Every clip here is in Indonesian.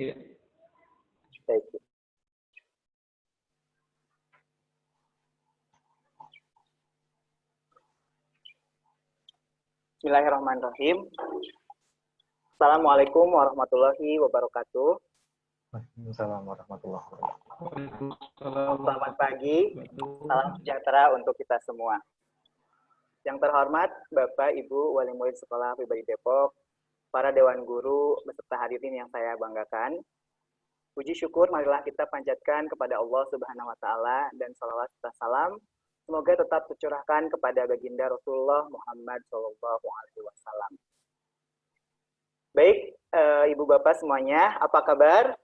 Iya. Baik. Bismillahirrahmanirrahim. Assalamualaikum warahmatullahi wabarakatuh. Waalaikumsalam warahmatullahi wabarakatuh. Waalaikumsalam. Selamat pagi, salam sejahtera untuk kita semua. Yang terhormat Bapak, Ibu, Wali Murid Sekolah Pribadi Depok, para Dewan Guru, beserta hadirin yang saya banggakan. Puji syukur marilah kita panjatkan kepada Allah Subhanahu wa Ta'ala dan salawat serta salam semoga tetap tercurahkan kepada baginda Rasulullah Muhammad SAW. Baik, Ibu Bapak semuanya, apa kabar?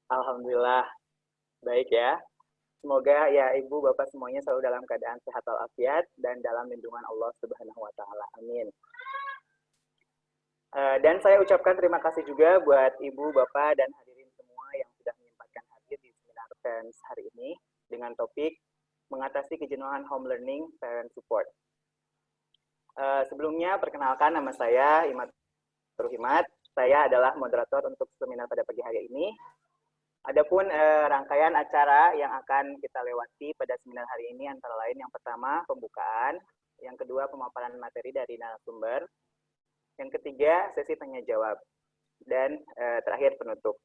Alhamdulillah, baik ya. Semoga ya Ibu Bapak semuanya selalu dalam keadaan sehat walafiat dan dalam lindungan Allah Subhanahu wa Ta'ala. Amin. Dan saya ucapkan terima kasih juga buat Ibu, Bapak, dan hadirin semua yang sudah menyempatkan hadir di seminar Parents hari ini dengan topik mengatasi kejenuhan home learning parent support. Sebelumnya, perkenalkan nama saya Imat Ruhimat. Saya adalah moderator untuk seminar pada pagi hari ini. Adapun rangkaian acara yang akan kita lewati pada seminar hari ini antara lain yang pertama pembukaan, yang kedua pemaparan materi dari narasumber, yang ketiga, sesi tanya jawab. Dan terakhir penutup.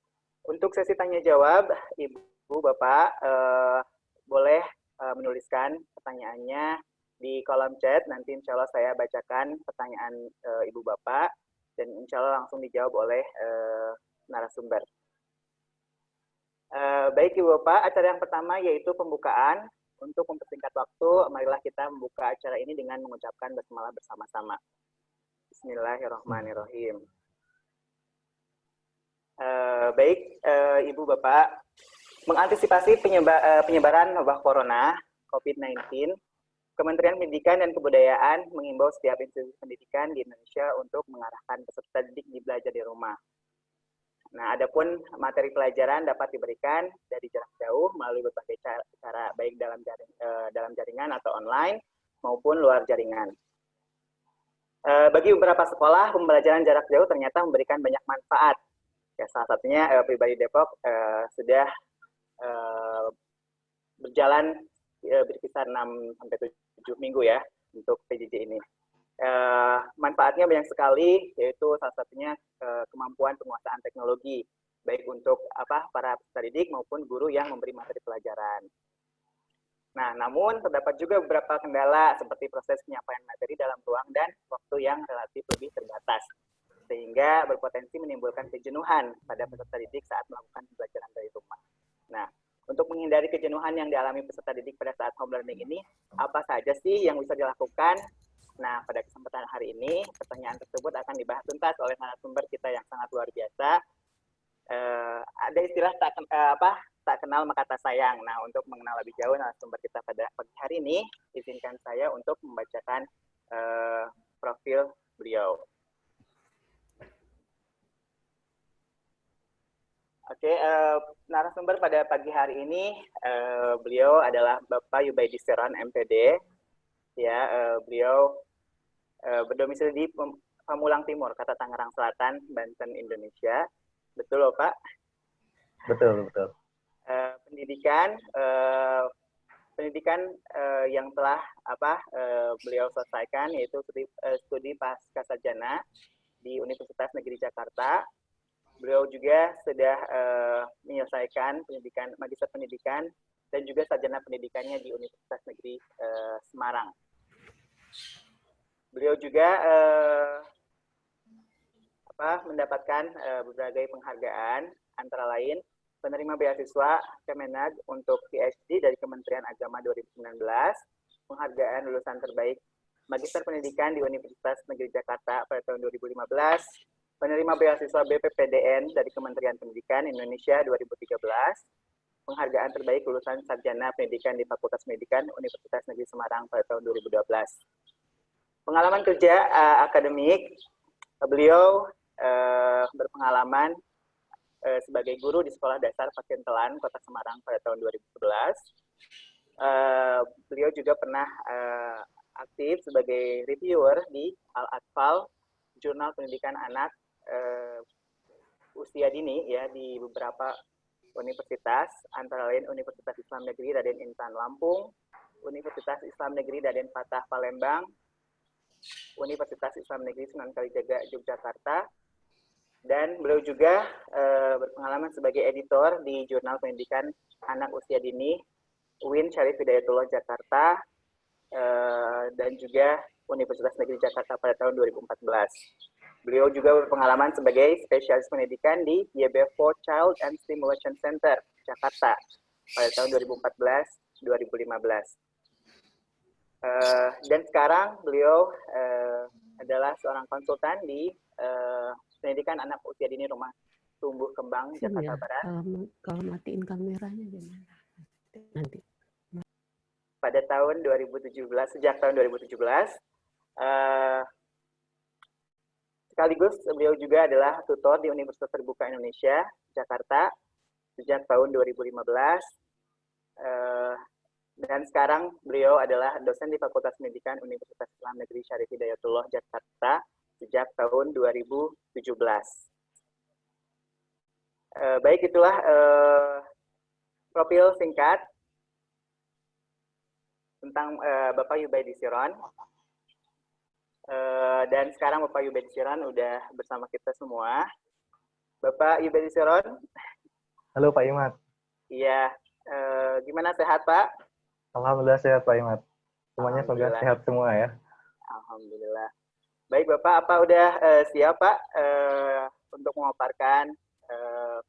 Untuk sesi tanya jawab, Ibu, Bapak, boleh menuliskan pertanyaannya di kolom chat. Nanti insya Allah saya bacakan pertanyaan Ibu, Bapak. Dan insya Allah langsung dijawab oleh narasumber. Baik Ibu, Bapak, acara yang pertama yaitu pembukaan. Untuk mempersingkat waktu, marilah kita membuka acara ini dengan mengucapkan basmalah bersama-sama. Bismillahirrahmanirrahim. Baik, Ibu Bapak, mengantisipasi penyebaran wabah corona COVID-19, Kementerian Pendidikan dan Kebudayaan mengimbau setiap institusi pendidikan di Indonesia untuk mengarahkan peserta didik di belajar di rumah. Nah, adapun materi pelajaran dapat diberikan dari jarak jauh melalui berbagai cara baik dalam jaringan atau online maupun luar jaringan. Bagi beberapa sekolah, pembelajaran jarak jauh ternyata memberikan banyak manfaat. Ya, salah satunya Pribadi Depok sudah berjalan berkisar 6-7 minggu ya untuk PJJ ini. Manfaatnya banyak sekali, yaitu salah satunya kemampuan penguasaan teknologi, baik untuk para peserta didik maupun guru yang memberi materi pelajaran. Nah, namun terdapat juga beberapa kendala seperti proses penyampaian materi dalam ruang dan waktu yang relatif lebih terbatas, sehingga berpotensi menimbulkan kejenuhan pada peserta didik saat melakukan pembelajaran dari rumah. Nah, untuk menghindari kejenuhan yang dialami peserta didik pada saat home learning ini, apa saja sih yang bisa dilakukan? Nah, pada kesempatan hari ini, pertanyaan tersebut akan dibahas tuntas oleh narasumber kita yang sangat luar biasa. Ada istilah tak kenal maka tak sayang. Nah, untuk mengenal lebih jauh narasumber kita pada pagi hari ini, izinkan saya untuk membacakan profil beliau. Oke, narasumber pada pagi hari ini, beliau adalah Bapak Yubaidi Seron, MPD. Ya, beliau berdomisili di Pamulang Timur, Kota Tangerang Selatan, Banten, Indonesia. Betul, loh, Pak? Betul, betul. Pendidikan yang telah beliau selesaikan yaitu studi pasca sarjana di Universitas Negeri Jakarta. Beliau juga sudah menyelesaikan magister pendidikan dan juga sarjana pendidikannya di Universitas Negeri Semarang. Beliau juga mendapatkan berbagai penghargaan, antara lain penerima beasiswa Kemenag untuk PhD dari Kementerian Agama 2019, penghargaan lulusan terbaik Magister Pendidikan di Universitas Negeri Jakarta pada tahun 2015, penerima beasiswa BPPDN dari Kementerian Pendidikan Indonesia 2013, penghargaan terbaik lulusan sarjana pendidikan di Fakultas Pendidikan Universitas Negeri Semarang pada tahun 2012. Pengalaman kerja akademik, beliau berpengalaman sebagai guru di Sekolah Dasar Pakintelan, Kota Semarang pada tahun 2011. Beliau juga pernah aktif sebagai reviewer di Al-Atfal, Jurnal Pendidikan Anak usia dini ya di beberapa universitas, antara lain Universitas Islam Negeri Raden Intan Lampung, Universitas Islam Negeri Raden Fatah Palembang, Universitas Islam Negeri Sunan Kalijaga Yogyakarta, dan beliau juga berpengalaman sebagai editor di Jurnal Pendidikan Anak Usia Dini UIN Syarif Hidayatullah Jakarta, dan juga Universitas Negeri Jakarta pada tahun 2014. Beliau juga berpengalaman sebagai spesialis pendidikan di YB4 Child and Stimulation Center, Jakarta, pada tahun 2014-2015. Dan sekarang beliau adalah seorang konsultan di pendidikan anak usia dini Rumah Tumbuh Kembang Jakarta Barat. Kalau matiin kameranya gimana? Nanti. Pada tahun 2017, sejak tahun 2017, sekaligus beliau juga adalah tutor di Universitas Terbuka Indonesia, Jakarta, sejak tahun 2015. Dan sekarang beliau adalah dosen di Fakultas Pendidikan Universitas Islam Negeri Syarif Hidayatullah Jakarta sejak tahun 2017. Baik, itulah profil singkat tentang Bapak Yubaidi Siron. Dan sekarang Bapak Yubaidi Siron udah bersama kita semua. Bapak Yubaidi Siron. Halo Pak Imad. Iya, gimana, sehat Pak? Alhamdulillah sehat Pak Imad. Semuanya semoga sehat semua ya. Alhamdulillah. Baik Bapak, apa udah siap Pak untuk memaparkan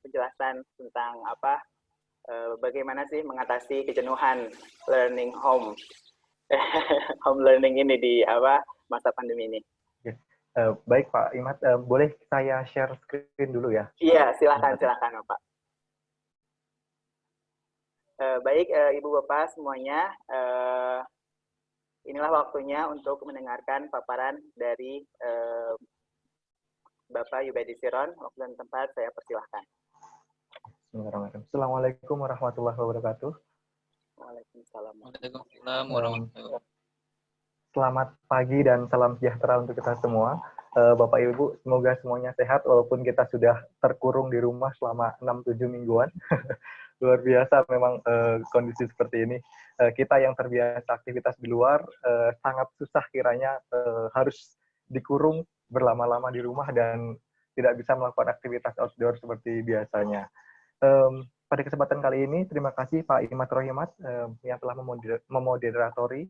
penjelasan tentang bagaimana sih mengatasi kejenuhan learning home learning ini di masa pandemi ini? Baik Pak Imad, boleh saya share screen dulu ya? Iya, silakan Bapak. Baik, Ibu Bapak semuanya, inilah waktunya untuk mendengarkan paparan dari Bapak Yubaidi Siron. Waktu dan tempat saya persilahkan. Assalamualaikum warahmatullahi wabarakatuh. Waalaikumsalam. Waalaikumsalam warahmatullahi wabarakatuh. Selamat pagi dan salam sejahtera untuk kita semua. Bapak Ibu, semoga semuanya sehat walaupun kita sudah terkurung di rumah selama 6-7 mingguan. Luar biasa memang kondisi seperti ini. Kita yang terbiasa aktivitas di luar sangat susah kiranya harus dikurung berlama-lama di rumah dan tidak bisa melakukan aktivitas outdoor seperti biasanya. Pada kesempatan kali ini, terima kasih Pak Imad Rohimat yang telah memoderatori.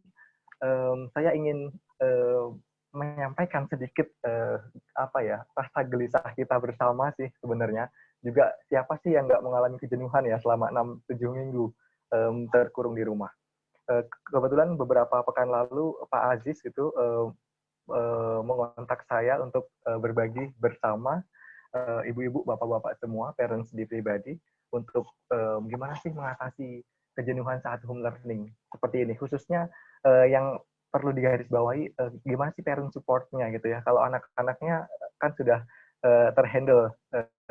Saya ingin menyampaikan sedikit rasa gelisah kita bersama sih sebenarnya. Juga siapa sih yang nggak mengalami kejenuhan ya selama 6-7 minggu terkurung di rumah. Kebetulan beberapa pekan lalu Pak Aziz itu mengontak saya untuk berbagi bersama ibu-ibu, bapak-bapak semua, parents di pribadi, untuk gimana sih mengatasi kejenuhan saat home learning seperti ini. Khususnya yang perlu digarisbawahi, gimana sih parent support-nya gitu ya. Kalau anak-anaknya kan sudah terhandle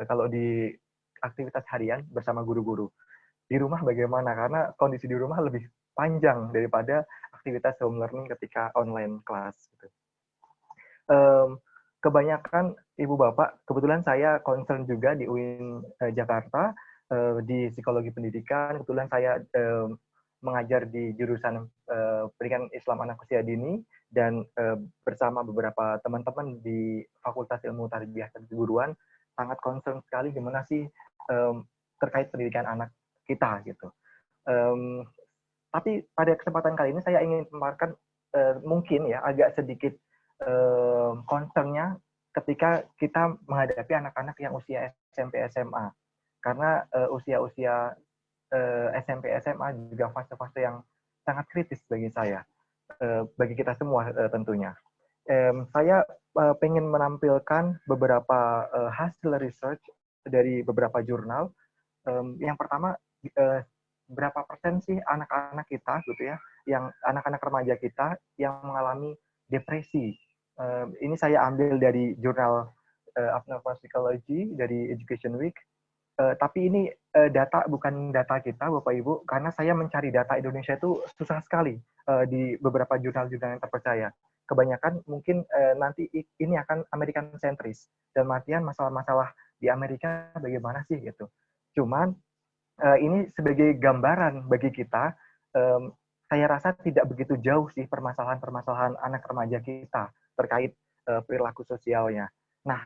kalau di aktivitas harian bersama guru-guru. Di rumah bagaimana? Karena kondisi di rumah lebih panjang daripada aktivitas home learning ketika online kelas. Gitu. Kebanyakan ibu bapak, kebetulan saya concern juga di UIN Jakarta di psikologi pendidikan. Kebetulan saya mengajar di jurusan pendidikan Islam anak usia dini dan bersama beberapa teman-teman di Fakultas Ilmu Tarbiyah dan Keguruan sangat concern sekali gimana sih terkait pendidikan anak kita gitu. Tapi pada kesempatan kali ini saya ingin memaparkan mungkin ya agak sedikit concern-nya ketika kita menghadapi anak-anak yang usia SMP SMA. Karena usia-usia SMP SMA juga fase-fase yang sangat kritis bagi saya, bagi kita semua tentunya. Saya pengen menampilkan beberapa hasil research dari beberapa jurnal. Yang pertama, berapa persen sih anak-anak kita gitu ya, yang anak-anak remaja kita yang mengalami depresi. Ini saya ambil dari jurnal Abnormal Psychology dari Education Week. Tapi ini data bukan data kita, Bapak Ibu, karena saya mencari data Indonesia itu susah sekali di beberapa jurnal-jurnal yang terpercaya. Kebanyakan mungkin nanti ini akan American centris dan artian masalah-masalah di Amerika bagaimana sih gitu. Cuman ini sebagai gambaran bagi kita, saya rasa tidak begitu jauh sih permasalahan-permasalahan anak remaja kita terkait perilaku sosialnya. Nah,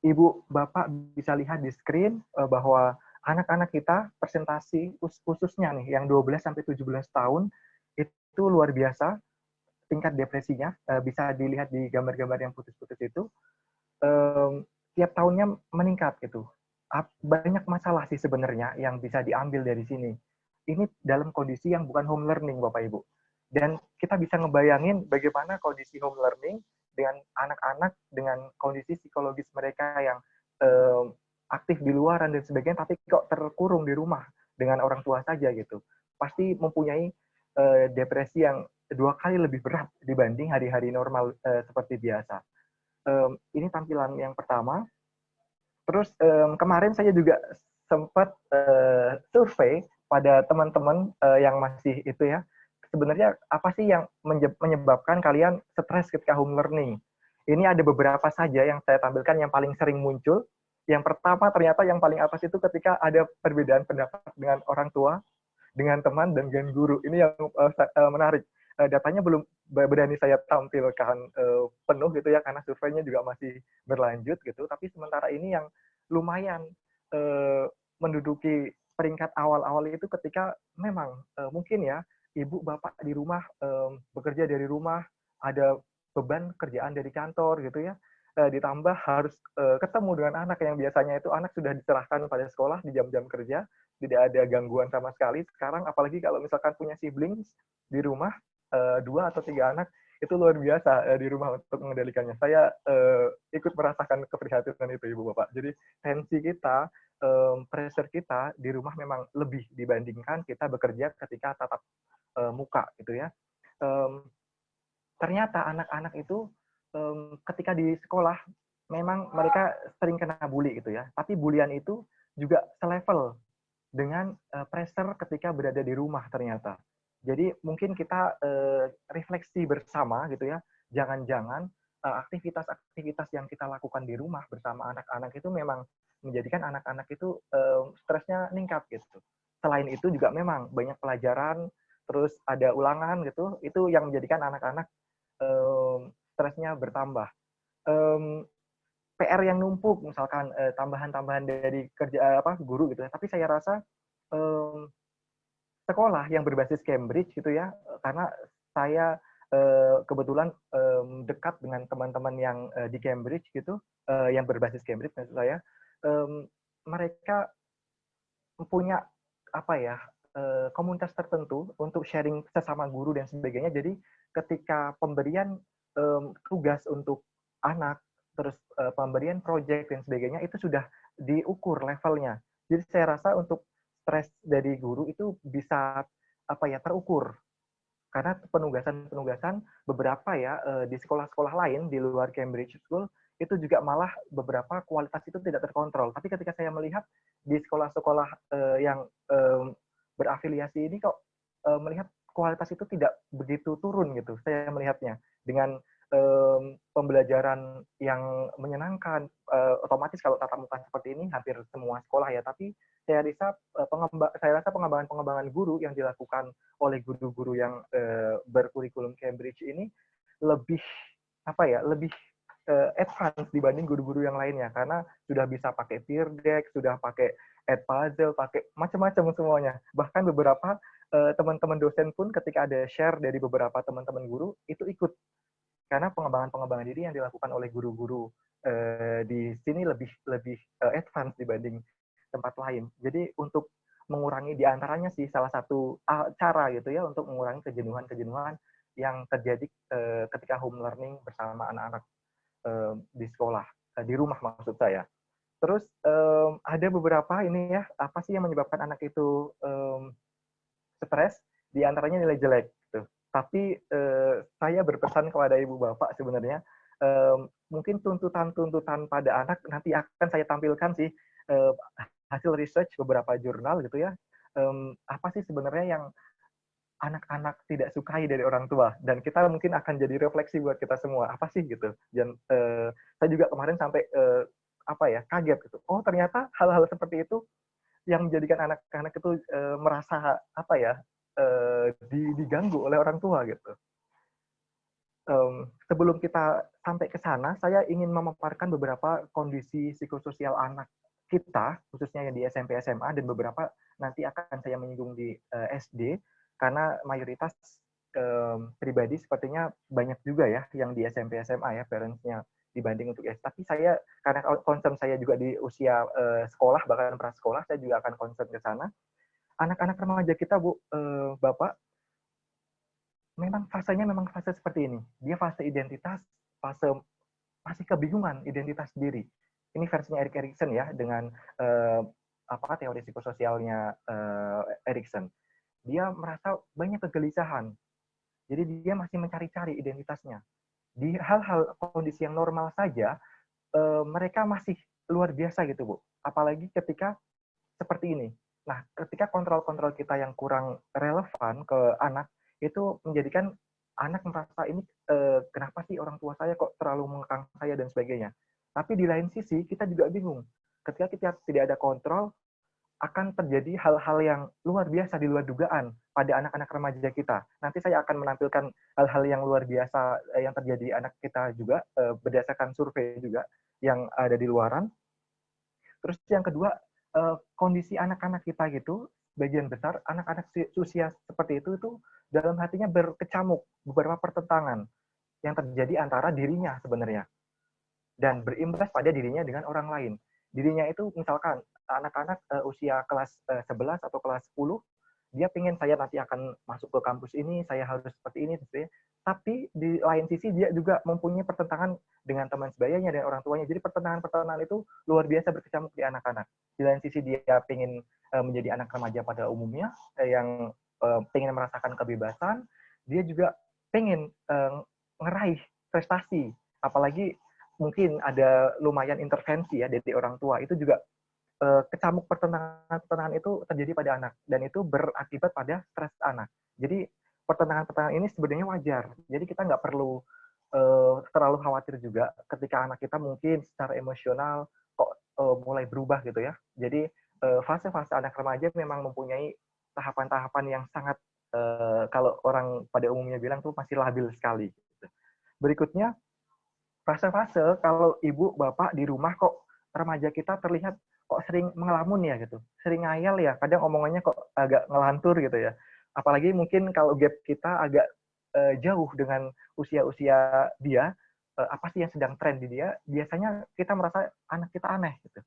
Ibu, Bapak bisa lihat di screen bahwa anak-anak kita presentasi khususnya nih yang 12 sampai 17 tahun itu luar biasa tingkat depresinya, bisa dilihat di gambar-gambar yang putus-putus itu tiap tahunnya meningkat gitu. Banyak masalah sih sebenarnya yang bisa diambil dari sini. Ini dalam kondisi yang bukan home learning, Bapak Ibu. Dan kita bisa ngebayangin bagaimana kondisi home learning dengan anak-anak dengan kondisi psikologis mereka yang aktif di luaran dan sebagainya, tapi kok terkurung di rumah dengan orang tua saja gitu. Pasti mempunyai depresi yang 2 kali lebih berat dibanding hari-hari normal seperti biasa. Ini tampilan yang pertama. Terus kemarin saya juga sempat survei pada teman-teman yang masih itu ya, sebenarnya apa sih yang menyebabkan kalian stres ketika home learning? Ini ada beberapa saja yang saya tampilkan yang paling sering muncul. Yang pertama ternyata yang paling atas itu ketika ada perbedaan pendapat dengan orang tua, dengan teman, dan dengan guru. Ini yang menarik. Datanya belum berani saya tampilkan penuh gitu ya, karena surveinya juga masih berlanjut gitu. Tapi sementara ini yang lumayan menduduki peringkat awal-awal itu ketika memang mungkin ya ibu bapak di rumah bekerja dari rumah, ada beban kerjaan dari kantor gitu ya, ditambah harus ketemu dengan anak yang biasanya itu anak sudah diserahkan pada sekolah di jam-jam kerja, tidak ada gangguan sama sekali. Sekarang apalagi kalau misalkan punya siblings di rumah, 2 atau 3 anak, itu luar biasa di rumah untuk mengendalikannya. Saya ikut merasakan keprihatinan itu, Ibu Bapak. Jadi tensi kita, pressure kita di rumah memang lebih dibandingkan kita bekerja ketika tatap muka gitu ya. Ternyata anak-anak itu ketika di sekolah memang mereka sering kena bully gitu ya. Tapi bulian itu juga selevel dengan pressure ketika berada di rumah ternyata. Jadi mungkin kita refleksi bersama gitu ya. Jangan-jangan aktivitas-aktivitas yang kita lakukan di rumah bersama anak-anak itu memang menjadikan anak-anak itu stresnya meningkat gitu. Selain itu juga memang banyak pelajaran, terus ada ulangan gitu, itu yang menjadikan anak-anak stresnya bertambah. PR yang numpuk, misalkan tambahan-tambahan dari kerja guru gitu ya. Tapi saya rasa sekolah yang berbasis Cambridge gitu ya, karena saya kebetulan dekat dengan teman-teman yang di Cambridge gitu, yang berbasis Cambridge maksud saya, mereka punya apa ya komunitas tertentu untuk sharing sesama guru dan sebagainya. Jadi ketika pemberian tugas untuk anak, terus pemberian project dan sebagainya itu sudah diukur levelnya. Jadi saya rasa untuk stres dari guru itu bisa terukur, karena penugasan beberapa ya di sekolah-sekolah lain di luar Cambridge School itu juga malah beberapa kualitas itu tidak terkontrol. Tapi ketika saya melihat di sekolah-sekolah yang berafiliasi ini kok melihat kualitas itu tidak begitu turun gitu. Saya melihatnya dengan pembelajaran yang menyenangkan, otomatis kalau tatap muka seperti ini hampir semua sekolah ya. Tapi saya rasa pengembangan guru yang dilakukan oleh guru-guru yang berkurikulum Cambridge ini lebih lebih advance dibanding guru-guru yang lainnya, karena sudah bisa pakai peer deck, sudah pakai Edpuzzle, pakai macam-macam semuanya. Bahkan beberapa teman-teman dosen pun ketika ada share dari beberapa teman-teman guru itu ikut, karena pengembangan diri yang dilakukan oleh guru-guru di sini lebih advance dibanding tempat lain. Jadi untuk mengurangi diantaranya sih salah satu cara gitu ya untuk mengurangi kejenuhan yang terjadi ketika home learning bersama anak-anak di sekolah, di rumah maksud saya. Terus ada beberapa ini ya, apa sih yang menyebabkan anak itu stres? Di antaranya nilai jelek. Gitu. Tapi saya berpesan kepada ibu bapak sebenarnya, mungkin tuntutan pada anak nanti akan saya tampilkan sih hasil research beberapa jurnal gitu ya. Apa sih sebenarnya yang anak-anak tidak sukai dari orang tua, dan kita mungkin akan jadi refleksi buat kita semua apa sih gitu. Dan saya juga kemarin sampai kaget gitu. Oh ternyata hal-hal seperti itu yang menjadikan anak-anak itu merasa diganggu oleh orang tua gitu. Sebelum kita sampai ke sana, saya ingin memaparkan beberapa kondisi psikososial anak kita, khususnya yang di SMP SMA, dan beberapa nanti akan saya menyinggung di SD, karena mayoritas pribadi sepertinya banyak juga ya yang di SMP SMA ya, parents-nya dibanding untuk SD. Tapi saya, karena concern saya juga di usia sekolah, bahkan prasekolah, saya juga akan concern ke sana. Anak-anak remaja kita, Bu, Bapak, memang fase seperti ini. Dia fase identitas, fase masih kebingungan identitas diri. Ini versinya Erik Erikson ya, dengan teori psikososialnya Erikson. Dia merasa banyak kegelisahan. Jadi dia masih mencari-cari identitasnya. Di hal-hal kondisi yang normal saja, mereka masih luar biasa gitu, Bu. Apalagi ketika seperti ini. Nah, ketika kontrol-kontrol kita yang kurang relevan ke anak, itu menjadikan anak merasa ini kenapa sih orang tua saya kok terlalu mengekang saya dan sebagainya. Tapi di lain sisi kita juga bingung. Ketika kita tidak ada kontrol, akan terjadi hal-hal yang luar biasa di luar dugaan pada anak-anak remaja kita. Nanti saya akan menampilkan hal-hal yang luar biasa yang terjadi di anak kita juga, berdasarkan survei juga yang ada di luaran. Terus yang kedua, kondisi anak-anak kita gitu, bagian besar anak-anak usia seperti itu dalam hatinya berkecamuk beberapa pertentangan yang terjadi antara dirinya sebenarnya dan berimbas pada dirinya dengan orang lain. Dirinya itu misalkan anak-anak usia kelas 11 atau kelas 10, dia pengen saya nanti akan masuk ke kampus ini, saya harus seperti ini, tapi di lain sisi dia juga mempunyai pertentangan dengan teman sebayanya dan orang tuanya. Jadi pertentangan-pertentangan itu luar biasa berkecamuk di anak-anak. Di lain sisi dia pengen menjadi anak remaja pada umumnya, yang pengen merasakan kebebasan, dia juga pengen ngeraih prestasi, apalagi mungkin ada lumayan intervensi ya dari orang tua, itu juga kecamuk pertentangan itu terjadi pada anak, dan itu berakibat pada stres anak. Jadi pertentangan-pertentangan ini sebenarnya wajar, jadi kita nggak perlu terlalu khawatir juga ketika anak kita mungkin secara emosional kok mulai berubah gitu ya. Jadi fase-fase anak remaja memang mempunyai tahapan-tahapan yang sangat kalau orang pada umumnya bilang tuh masih labil sekali. Berikutnya, fase-fase kalau ibu bapak di rumah kok remaja kita terlihat kok sering mengelamun ya gitu, sering ngayal ya, kadang omongannya kok agak ngelantur gitu ya. Apalagi mungkin kalau gap kita agak jauh dengan usia-usia dia, apa sih yang sedang tren di dia, biasanya kita merasa anak kita aneh gitu.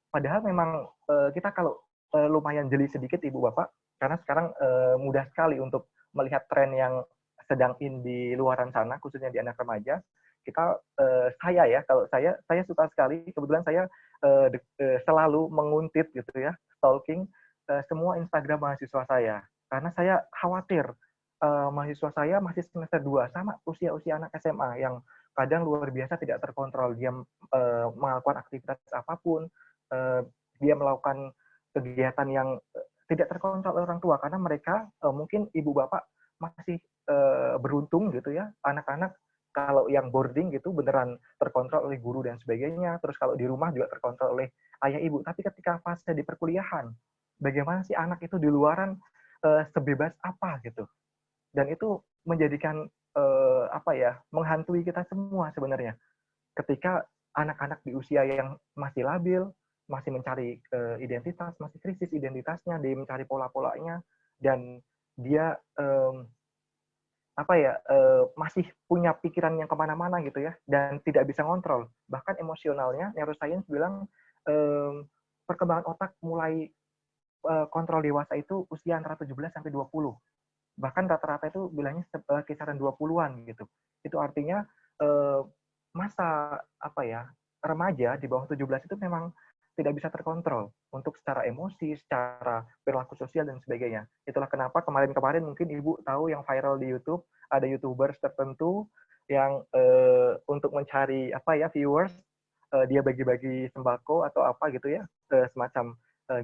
Padahal memang kita kalau lumayan jeli sedikit ibu bapak, karena sekarang mudah sekali untuk melihat tren yang sedang in di luaran sana, khususnya di anak remaja. Kita kalau saya suka sekali, kebetulan saya selalu menguntit gitu ya, stalking semua Instagram mahasiswa saya, karena saya khawatir mahasiswa saya masih semester 2 sama usia-usia anak SMA yang kadang luar biasa tidak terkontrol. Dia melakukan aktivitas apapun, dia melakukan kegiatan yang tidak terkontrol oleh orang tua, karena mereka mungkin ibu bapak masih beruntung gitu ya, anak-anak kalau yang boarding gitu beneran terkontrol oleh guru dan sebagainya, terus kalau di rumah juga terkontrol oleh ayah ibu. Tapi ketika fase di perkuliahan, bagaimana sih anak itu di luaran sebebas apa gitu, dan itu menjadikan menghantui kita semua sebenarnya. Ketika anak-anak di usia yang masih labil, masih mencari identitas, masih krisis identitasnya, dia mencari pola-polanya, dan dia masih punya pikiran yang kemana-mana gitu ya, dan tidak bisa ngontrol. Bahkan emosionalnya, neuroscience bilang perkembangan otak mulai kontrol dewasa itu usia antara 17 sampai 20. Bahkan rata-rata itu bilangnya kisaran 20-an gitu. Itu artinya masa remaja di bawah 17 itu memang tidak bisa terkontrol untuk secara emosi, secara perilaku sosial dan sebagainya. Itulah kenapa kemarin-kemarin mungkin Ibu tahu yang viral di YouTube, ada YouTubers tertentu yang untuk mencari viewers, dia bagi-bagi sembako atau apa gitu ya, semacam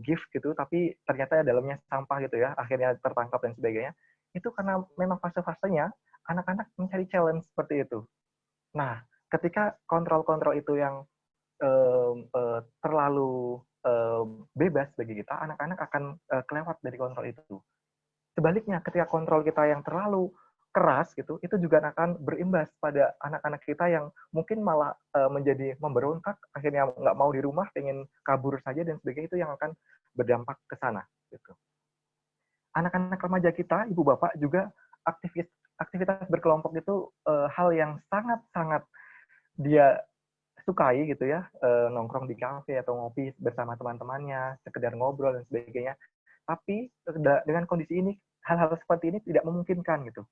gift gitu, tapi ternyata dalamnya sampah gitu ya, akhirnya tertangkap dan sebagainya. Itu karena memang fase-fasenya anak-anak mencari challenge seperti itu. Nah, ketika kontrol-kontrol itu yang terlalu bebas bagi kita, anak-anak akan kelewat dari kontrol itu. Sebaliknya, ketika kontrol kita yang terlalu keras gitu, itu juga akan berimbas pada anak-anak kita yang mungkin malah menjadi memberontak, akhirnya nggak mau di rumah, pengen kabur saja dan sebagainya, itu yang akan berdampak ke sana. Gitu. Anak-anak remaja kita, ibu bapak juga aktivitas berkelompok itu hal yang sangat-sangat dia sukai gitu ya, nongkrong di kafe atau ngopi bersama teman-temannya, sekedar ngobrol dan sebagainya. Tapi dengan kondisi ini, hal-hal seperti ini tidak memungkinkan gitu.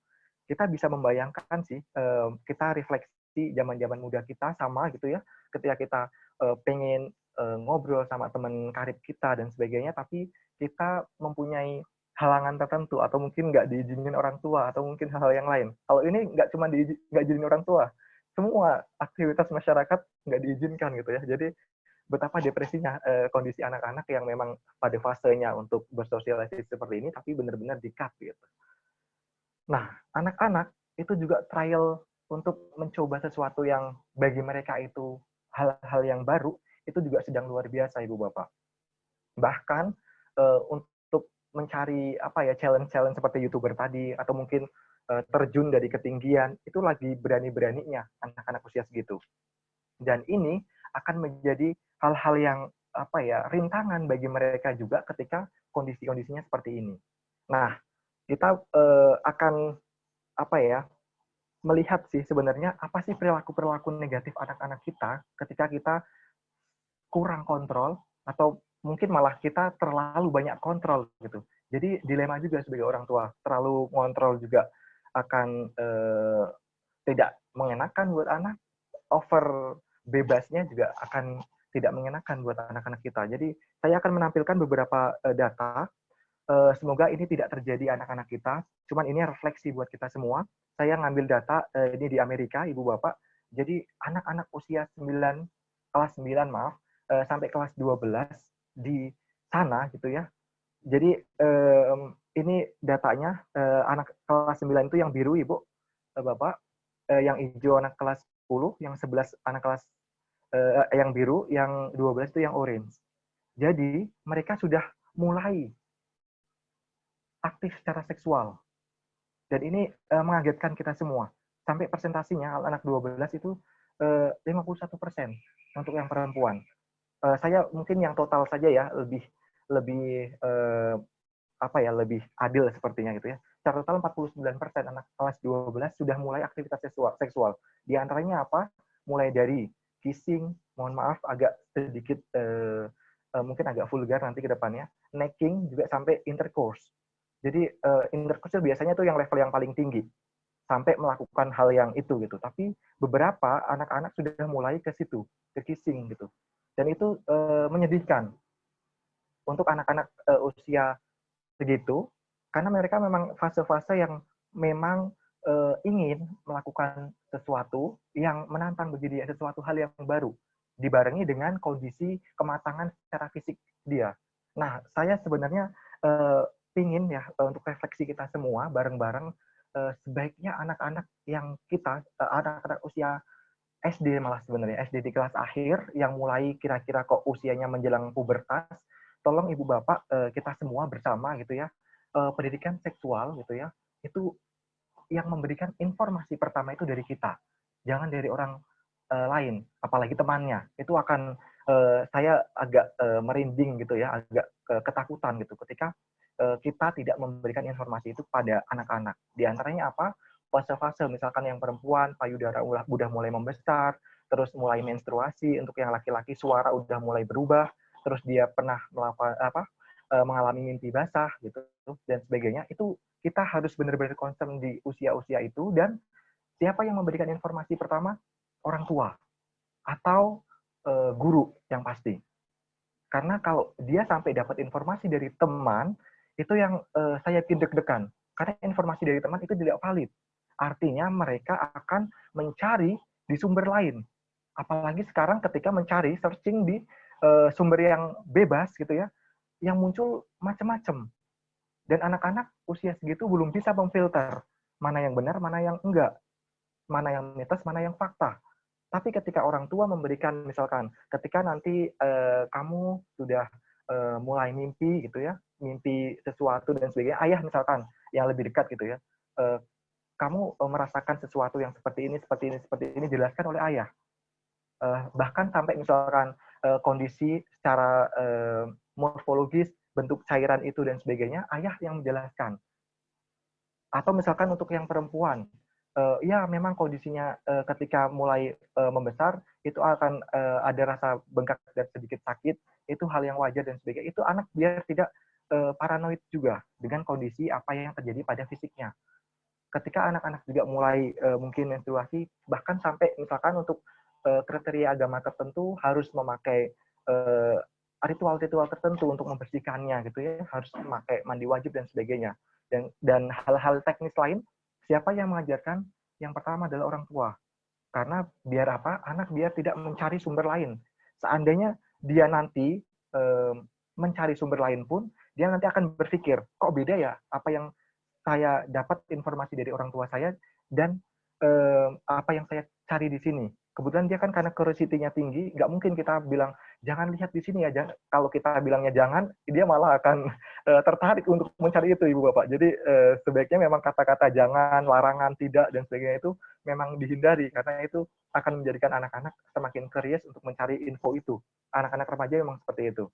Kita bisa membayangkan sih, kita refleksi zaman-zaman muda kita sama gitu ya, ketika kita pengen ngobrol sama teman karib kita dan sebagainya, tapi kita mempunyai halangan tertentu atau mungkin nggak diizinin orang tua atau mungkin hal-hal yang lain. Kalau ini nggak cuma nggak diizinin orang tua, semua aktivitas masyarakat nggak diizinkan gitu ya. Jadi betapa depresinya kondisi anak-anak yang memang pada fasenya untuk bersosialisasi seperti ini, tapi benar-benar di-cut gitu. Nah, anak-anak itu juga trial untuk mencoba sesuatu yang bagi mereka itu hal-hal yang baru, itu juga sedang luar biasa, Ibu Bapak. Bahkan untuk mencari challenge-challenge seperti YouTuber tadi, atau mungkin terjun dari ketinggian, itu lagi berani-beraninya anak-anak usia segitu. Dan ini akan menjadi hal-hal yang rintangan bagi mereka juga ketika kondisi-kondisinya seperti ini. Nah, kita akan melihat sih sebenarnya apa sih perilaku-perilaku negatif anak-anak kita ketika kita kurang kontrol atau mungkin malah kita terlalu banyak kontrol gitu. Jadi dilema juga sebagai orang tua, terlalu ngontrol juga akan tidak mengenakan buat anak, over bebasnya juga akan tidak mengenakan buat anak-anak kita. Jadi saya akan menampilkan beberapa data. Semoga ini tidak terjadi anak-anak kita. Cuman ini refleksi buat kita semua. Saya ngambil data ini di Amerika, Ibu Bapak. Jadi anak-anak usia kelas 9 sampai kelas 12 di sana gitu ya. Jadi ini datanya anak kelas 9 itu yang biru, Ibu, Bapak. Yang hijau anak kelas 10, yang 11 anak kelas yang biru, yang 12 itu yang orange. Jadi mereka sudah mulai aktif secara seksual. Dan ini mengagetkan kita semua. Sampai persentasinya anak 12 itu 51% untuk yang perempuan. Saya mungkin yang total saja ya, lebih lebih adil sepertinya gitu ya. Secara total 49% anak kelas 12 sudah mulai aktivitas seksual. Di antaranya apa? Mulai dari kissing, mohon maaf agak sedikit mungkin agak vulgar nanti ke depannya, necking juga sampai intercourse. Jadi intercourse biasanya tuh yang level yang paling tinggi sampai melakukan hal yang itu gitu. Tapi beberapa anak-anak sudah mulai ke situ, ke kissing gitu. Dan itu menyedihkan untuk anak-anak usia segitu, karena mereka memang fase-fase yang memang ingin melakukan sesuatu yang menantang bagi dia, sesuatu hal yang baru, dibarengi dengan kondisi kematangan secara fisik dia. Nah, saya sebenarnya ingin ya untuk refleksi kita semua bareng-bareng, sebaiknya anak-anak yang kita, anak-anak usia SD malah sebenarnya, SD di kelas akhir, yang mulai kira-kira kok usianya menjelang pubertas, tolong Ibu Bapak, kita semua bersama gitu ya, pendidikan seksual gitu ya, itu yang memberikan informasi pertama itu dari kita, jangan dari orang lain, apalagi temannya. Itu akan saya agak merinding gitu ya, agak ketakutan gitu ketika kita tidak memberikan informasi itu pada anak-anak. Di antaranya apa? Fase-fase, misalkan yang perempuan payudara udah mulai membesar, terus mulai menstruasi, untuk yang laki-laki suara udah mulai berubah, terus dia pernah mengalami mimpi basah gitu dan sebagainya. Itu kita harus benar-benar concern di usia-usia itu. Dan siapa yang memberikan informasi pertama? Orang tua atau guru yang pasti. Karena kalau dia sampai dapat informasi dari teman, itu yang saya bikin deg-degan. Karena informasi dari teman itu tidak valid. Artinya mereka akan mencari di sumber lain. Apalagi sekarang ketika mencari, searching di sumber yang bebas gitu ya, yang muncul macam-macam. Dan anak-anak usia segitu belum bisa memfilter mana yang benar, mana yang enggak, mana yang mitos, mana yang fakta. Tapi ketika orang tua memberikan, misalkan ketika nanti kamu sudah mulai mimpi gitu ya, mimpi sesuatu dan sebagainya, ayah misalkan yang lebih dekat gitu ya, kamu merasakan sesuatu yang seperti ini dijelaskan oleh ayah. Bahkan sampai misalkan kondisi secara morfologis, bentuk cairan itu dan sebagainya, ayah yang menjelaskan. Atau misalkan untuk yang perempuan, ya memang kondisinya ketika mulai membesar itu akan ada rasa bengkak dan sedikit sakit, itu hal yang wajar dan sebagainya. Itu anak biar tidak paranoid juga dengan kondisi apa yang terjadi pada fisiknya. Ketika anak-anak juga mulai mungkin menstruasi, bahkan sampai misalkan untuk kriteria agama tertentu harus memakai ritual-ritual tertentu untuk membersihkannya gitu ya, harus memakai mandi wajib dan sebagainya. Dan hal-hal teknis lain, siapa yang mengajarkan? Yang pertama adalah orang tua. Karena biar apa? Anak biar tidak mencari sumber lain. Seandainya dia nanti mencari sumber lain pun, dia nanti akan berpikir, kok beda ya apa yang saya dapat informasi dari orang tua saya dan apa yang saya cari di sini. Kebetulan dia kan karena curiosity-nya tinggi, nggak mungkin kita bilang, jangan lihat di sini ya. Kalau kita bilangnya jangan, dia malah akan tertarik untuk mencari itu, Ibu Bapak. Jadi sebaiknya memang kata-kata jangan, larangan, tidak, dan sebagainya itu memang dihindari, karena itu akan menjadikan anak-anak semakin curious untuk mencari info itu. Anak-anak remaja memang seperti itu.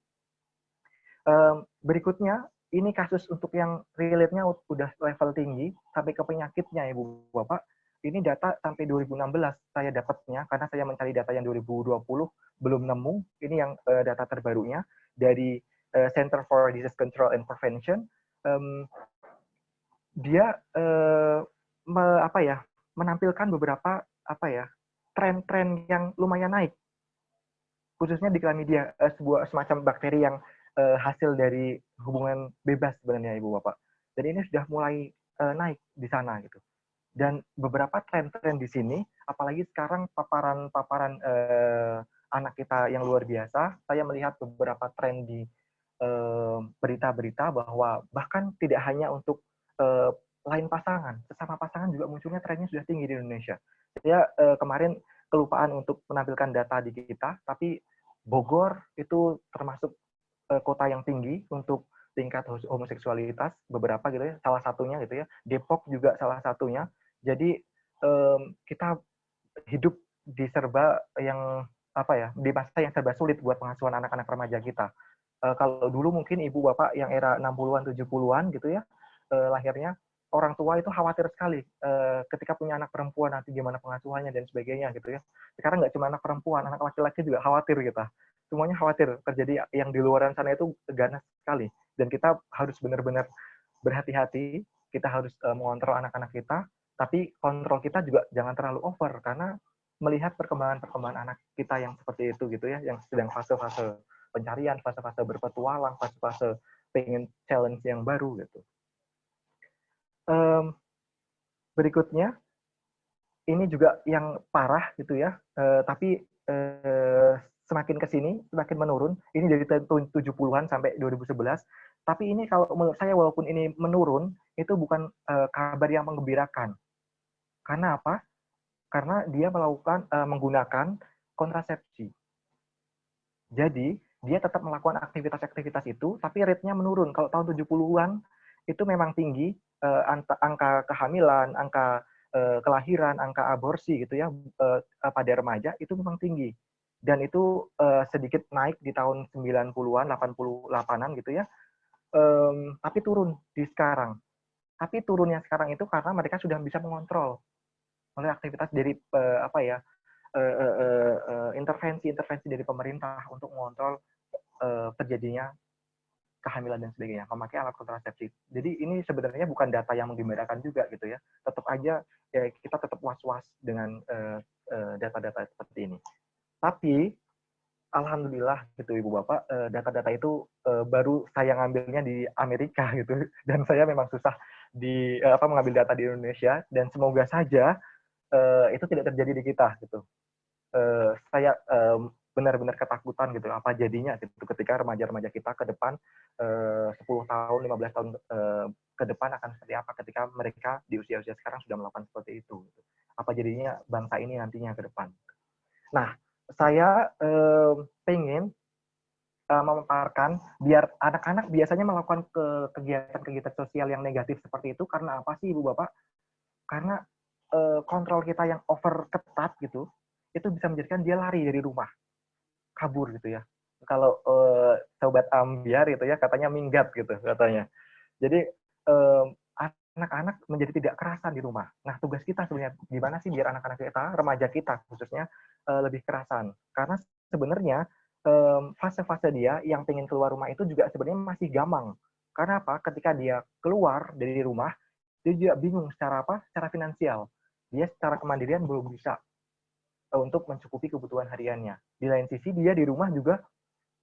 Berikutnya, ini kasus untuk yang relate-nya udah level tinggi, sampai ke penyakitnya, Ibu Bapak. Ini data sampai 2016 saya dapatnya, karena saya mencari data yang 2020 belum nemu. Ini yang data terbarunya dari Center for Disease Control and Prevention. Dia menampilkan beberapa tren-tren yang lumayan naik, khususnya di chlamydia, sebuah semacam bakteri yang hasil dari hubungan bebas sebenarnya, Ibu Bapak. Dan ini sudah mulai naik di sana gitu. Dan beberapa tren-tren di sini, apalagi sekarang paparan anak kita yang luar biasa, saya melihat beberapa tren di berita-berita bahwa bahkan tidak hanya untuk lain pasangan, sesama pasangan juga munculnya trennya sudah tinggi di Indonesia. Saya kemarin kelupaan untuk menampilkan data di kita, tapi Bogor itu termasuk kota yang tinggi untuk tingkat homoseksualitas, beberapa gitu ya, salah satunya gitu ya. Depok juga salah satunya. Jadi kita hidup di serba yang di masa yang serba sulit buat pengasuhan anak-anak remaja kita. Kalau dulu mungkin ibu bapak yang era 60-an 70-an gitu ya, lahirnya orang tua itu khawatir sekali ketika punya anak perempuan nanti gimana pengasuhannya dan sebagainya gitu ya. Sekarang nggak cuma anak perempuan, anak laki-laki juga khawatir kita. Semuanya khawatir terjadi yang di luaran sana itu ganas sekali, dan kita harus benar-benar berhati-hati. Kita harus mengontrol anak-anak kita, tapi kontrol kita juga jangan terlalu over, karena melihat perkembangan anak kita yang seperti itu gitu ya, yang sedang fase-fase pencarian, fase-fase berpetualang, fase-fase pengen challenge yang baru gitu. Berikutnya, ini juga yang parah gitu ya, tapi semakin ke sini, semakin menurun. Ini dari tahun 70-an sampai 2011. Tapi ini kalau menurut saya, walaupun ini menurun, itu bukan kabar yang menggembirakan. Karena apa? Karena dia menggunakan kontrasepsi. Jadi, dia tetap melakukan aktivitas-aktivitas itu, tapi rate-nya menurun. Kalau tahun 70-an, itu memang tinggi, angka kehamilan, angka kelahiran, angka aborsi gitu ya, pada remaja, itu memang tinggi. Dan itu sedikit naik di tahun 90-an, 88-an gitu ya, tapi turun di sekarang. Tapi turunnya sekarang itu karena mereka sudah bisa mengontrol oleh aktivitas dari intervensi dari pemerintah untuk mengontrol terjadinya kehamilan dan sebagainya, memakai alat kontrasepsi. Jadi ini sebenarnya bukan data yang menggembirakan juga gitu ya. Tetap aja ya, kita tetap was-was dengan data-data seperti ini. Tapi alhamdulillah gitu Ibu Bapak, data-data itu baru saya ngambilnya di Amerika gitu, dan saya memang susah mengambil data di Indonesia, dan semoga saja itu tidak terjadi di kita gitu. Saya benar-benar ketakutan gitu apa jadinya gitu ketika remaja-remaja kita ke depan 10 tahun, 15 tahun ke depan akan seperti apa ketika mereka di usia-usia sekarang sudah melakukan seperti itu gitu. Apa jadinya bangsa ini nantinya ke depan. Nah, saya pengen memaparkan biar anak-anak biasanya melakukan kegiatan-kegiatan sosial yang negatif seperti itu karena apa sih Ibu Bapak? Karena kontrol kita yang over ketat gitu, itu bisa menjadikan dia lari dari rumah, kabur gitu ya. Kalau sobat ambiar gitu ya katanya minggat gitu katanya. Jadi anak-anak menjadi tidak kerasan di rumah. Nah, tugas kita sebenarnya gimana sih biar anak-anak kita, remaja kita khususnya lebih kerasan. Karena sebenarnya fase-fase dia yang pengen keluar rumah itu juga sebenarnya masih gamang. Karena apa? Ketika dia keluar dari rumah, dia juga bingung secara apa? Secara finansial. Dia secara kemandirian belum bisa untuk mencukupi kebutuhan hariannya. Di lain sisi, dia di rumah juga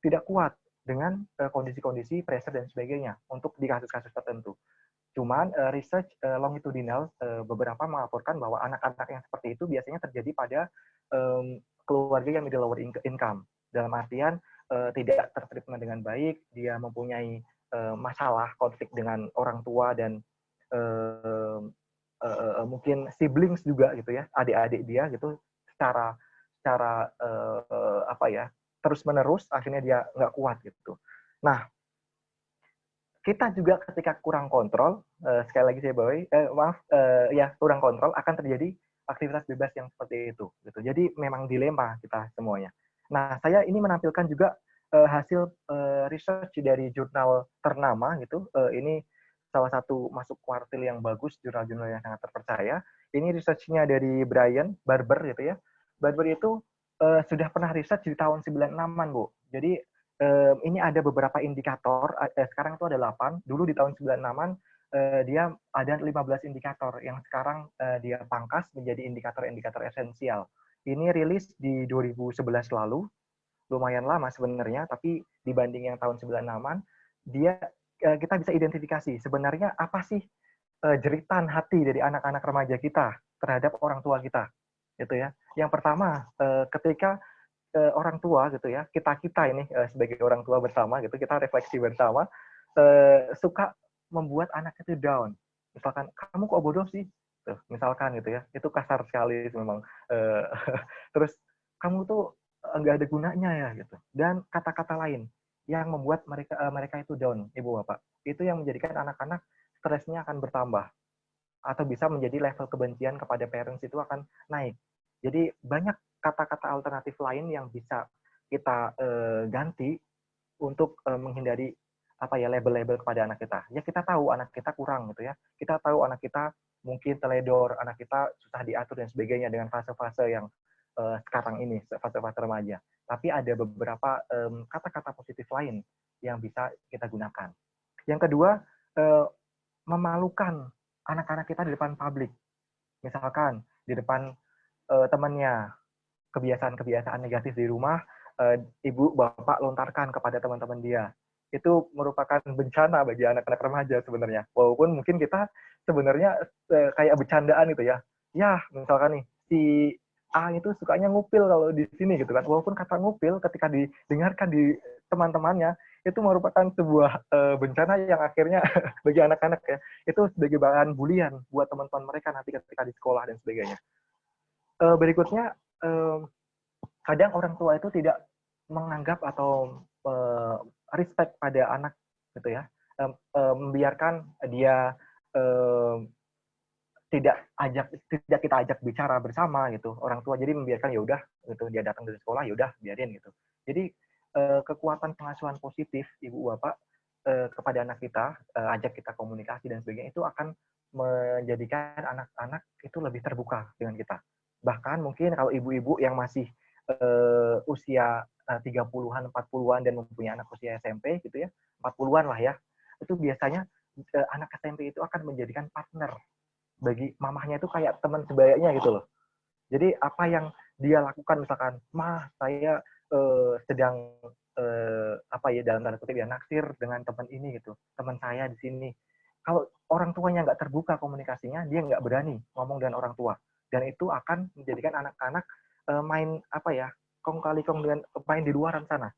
tidak kuat dengan kondisi-kondisi pressure dan sebagainya untuk di kasus-kasus tertentu. Cuman research longitudinal beberapa melaporkan bahwa anak-anak yang seperti itu biasanya terjadi pada keluarga yang middle lower income. Dalam artian tidak tertreatment dengan baik, dia mempunyai masalah konflik dengan orang tua dan mungkin siblings juga gitu ya, adik-adik dia gitu secara secara apa ya terus menerus akhirnya dia nggak kuat gitu. Nah, kita juga ketika kurang kontrol, sekali lagi saya bawahi, ya kurang kontrol akan terjadi aktivitas bebas yang seperti itu. Gitu. Jadi memang dilema kita semuanya. Nah, saya ini menampilkan juga hasil research dari jurnal ternama gitu. Ini salah satu masuk kuartil yang bagus, jurnal-jurnal yang sangat terpercaya. Ini research-nya dari Brian Barber gitu ya. Barber itu sudah pernah research di tahun 96-an, Bu. Jadi ini ada beberapa indikator, sekarang itu ada 8, dulu di tahun 96-an dia ada 15 indikator yang sekarang dia pangkas menjadi indikator-indikator esensial. Ini rilis di 2011 lalu, lumayan lama sebenarnya, tapi dibanding yang tahun 96-an, dia kita bisa identifikasi sebenarnya apa sih jeritan hati dari anak-anak remaja kita terhadap orang tua kita, gitu ya. Yang pertama, ketika orang tua gitu ya, kita ini sebagai orang tua bersama gitu, kita refleksi bersama, suka membuat anak itu down. Misalkan, kamu kok bodoh sih? Tuh, misalkan gitu ya, itu kasar sekali memang. Terus, kamu tuh nggak ada gunanya ya gitu. Dan kata-kata lain yang membuat mereka itu down, ibu bapak. Itu yang menjadikan anak-anak stresnya akan bertambah atau bisa menjadi level kebencian kepada parents itu akan naik. Jadi banyak kata-kata alternatif lain yang bisa kita ganti untuk menghindari apa ya label-label kepada anak kita. Ya kita tahu anak kita kurang gitu ya. Kita tahu anak kita mungkin teledor, anak kita susah diatur dan sebagainya dengan fase-fase yang sekarang ini, fase-fase remaja. Tapi ada beberapa kata-kata positif lain yang bisa kita gunakan. Yang kedua, memalukan anak-anak kita di depan publik. Misalkan di depan temannya, kebiasaan-kebiasaan negatif di rumah, ibu bapak lontarkan kepada teman-teman dia. Itu merupakan bencana bagi anak-anak remaja sebenarnya. Walaupun mungkin kita sebenarnya kayak bercandaan gitu ya. Ya, misalkan nih, si A itu sukanya ngupil kalau di sini gitu kan. Walaupun kata ngupil ketika didengarkan di teman-temannya, itu merupakan sebuah bencana yang akhirnya bagi anak-anak ya, itu sebagai bahan bulian buat teman-teman mereka nanti ketika di sekolah dan sebagainya. Berikutnya, kadang orang tua itu tidak menganggap atau respect pada anak gitu ya, membiarkan dia tidak kita ajak bicara bersama gitu orang tua, jadi membiarkan ya udah gitu, dia datang dari sekolah ya udah biarin gitu. Jadi kekuatan pengasuhan positif ibu bapak kepada anak kita, ajak kita komunikasi dan sebagainya, itu akan menjadikan anak-anak itu lebih terbuka dengan kita. Bahkan mungkin kalau ibu-ibu yang masih usia 30-an, 40-an dan mempunyai anak usia SMP gitu ya, 40-an lah ya, itu biasanya anak SMP itu akan menjadikan partner bagi mamahnya, itu kayak teman sebayanya gitu loh. Jadi apa yang dia lakukan, misalkan, mah saya sedang apa ya dalam tanda kutip ya naksir dengan teman ini gitu, teman saya di sini. Kalau orang tuanya nggak terbuka komunikasinya, dia nggak berani ngomong dengan orang tua, dan itu akan menjadikan anak-anak main apa ya kong kali kong dengan main di luaran sana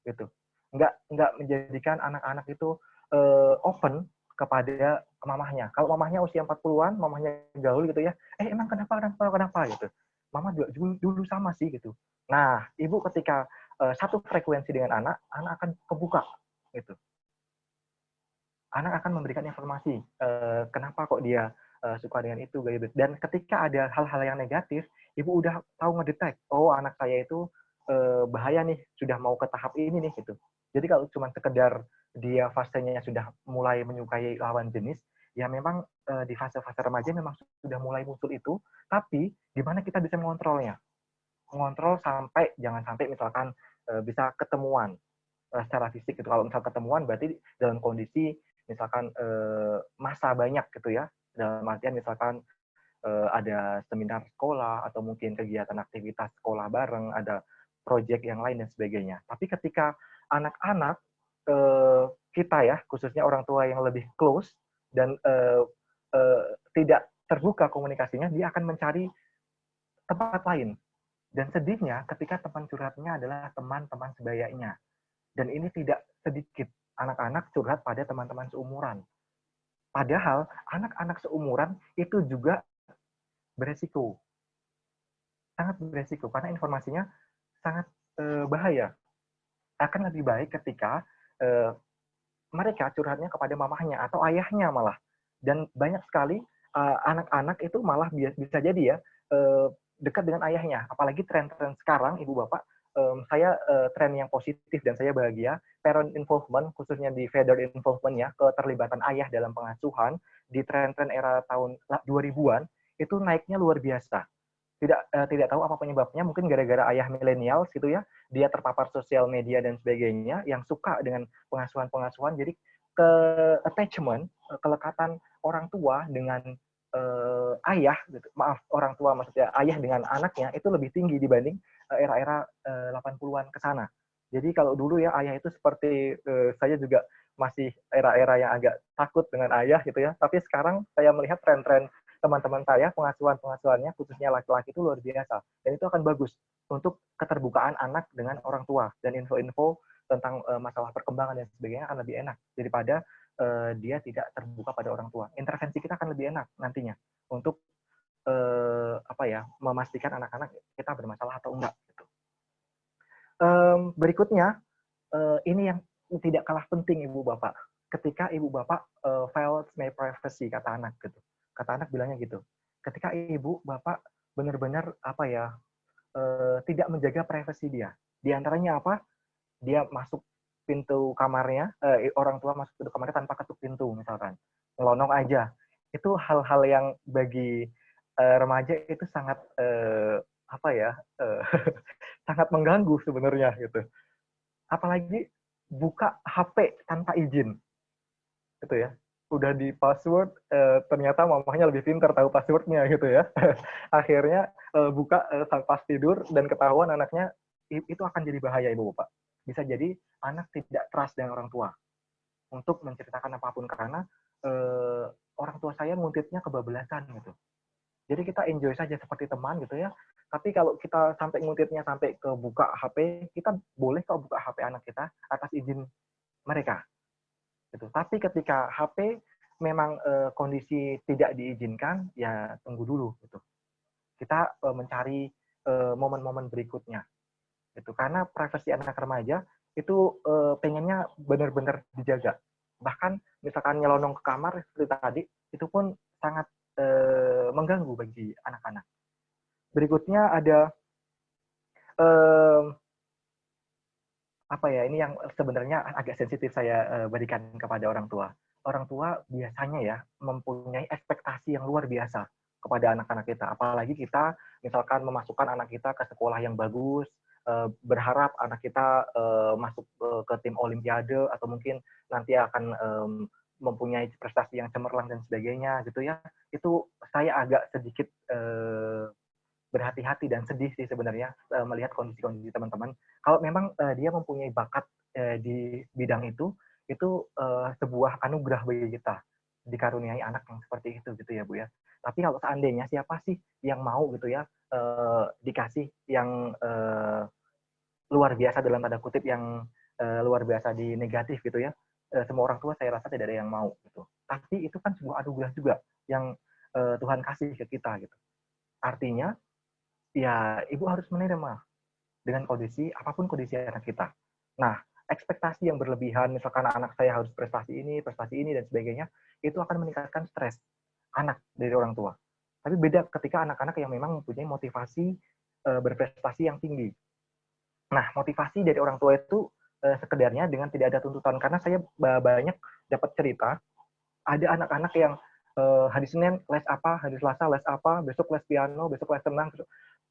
gitu. Nggak menjadikan anak-anak itu open kepada mamahnya. Kalau mamahnya usia 40-an, mamahnya gaul gitu ya, emang kenapa gitu. Mama juga dulu sama sih gitu. Nah, ibu ketika satu frekuensi dengan anak, anak akan kebuka gitu. Anak akan memberikan informasi kenapa kok dia suka dengan itu, gaya hidup. Dan ketika ada hal-hal yang negatif, ibu udah tahu ngedetek, oh anak saya itu bahaya nih, sudah mau ke tahap ini nih gitu. Jadi kalau cuma sekedar dia fasenya sudah mulai menyukai lawan jenis, ya memang di fase-fase remaja memang sudah mulai muncul itu, tapi gimana kita bisa mengontrolnya? Mengontrol sampai jangan sampai misalkan bisa ketemuan secara fisik gitu. Kalau misal ketemuan berarti dalam kondisi misalkan masa banyak gitu ya. Dalam artian misalkan ada seminar sekolah atau mungkin kegiatan aktivitas sekolah bareng, ada proyek yang lain dan sebagainya. Tapi ketika anak-anak kita ya, khususnya orang tua yang lebih close dan tidak terbuka komunikasinya, dia akan mencari tempat lain. Dan sedihnya ketika teman curhatnya adalah teman-teman sebayanya. Dan ini tidak sedikit anak-anak curhat pada teman-teman seumuran. Padahal anak-anak seumuran itu juga beresiko. Sangat beresiko karena informasinya sangat bahaya. Akan lebih baik ketika mereka curhatnya kepada mamahnya atau ayahnya malah. Dan banyak sekali anak-anak itu malah bisa jadi ya dekat dengan ayahnya. Apalagi tren-tren sekarang, ibu bapak, saya tren yang positif dan saya bahagia. Parent involvement, khususnya di father involvement ya, keterlibatan ayah dalam pengasuhan di tren-tren era tahun 2000-an itu naiknya luar biasa. Tidak tahu apa penyebabnya, mungkin gara-gara ayah milenial gitu ya, dia terpapar sosial media dan sebagainya, yang suka dengan pengasuhan-pengasuhan, jadi ke attachment, kelekatan orang tua dengan ayah, gitu. Maaf, orang tua maksudnya ayah dengan anaknya itu lebih tinggi dibanding era-era 80-an ke sana. Jadi kalau dulu ya ayah itu seperti saya juga masih era-era yang agak takut dengan ayah gitu ya, tapi sekarang saya melihat tren-tren teman-teman saya, pengasuhan-pengasuhannya, khususnya laki-laki itu luar biasa. Dan itu akan bagus untuk keterbukaan anak dengan orang tua. Dan info-info tentang masalah perkembangan dan sebagainya akan lebih enak daripada dia tidak terbuka pada orang tua. Intervensi kita akan lebih enak nantinya untuk memastikan anak-anak kita bermasalah atau enggak. Gitu. Berikutnya, ini yang tidak kalah penting Ibu Bapak. Ketika Ibu Bapak violates my privacy, kata anak gitu. Kata anak bilangnya gitu. Ketika Ibu Bapak benar-benar tidak menjaga privasi dia. Di antaranya apa? Dia masuk pintu kamarnya, orang tua masuk pintu kamarnya tanpa ketuk pintu misalkan. Ngelonong aja. Itu hal-hal yang bagi remaja itu sangat sangat mengganggu sebenarnya gitu. Apalagi buka HP tanpa izin. Gitu ya. Udah di password, ternyata mamahnya lebih pintar tahu passwordnya gitu ya. Akhirnya buka pas tidur dan ketahuan anaknya, itu akan jadi bahaya Ibu Bapak. Bisa jadi anak tidak trust dengan orang tua untuk menceritakan apapun karena orang tua saya nguntitnya kebablasan gitu. Jadi kita enjoy saja seperti teman gitu ya. Tapi kalau kita sampai nguntitnya sampai ke buka HP, kita boleh kok buka HP anak kita atas izin mereka. Gitu. Tapi ketika HP memang kondisi tidak diizinkan, ya tunggu dulu gitu. Kita mencari momen-momen berikutnya. Gitu. Karena privasi anak remaja itu pengennya benar-benar dijaga. Bahkan misalkan nyelonong ke kamar seperti tadi, itu pun sangat mengganggu bagi anak-anak. Berikutnya ada ini yang sebenarnya agak sensitif saya berikan kepada orang tua. Orang tua biasanya ya mempunyai ekspektasi yang luar biasa kepada anak-anak kita. Apalagi kita misalkan memasukkan anak kita ke sekolah yang bagus, berharap anak kita masuk ke tim olimpiade atau mungkin nanti akan mempunyai prestasi yang cemerlang dan sebagainya gitu ya. Itu saya agak sedikit berhati-hati dan sedih sih sebenarnya melihat kondisi-kondisi teman-teman. Kalau memang dia mempunyai bakat di bidang itu sebuah anugerah bagi kita dikaruniai anak yang seperti itu gitu ya Bu ya. Tapi kalau seandainya siapa sih yang mau gitu ya dikasih yang luar biasa dalam tanda kutip yang luar biasa di negatif gitu ya. Semua orang tua saya rasa tidak ada yang mau gitu. Tapi itu kan sebuah anugerah juga yang Tuhan kasih ke kita gitu. Artinya ya ibu harus menerima dengan kondisi apapun kondisi anak kita. Nah, ekspektasi yang berlebihan, misalkan anak saya harus prestasi ini, dan sebagainya, itu akan meningkatkan stres anak dari orang tua. Tapi beda ketika anak-anak yang memang mempunyai motivasi berprestasi yang tinggi. Nah, motivasi dari orang tua itu sekedarnya dengan tidak ada tuntutan. Karena saya banyak dapat cerita, ada anak-anak yang hari Senin les apa, hari Selasa les apa, besok les piano, besok les renang.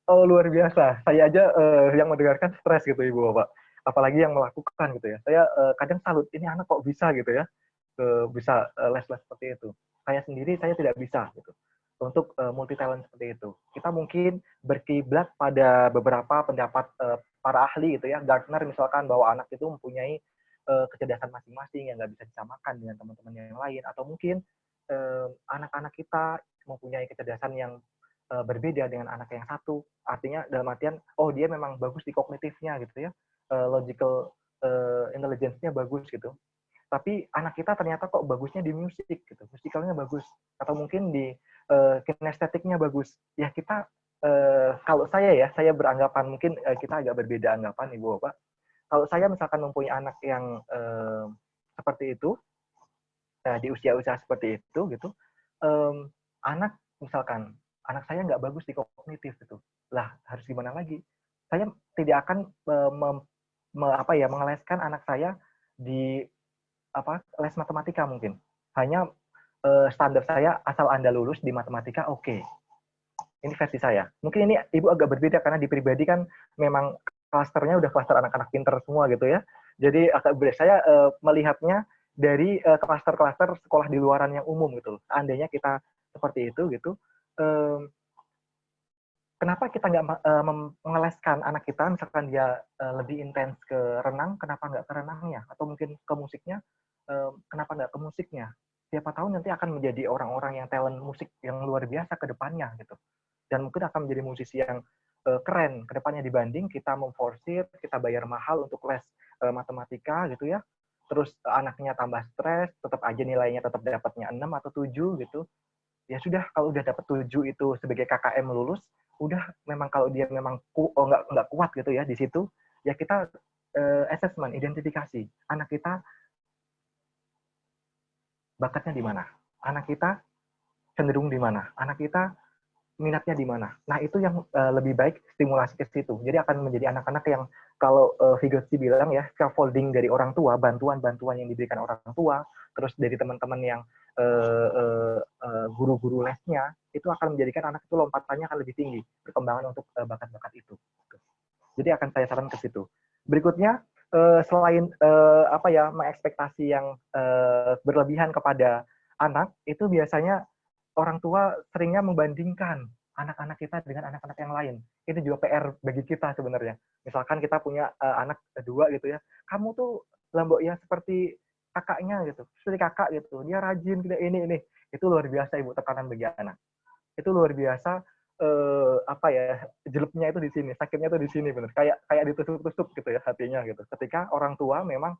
Oh, luar biasa. Saya aja yang mendengarkan stres gitu, Ibu Bapak. Apalagi yang melakukan gitu ya. Saya kadang salut, ini anak kok bisa gitu ya, bisa les-les seperti itu. Saya sendiri, saya tidak bisa gitu. Untuk multi talent seperti itu. Kita mungkin berkiblat pada beberapa pendapat para ahli gitu ya. Gardner misalkan bahwa anak itu mempunyai kecerdasan masing-masing yang nggak bisa disamakan dengan teman-teman yang lain. Atau mungkin anak-anak kita mempunyai kecerdasan yang berbeda dengan anak yang satu. Artinya dalam artian, oh dia memang bagus di kognitifnya gitu ya. Logical intelligence-nya bagus gitu. Tapi anak kita ternyata kok bagusnya di musik gitu, musikalnya bagus, atau mungkin di kinestetiknya bagus. Ya kita, kalau saya beranggapan mungkin kita agak berbeda anggapan, Ibu Bapak. Kalau saya misalkan mempunyai anak yang seperti itu, di usia-usia seperti itu gitu, anak misalkan anak saya nggak bagus di kognitif gitu, lah harus gimana lagi? Saya tidak akan mengeleskan anak saya di les matematika mungkin. Hanya standar saya asal Anda lulus di matematika oke. Ini versi saya. Mungkin ini Ibu agak berbeda karena di pribadi kan memang klasternya udah klaster anak-anak pinter semua gitu ya. Jadi agak berbeda. Saya melihatnya dari klaster-klaster sekolah di luaran yang umum gitu. Seandainya kita seperti itu gitu, kenapa kita nggak mengeleskan anak kita, misalkan dia lebih intens ke renang, kenapa nggak ke renangnya? Atau mungkin ke musiknya, kenapa nggak ke musiknya? Siapa tahu nanti akan menjadi orang-orang yang talent musik yang luar biasa ke depannya gitu. Dan mungkin akan menjadi musisi yang keren ke depannya dibanding kita memforsir, kita bayar mahal untuk les matematika gitu ya. Terus anaknya tambah stres, tetap aja nilainya tetap dapatnya 6 atau 7 gitu. Ya sudah, kalau udah dapat 7 itu sebagai KKM lulus, udah memang kalau dia memang nggak kuat gitu ya di situ, ya kita assessment, identifikasi. Anak kita bakatnya di mana? Anak kita cenderung di mana? Anak kita minatnya di mana? Nah, itu yang lebih baik stimulasi ke situ. Jadi akan menjadi anak-anak yang kalau Vygotsky bilang ya, scaffolding dari orang tua, bantuan-bantuan yang diberikan orang tua, terus dari teman-teman yang guru-guru lesnya, itu akan menjadikan anak itu lompatannya akan lebih tinggi, perkembangan untuk bakat-bakat itu. Jadi akan saya saran ke situ. Berikutnya, selain mengekspektasi yang berlebihan kepada anak, itu biasanya orang tua seringnya membandingkan anak-anak kita dengan anak-anak yang lain. Ini juga PR bagi kita sebenarnya. Misalkan kita punya anak dua gitu ya, kamu tuh Lambok ya seperti kakaknya gitu, seperti kakak gitu, dia rajin, tidak ini. Itu luar biasa Ibu, tekanan bagi anak. Itu luar biasa, jelepnya itu di sini, sakitnya itu di sini benar. Kayak ditusuk-tusuk gitu ya hatinya gitu. Ketika orang tua memang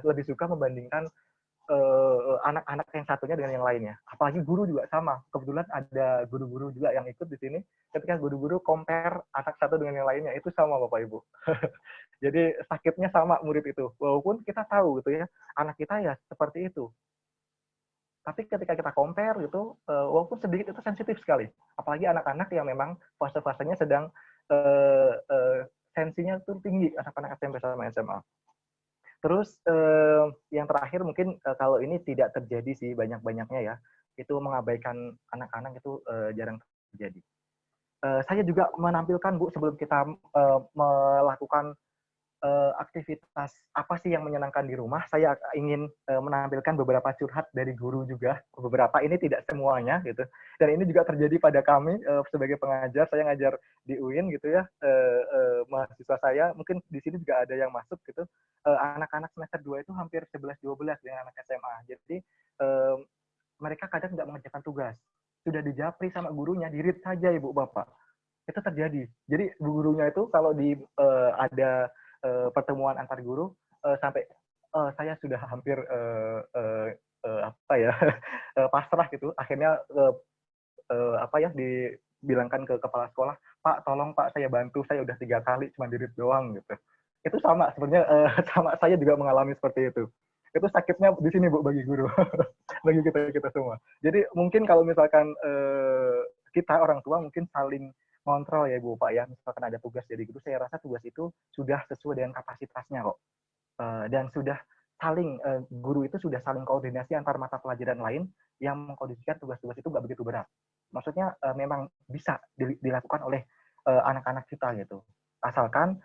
lebih suka membandingkan anak-anak yang satunya dengan yang lainnya. Apalagi guru juga sama. Kebetulan ada guru-guru juga yang ikut di sini. Ketika guru-guru compare anak satu dengan yang lainnya, itu sama Bapak Ibu. Jadi sakitnya sama murid itu. Walaupun kita tahu gitu ya, anak kita ya seperti itu. Tapi ketika kita compare gitu, walaupun sedikit itu sensitif sekali. Apalagi anak-anak yang memang fase-fasenya sedang sensinya itu tinggi, anak-anak SMP sama SMA. Terus yang terakhir mungkin kalau ini tidak terjadi sih banyak-banyaknya ya, itu mengabaikan anak-anak itu jarang terjadi. Saya juga menampilkan Bu sebelum kita melakukan aktivitas apa sih yang menyenangkan di rumah, saya ingin menampilkan beberapa curhat dari guru juga, beberapa ini tidak semuanya gitu. Dan ini juga terjadi pada kami sebagai pengajar, saya ngajar di UIN gitu ya, mahasiswa saya, mungkin di sini juga ada yang masuk gitu, anak-anak semester 2 itu hampir 11-12 dengan anak SMA. Jadi mereka kadang nggak mengerjakan tugas, sudah dijapri sama gurunya, di-read saja Ibu Bapak. Itu terjadi. Jadi gurunya itu kalau ada pertemuan antar guru sampai saya sudah hampir pasrah gitu. Akhirnya dibilangkan ke kepala sekolah, Pak, tolong Pak, saya bantu, saya udah 3 kali cuma di read doang gitu. Itu sama sebenarnya, sama saya juga mengalami seperti itu. Itu sakitnya di sini Bu bagi guru, bagi kita semua. Jadi mungkin kalau misalkan kita orang tua mungkin saling kontrol ya Bu Pak ya, misalkan ada tugas jadi guru, saya rasa tugas itu sudah sesuai dengan kapasitasnya kok. Dan sudah saling guru itu sudah saling koordinasi antar mata pelajaran lain yang mengkondisikan tugas-tugas itu nggak begitu berat. Maksudnya memang bisa dilakukan oleh anak-anak kita gitu. Asalkan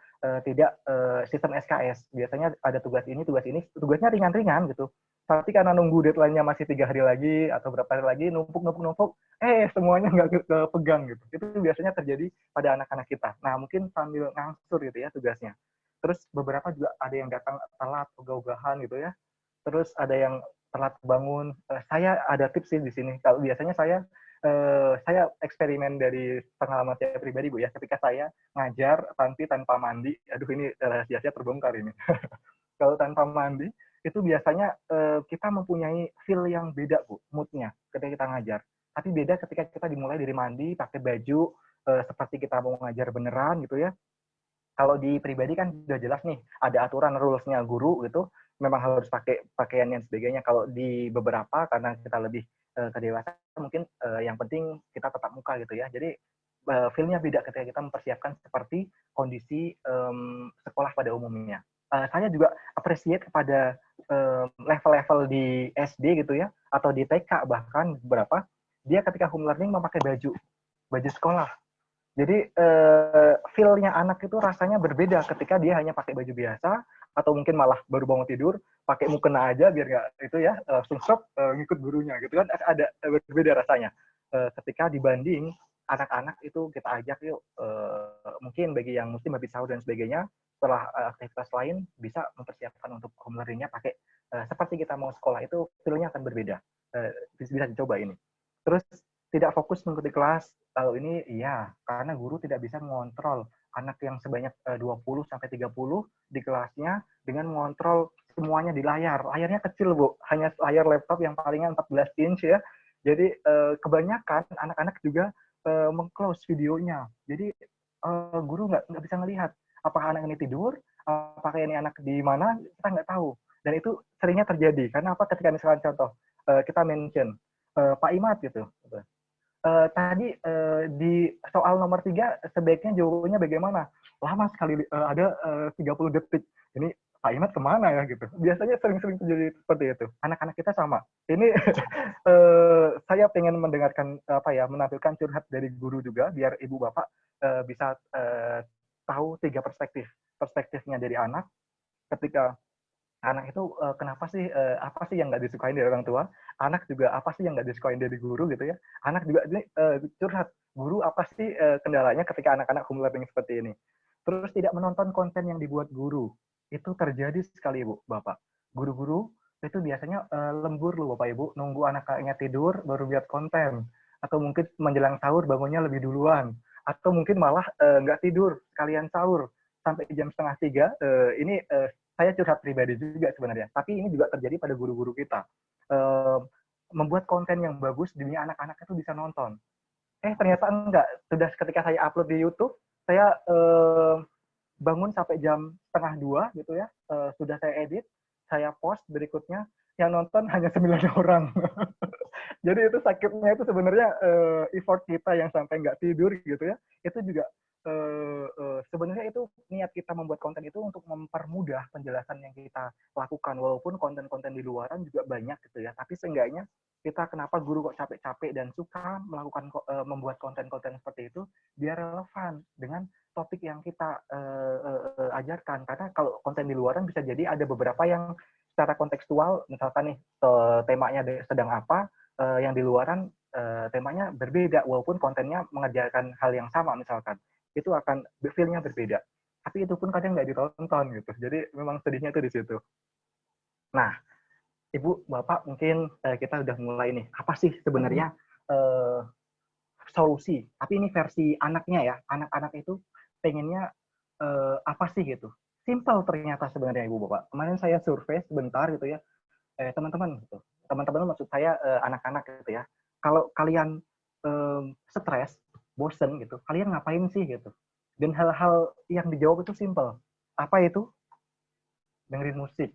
tidak sistem SKS. Biasanya ada tugas ini, tugasnya ringan-ringan gitu. Tapi karena nunggu deadline-nya masih 3 hari lagi atau berapa hari lagi, numpuk, semuanya nggak kepegang gitu. Itu biasanya terjadi pada anak-anak kita. Nah, mungkin sambil ngangsur gitu ya tugasnya. Terus beberapa juga ada yang datang telat, ogah-ogahan gitu ya. Terus ada yang telat bangun. Saya ada tips sih di sini. Kalau biasanya saya eksperimen dari pengalaman saya pribadi Bu ya. Ketika saya ngajar tanpa mandi, aduh ini rahasia terbongkar ini. Kalau tanpa mandi, itu biasanya kita mempunyai feel yang beda Bu, mood-nya ketika kita ngajar. Tapi beda ketika kita dimulai dari mandi, pakai baju, seperti kita mau ngajar beneran gitu ya. Kalau di pribadi kan sudah jelas nih, ada aturan rules-nya guru gitu, memang harus pakai pakaian dan sebagainya. Kalau di beberapa, karena kita lebih kedewasaan, mungkin yang penting kita tetap muka gitu ya. Jadi feel-nya beda ketika kita mempersiapkan seperti kondisi sekolah pada umumnya. Saya juga appreciate kepada level-level di SD gitu ya, atau di TK bahkan beberapa, dia ketika home learning memakai baju sekolah. Jadi feel-nya anak itu rasanya berbeda ketika dia hanya pakai baju biasa atau mungkin malah baru bangun tidur pakai mukena aja biar nggak itu ya langsung stop ngikut gurunya gitu kan, ada berbeda rasanya ketika dibanding anak-anak itu kita ajak yuk mungkin bagi yang muslim habis sahur dan sebagainya setelah aktivitas lain bisa mempersiapkan untuk home learning-nya pakai seperti kita mau sekolah, itu feel-nya akan berbeda. Bisa dicoba ini. Terus tidak fokus mengikuti kelas. Kalau ini iya, karena guru tidak bisa mengontrol anak yang sebanyak 20 sampai 30 di kelasnya dengan mengontrol semuanya di layar. Layarnya kecil, Bu. Hanya layar laptop yang palingan 14 inch ya. Jadi kebanyakan anak-anak juga meng-close videonya. Jadi guru nggak bisa melihat apakah anak ini tidur, apakah ini anak di mana, kita nggak tahu. Dan itu seringnya terjadi. Karena apa? Ketika misalkan contoh, kita mention Pak Imat gitu. Tadi di soal nomor 3 sebaiknya jawabannya bagaimana? Lama sekali, ada 30 detik. Ini Pak Imat kemana ya gitu. Biasanya sering-sering terjadi seperti itu. Anak-anak kita sama. Ini saya pengen mendengarkan menampilkan curhat dari guru juga biar ibu bapak bisa tahu 3 perspektifnya dari anak ketika anak itu kenapa sih apa sih yang nggak disukain dari orang tua, anak juga apa sih yang nggak disukain dari guru gitu ya, anak juga ini curhat guru apa sih kendalanya ketika anak-anak home learning seperti ini. Terus tidak menonton konten yang dibuat guru, itu terjadi sekali Bu Bapak. Guru-guru itu biasanya lembur loh Bapak Ibu, nunggu anak-anaknya tidur baru lihat konten, atau mungkin menjelang sahur bangunnya lebih duluan, atau mungkin malah nggak tidur sekalian sahur sampai jam 2:30. Ini saya curhat pribadi juga sebenarnya, tapi ini juga terjadi pada guru-guru kita. Membuat konten yang bagus demi anak-anak itu bisa nonton. Ternyata enggak. Sudah ketika saya upload di YouTube, saya bangun sampai jam 1:30 gitu ya. Sudah saya edit, saya post berikutnya, yang nonton hanya 9 orang. Jadi itu sakitnya itu sebenarnya effort kita yang sampai nggak tidur gitu ya. Itu juga sebenarnya itu niat kita membuat konten itu untuk mempermudah penjelasan yang kita lakukan, walaupun konten-konten di luaran juga banyak gitu ya, tapi seenggaknya kita kenapa guru kok capek-capek dan suka melakukan membuat konten-konten seperti itu biar relevan dengan topik yang kita ajarkan. Karena kalau konten di luaran bisa jadi ada beberapa yang secara kontekstual, misalkan nih temanya sedang apa, yang di luaran temanya berbeda walaupun kontennya mengajarkan hal yang sama misalkan, itu akan feel-nya berbeda. Tapi itu pun kadang nggak ditonton gitu. Jadi memang sedihnya itu di situ. Nah, Ibu, Bapak, mungkin kita udah mulai nih. Apa sih sebenarnya solusi? Tapi ini versi anaknya ya. Anak-anak itu pengennya apa sih gitu. Simple ternyata sebenarnya Ibu, Bapak. Kemarin saya survei sebentar gitu ya. Teman-teman gitu. Teman-teman maksud saya anak-anak gitu ya. Kalau kalian stres, bosen gitu, kalian ngapain sih gitu. Dan hal-hal yang dijawab itu simple. Apa itu? Dengerin musik.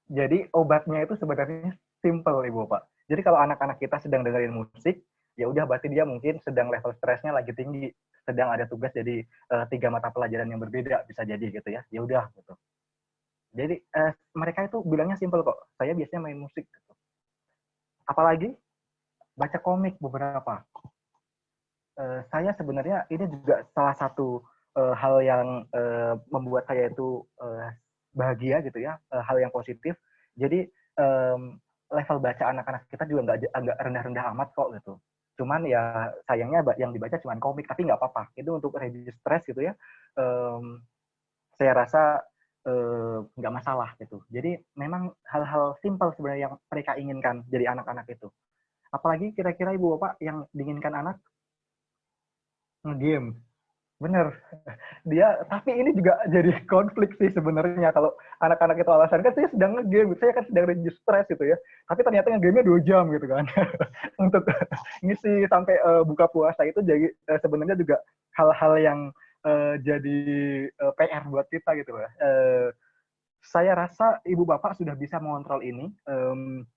Jadi obatnya itu sebenarnya simple Ibu Bapak. Jadi kalau anak-anak kita sedang dengerin musik, ya udah berarti dia mungkin sedang level stresnya lagi tinggi, sedang ada tugas jadi 3 mata pelajaran yang berbeda bisa jadi gitu ya. Ya udah gitu. Jadi mereka itu bilangnya simple kok. Saya biasanya main musik gitu. Apalagi baca komik beberapa. Saya sebenarnya ini juga salah satu hal yang membuat saya itu bahagia gitu ya, hal yang positif. Jadi level baca anak-anak kita juga nggak rendah-rendah amat kok gitu. Cuman ya sayangnya yang dibaca cuma komik, tapi nggak apa-apa. Itu untuk reduce stress gitu ya. Saya rasa nggak masalah gitu. Jadi memang hal-hal simpel sebenarnya yang mereka inginkan jadi anak-anak itu. Apalagi kira-kira Ibu Bapak yang diinginkan anak nge-game. Bener. Dia, tapi ini juga jadi konflik sih sebenarnya kalau anak-anak itu alasan kan saya sedang nge-game, saya kan sedang reduce stress gitu ya. Tapi ternyata nge-game-nya 2 jam gitu kan. Untuk ngisi sampai buka puasa itu jadi sebenarnya juga hal-hal yang jadi PR buat kita gitu ya. Saya rasa ibu bapak sudah bisa mengontrol ini.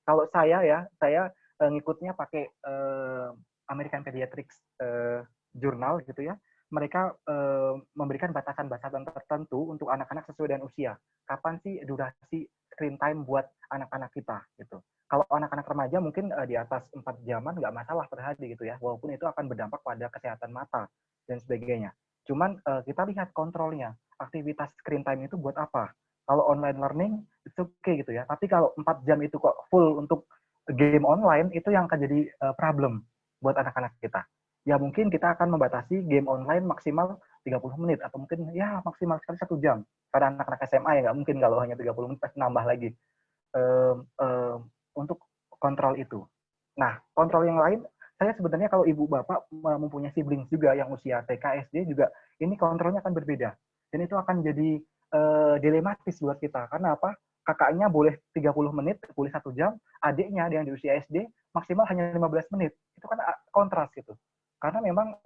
Kalau saya ya, saya ngikutnya pakai American Pediatrics Journal gitu ya. Mereka memberikan batasan-batasan tertentu untuk anak-anak sesuai dengan usia. Kapan sih durasi screen time buat anak-anak kita gitu. Kalau anak-anak remaja mungkin di atas 4 jaman nggak masalah per hari gitu ya. Walaupun itu akan berdampak pada kesehatan mata dan sebagainya. Cuman kita lihat kontrolnya. Aktivitas screen time itu buat apa? Kalau online learning itu oke gitu ya. Tapi kalau 4 jam itu kok full untuk game online, itu yang akan jadi problem buat anak-anak kita. Ya mungkin kita akan membatasi game online maksimal 30 menit atau mungkin ya maksimal sekali 1 jam. Karena anak-anak SMA ya nggak mungkin kalau hanya 30 menit pasti nambah lagi untuk kontrol itu. Nah, kontrol yang lain, saya sebenarnya kalau ibu bapak mempunyai siblings juga yang usia TK, SD juga, ini kontrolnya akan berbeda. Dan itu akan jadi dilematis buat kita. Karena apa? Kakaknya boleh 30 menit, boleh 1 jam, adiknya yang di usia SD maksimal hanya 15 menit. Itu kan kontras gitu. Karena memang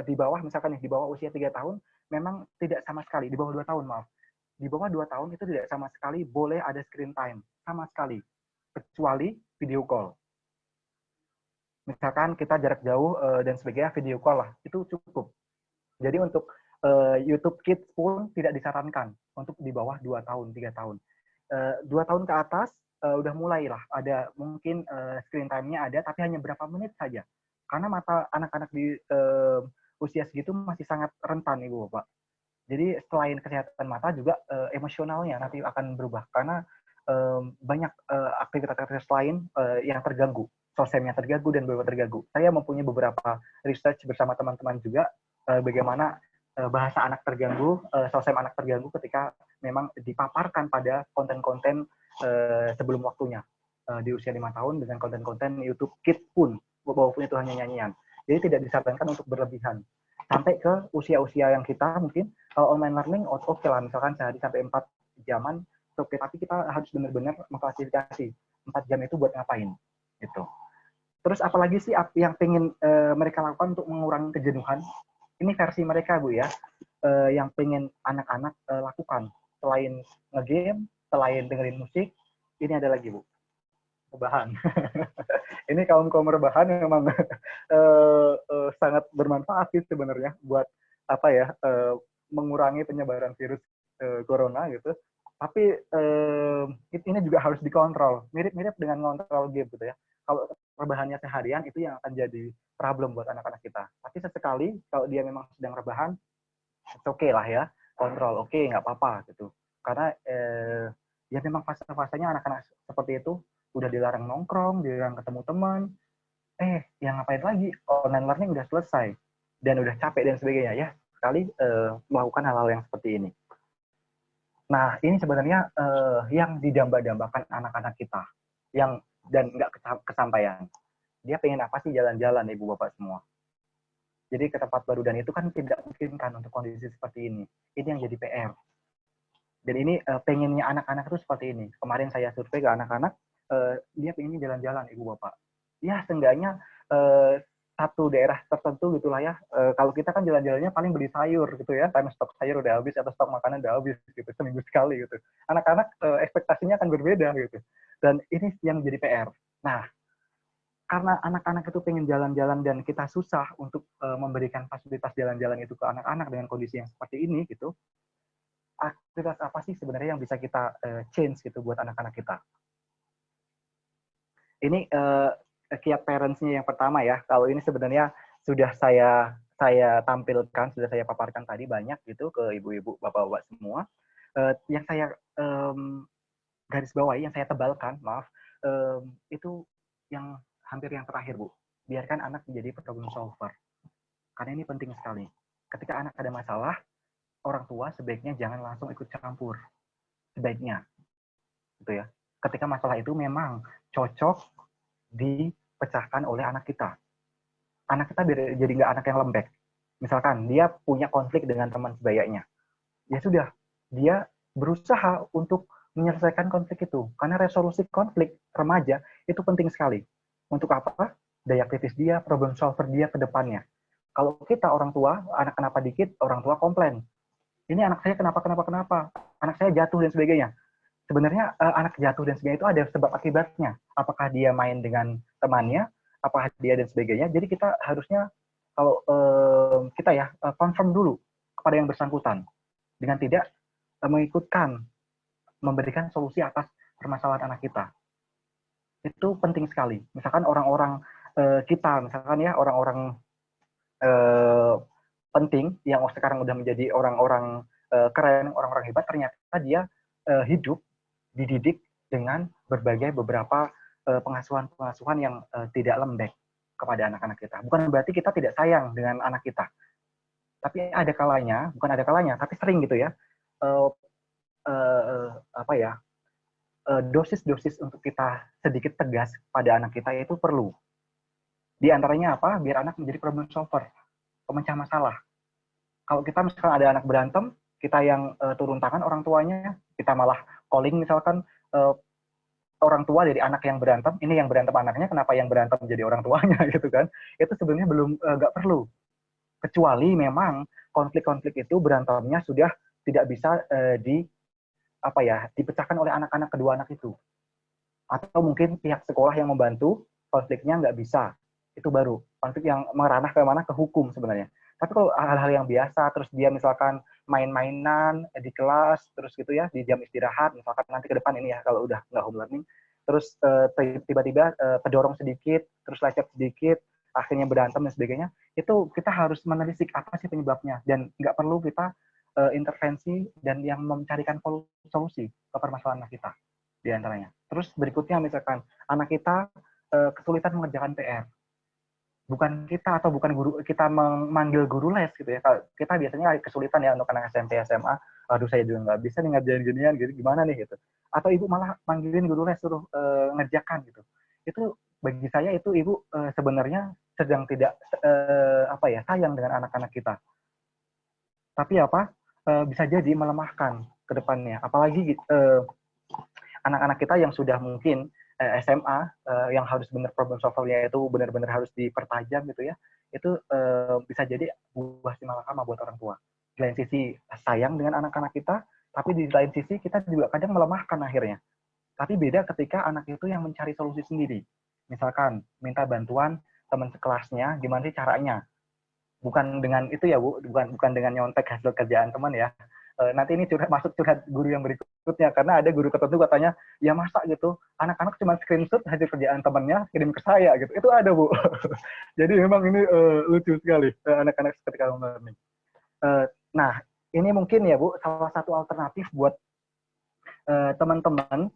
di bawah, misalkan di bawah usia 3 tahun, memang tidak sama sekali, di bawah 2 tahun maaf. Di bawah 2 tahun itu tidak sama sekali boleh ada screen time. Sama sekali. Kecuali video call. Misalkan kita jarak jauh dan sebagainya, video call lah. Itu cukup. Jadi untuk YouTube Kids pun tidak disarankan untuk di bawah 2 tahun, 3 tahun. 2 tahun ke atas udah mulailah ada mungkin screen time-nya ada, tapi hanya berapa menit saja. Karena mata anak-anak di usia segitu masih sangat rentan, Ibu Bapak. Jadi selain kesehatan mata juga emosionalnya nanti akan berubah. Karena banyak aktivitas lain yang terganggu. Sosialnya terganggu dan beberapa terganggu. Saya mempunyai beberapa research bersama teman-teman juga bagaimana bahasa anak terganggu, sosial anak terganggu ketika memang dipaparkan pada konten-konten sebelum waktunya di usia 5 tahun dengan konten-konten YouTube Kids pun, walaupun itu hanya nyanyian. Jadi tidak disarankan untuk berlebihan. Sampai ke usia-usia yang kita mungkin kalau online learning oke lah, misalkan sehari sampai 4 jaman, oke, tapi kita harus benar-benar mengklasifikasi 4 jam itu buat ngapain gitu. Terus apalagi sih yang pengen mereka lakukan untuk mengurangi kejenuhan? Ini versi mereka Bu ya, yang pengen anak-anak lakukan selain nge-game, selain dengerin musik, ini ada lagi Bu, rebahan. Ini kaum rebahan memang sangat bermanfaat sih sebenarnya buat apa ya, mengurangi penyebaran virus corona gitu. Tapi ini juga harus dikontrol, mirip-mirip dengan ngontrol game gitu ya. Kalau rebahannya seharian itu yang akan jadi problem buat anak-anak kita. Tapi sesekali kalau dia memang sedang rebahan, oke lah ya, kontrol, oke, nggak apa-apa gitu. Karena ya memang fase-fasenya anak-anak seperti itu udah dilarang nongkrong, dilarang ketemu teman, yang ngapain lagi, online learning udah selesai dan udah capek dan sebagainya ya, sekali melakukan hal-hal yang seperti ini. Nah, ini sebenarnya yang didamba-dambakan anak-anak kita, yang dan nggak kesampaian. Dia pengen apa sih jalan-jalan, Ibu Bapak semua. Jadi ke tempat baru, dan itu kan tidak mungkin kan untuk kondisi seperti ini. Ini yang jadi PR. Dan ini pengennya anak-anak itu seperti ini. Kemarin saya survei ke anak-anak, dia pengen jalan-jalan, Ibu Bapak. Ya, seenggaknya satu daerah tertentu gitulah ya. Kalau kita kan jalan-jalannya paling beli sayur gitu ya, karena stok sayur udah habis atau stok makanan udah habis gitu seminggu sekali gitu. Anak-anak ekspektasinya akan berbeda gitu. Dan ini yang jadi PR. Nah, karena anak-anak itu pengen jalan-jalan dan kita susah untuk memberikan fasilitas jalan-jalan itu ke anak-anak dengan kondisi yang seperti ini gitu. Aktivitas apa sih sebenarnya yang bisa kita change gitu buat anak-anak kita? Ini key parents-nya yang pertama ya. Kalau ini sebenarnya sudah saya tampilkan, sudah saya paparkan tadi banyak gitu ke ibu-ibu, bapak-bapak semua. Yang saya garis bawahi, yang saya tebalkan, maaf, itu yang hampir yang terakhir, Bu. Biarkan anak menjadi problem solver. Karena ini penting sekali. Ketika anak ada masalah, orang tua sebaiknya jangan langsung ikut campur. Sebaiknya. Gitu ya. Ketika masalah itu memang cocok dipecahkan oleh anak kita. Anak kita jadi nggak anak yang lembek. Misalkan dia punya konflik dengan teman sebayanya. Ya sudah, dia berusaha untuk menyelesaikan konflik itu. Karena resolusi konflik remaja itu penting sekali. Untuk apa? Daya kritis dia, problem solver dia ke depannya. Kalau kita orang tua, anak kenapa dikit, orang tua komplain. Ini anak saya kenapa, anak saya jatuh dan sebagainya. Sebenarnya anak jatuh dan sebagainya itu ada sebab akibatnya. Apakah dia main dengan temannya, apakah dia dan sebagainya. Jadi kita harusnya kalau kita ya confirm dulu kepada yang bersangkutan dengan tidak memberikan solusi atas permasalahan anak kita. Itu penting sekali. Misalkan orang-orang kita, misalkan ya orang-orang penting yang sekarang udah menjadi orang-orang keren, orang-orang hebat, ternyata dia hidup dididik dengan beberapa pengasuhan-pengasuhan yang tidak lembek kepada anak-anak kita. Bukan berarti kita tidak sayang dengan anak kita. Tapi ada kalanya, bukan ada kalanya, tapi sering gitu ya, dosis-dosis untuk kita sedikit tegas pada anak kita itu perlu. Di antaranya apa? Biar anak menjadi problem solver, pemecah masalah. Kalau kita misalkan ada anak berantem, kita yang turun tangan orang tuanya, kita malah calling misalkan orang tua dari anak yang berantem, ini yang berantem anaknya, kenapa yang berantem jadi orang tuanya gitu kan? Itu sebenarnya belum nggak perlu. Kecuali memang konflik-konflik itu berantemnya sudah tidak bisa dipecahkan oleh anak-anak kedua anak itu. Atau mungkin pihak sekolah yang membantu konfliknya nggak bisa. Itu baru konflik yang meranah ke mana, ke hukum sebenarnya. Tapi kalau hal-hal yang biasa, terus dia misalkan main-mainan di kelas, terus gitu ya, di jam istirahat, misalkan nanti ke depan ini ya, kalau udah nggak home learning, terus tiba-tiba kedorong sedikit, terus lecet sedikit, akhirnya berantem dan sebagainya, itu kita harus menelisik apa sih penyebabnya. Dan nggak perlu kita intervensi dan yang mencarikan solusi ke permasalahan anak kita, di antaranya. Terus berikutnya misalkan, anak kita kesulitan mengerjakan PR. Bukan kita atau bukan guru kita memanggil guru les gitu ya. Kita biasanya kesulitan ya untuk anak SMP, SMA. Aduh saya juga nggak bisa nih ngerjain ginian, gitu gimana nih gitu. Atau ibu malah manggilin guru les suruh ngerjakan gitu. Itu bagi saya itu ibu sebenarnya sedang tidak sayang dengan anak-anak kita. Tapi bisa jadi melemahkan ke depannya. Apalagi anak-anak kita yang sudah mungkin SMA yang harus benar problem solvernya itu benar-benar harus dipertajam gitu ya, itu bisa jadi buah si malakama buat orang tua. Di lain sisi sayang dengan anak-anak kita, tapi di lain sisi kita juga kadang melemahkan akhirnya. Tapi beda ketika anak itu yang mencari solusi sendiri. Misalkan minta bantuan teman sekelasnya, gimana sih caranya? Bukan dengan itu ya Bu, bukan dengan nyontek hasil kerjaan teman ya. Nanti ini masuk curhat guru yang berikutnya, karena ada guru tertentu katanya, ya masa gitu, anak-anak cuma screenshot hasil kerjaan temannya, kirim ke saya gitu. Itu ada Bu. Jadi memang ini lucu sekali anak-anak ketika learning. Nah, ini mungkin ya Bu, salah satu alternatif buat teman-teman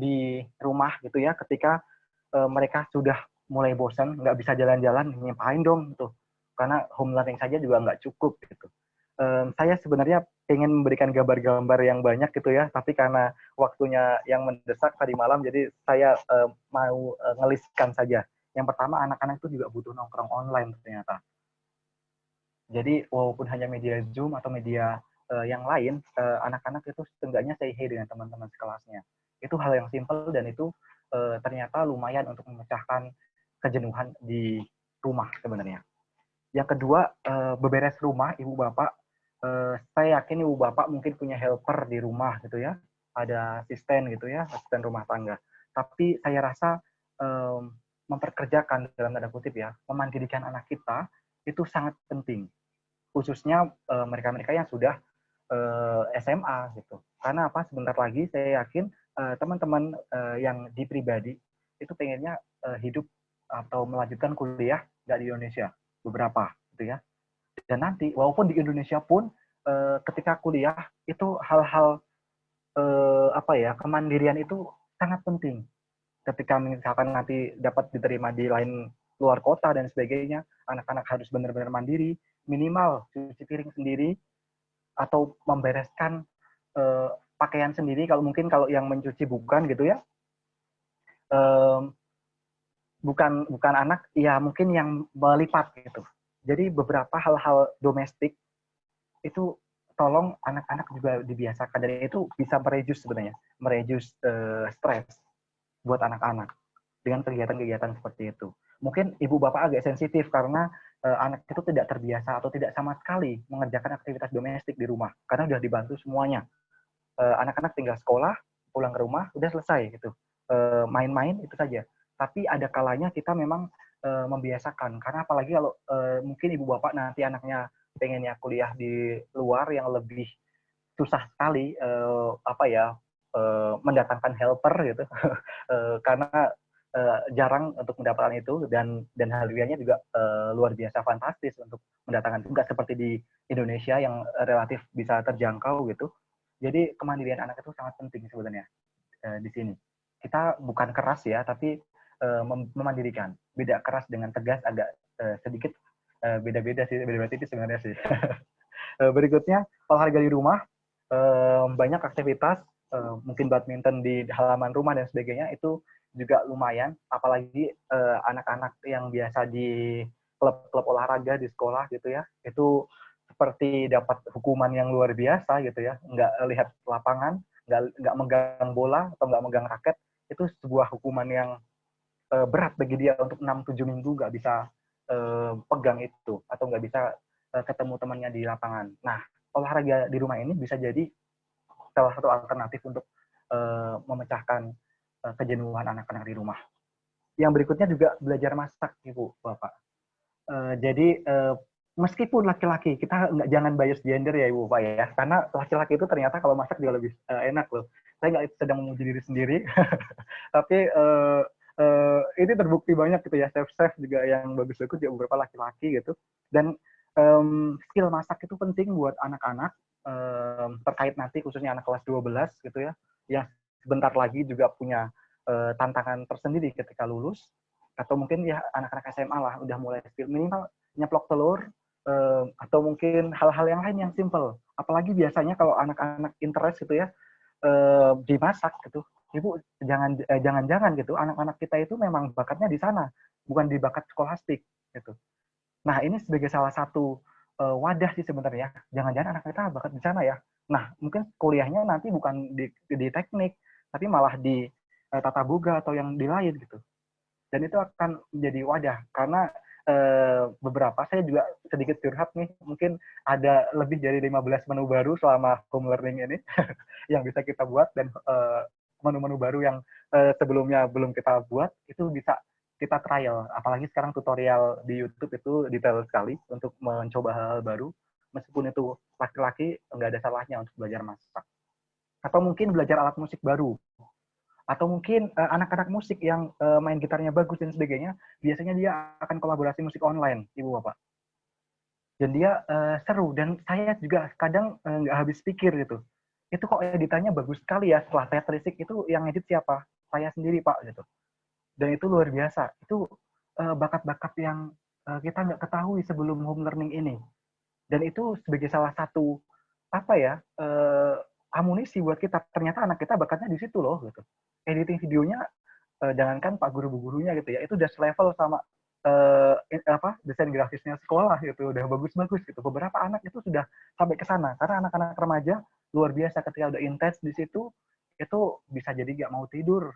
di rumah gitu ya, ketika mereka sudah mulai bosan, nggak bisa jalan-jalan, ngapain dong gitu. Karena home learning saja juga nggak cukup gitu. Saya sebenarnya ingin memberikan gambar-gambar yang banyak gitu ya, tapi karena waktunya yang mendesak tadi malam, jadi saya mau ngeliskan saja. Yang pertama, anak-anak itu juga butuh nongkrong online ternyata. Jadi walaupun hanya media Zoom atau media yang lain, anak-anak itu setidaknya say hey dengan teman-teman sekelasnya. Itu hal yang simpel dan itu ternyata lumayan untuk memecahkan kejenuhan di rumah sebenarnya. Yang kedua, beberes rumah, ibu bapak. Saya yakin ibu bapak mungkin punya helper di rumah gitu ya, ada asisten gitu ya, asisten rumah tangga. Tapi saya rasa memperkerjakan dalam tanda kutip ya, memandirikan anak kita itu sangat penting, khususnya mereka-mereka yang sudah SMA gitu. Karena apa? Sebentar lagi saya yakin teman-teman yang di pribadi itu pengennya hidup atau melanjutkan kuliah nggak di Indonesia, beberapa gitu ya. Dan nanti walaupun di Indonesia pun ketika kuliah itu hal-hal apa ya, kemandirian itu sangat penting. Ketika misalkan nanti dapat diterima di lain luar kota dan sebagainya, anak-anak harus benar-benar mandiri, minimal cuci piring sendiri atau membereskan pakaian sendiri. Kalau mungkin kalau yang mencuci bukan gitu ya, bukan anak, ya mungkin yang melipat gitu. Jadi beberapa hal-hal domestik itu tolong anak-anak juga dibiasakan, dan itu bisa mereduce stres buat anak-anak dengan kegiatan-kegiatan seperti itu. Mungkin ibu bapak agak sensitif karena anak itu tidak terbiasa atau tidak sama sekali mengerjakan aktivitas domestik di rumah karena sudah dibantu semuanya. Anak-anak tinggal sekolah, pulang ke rumah, udah selesai gitu. Main-main itu saja. Tapi ada kalanya kita memang membiasakan, karena apalagi kalau mungkin ibu bapak nanti anaknya pengennya kuliah di luar yang lebih susah sekali mendatangkan helper gitu karena jarang untuk mendapatkan itu, dan harganya juga luar biasa fantastis untuk mendatangkan, juga seperti di Indonesia yang relatif bisa terjangkau gitu. Jadi kemandirian anak itu sangat penting sebenarnya di sini. Kita bukan keras ya, tapi memandirikan. Beda keras dengan tegas agak sedikit beda-beda sih, beda-beda tipis sebenarnya sih. Berikutnya, olahraga di rumah, banyak aktivitas, mungkin badminton di halaman rumah dan sebagainya, itu juga lumayan, apalagi anak-anak yang biasa di klub-klub olahraga di sekolah gitu ya, itu seperti dapat hukuman yang luar biasa gitu ya, nggak lihat lapangan, nggak megang bola atau nggak megang raket, itu sebuah hukuman yang berat bagi dia untuk 6-7 minggu nggak bisa pegang itu, atau nggak bisa ketemu temannya di lapangan. Nah, olahraga di rumah ini bisa jadi salah satu alternatif untuk memecahkan kejenuhan anak-anak di rumah. Yang berikutnya juga belajar masak, Ibu, Bapak. Jadi meskipun laki-laki, kita jangan bias gender ya Ibu Bapak ya, karena laki-laki itu ternyata kalau masak juga lebih enak loh. Saya nggak sedang memuji diri sendiri, tapi ini terbukti banyak gitu ya, chef-chef juga yang bagus-bagus juga beberapa laki-laki gitu. Dan skill masak itu penting buat anak-anak, terkait nanti khususnya anak kelas 12 gitu ya, yang sebentar lagi juga punya tantangan tersendiri ketika lulus, atau mungkin ya anak-anak SMA lah udah mulai skill minimal nyeplok telur, atau mungkin hal-hal yang lain yang simple. Apalagi biasanya kalau anak-anak interest gitu ya dimasak gitu, Ibu jangan gitu, anak-anak kita itu memang bakatnya di sana, bukan di bakat skolastik gitu. Nah, ini sebagai salah satu wadah sih sebenarnya. Jangan-jangan anak kita bakat di sana ya. Nah, mungkin kuliahnya nanti bukan di teknik, tapi malah di tata boga atau yang di lain gitu. Dan itu akan menjadi wadah, karena beberapa, saya juga sedikit curhat nih, mungkin ada lebih dari 15 menu baru selama home learning ini yang bisa kita buat, dan menu-menu baru yang sebelumnya belum kita buat, itu bisa kita trial. Apalagi sekarang tutorial di YouTube itu detail sekali untuk mencoba hal-hal baru, meskipun itu laki-laki, nggak ada salahnya untuk belajar masak. Atau mungkin belajar alat musik baru, atau mungkin anak-anak musik yang main gitarnya bagus dan sebagainya, biasanya dia akan kolaborasi musik online, Ibu Bapak. Dan dia seru, dan saya juga kadang nggak habis pikir gitu. Itu kok editannya bagus sekali ya, setelah saya telisik itu yang edit siapa? Saya sendiri Pak gitu. Dan itu luar biasa. Itu bakat-bakat yang kita nggak ketahui sebelum home learning ini. Dan itu sebagai salah satu amunisi buat kita, ternyata anak kita bakatnya di situ loh gitu. Editing videonya jangankan Pak guru-bu gurunya gitu ya, itu udah selevel sama desain grafisnya sekolah gitu, udah bagus-bagus gitu. Beberapa anak itu sudah sampai ke sana, karena anak-anak remaja luar biasa ketika udah intens di situ, itu bisa jadi nggak mau tidur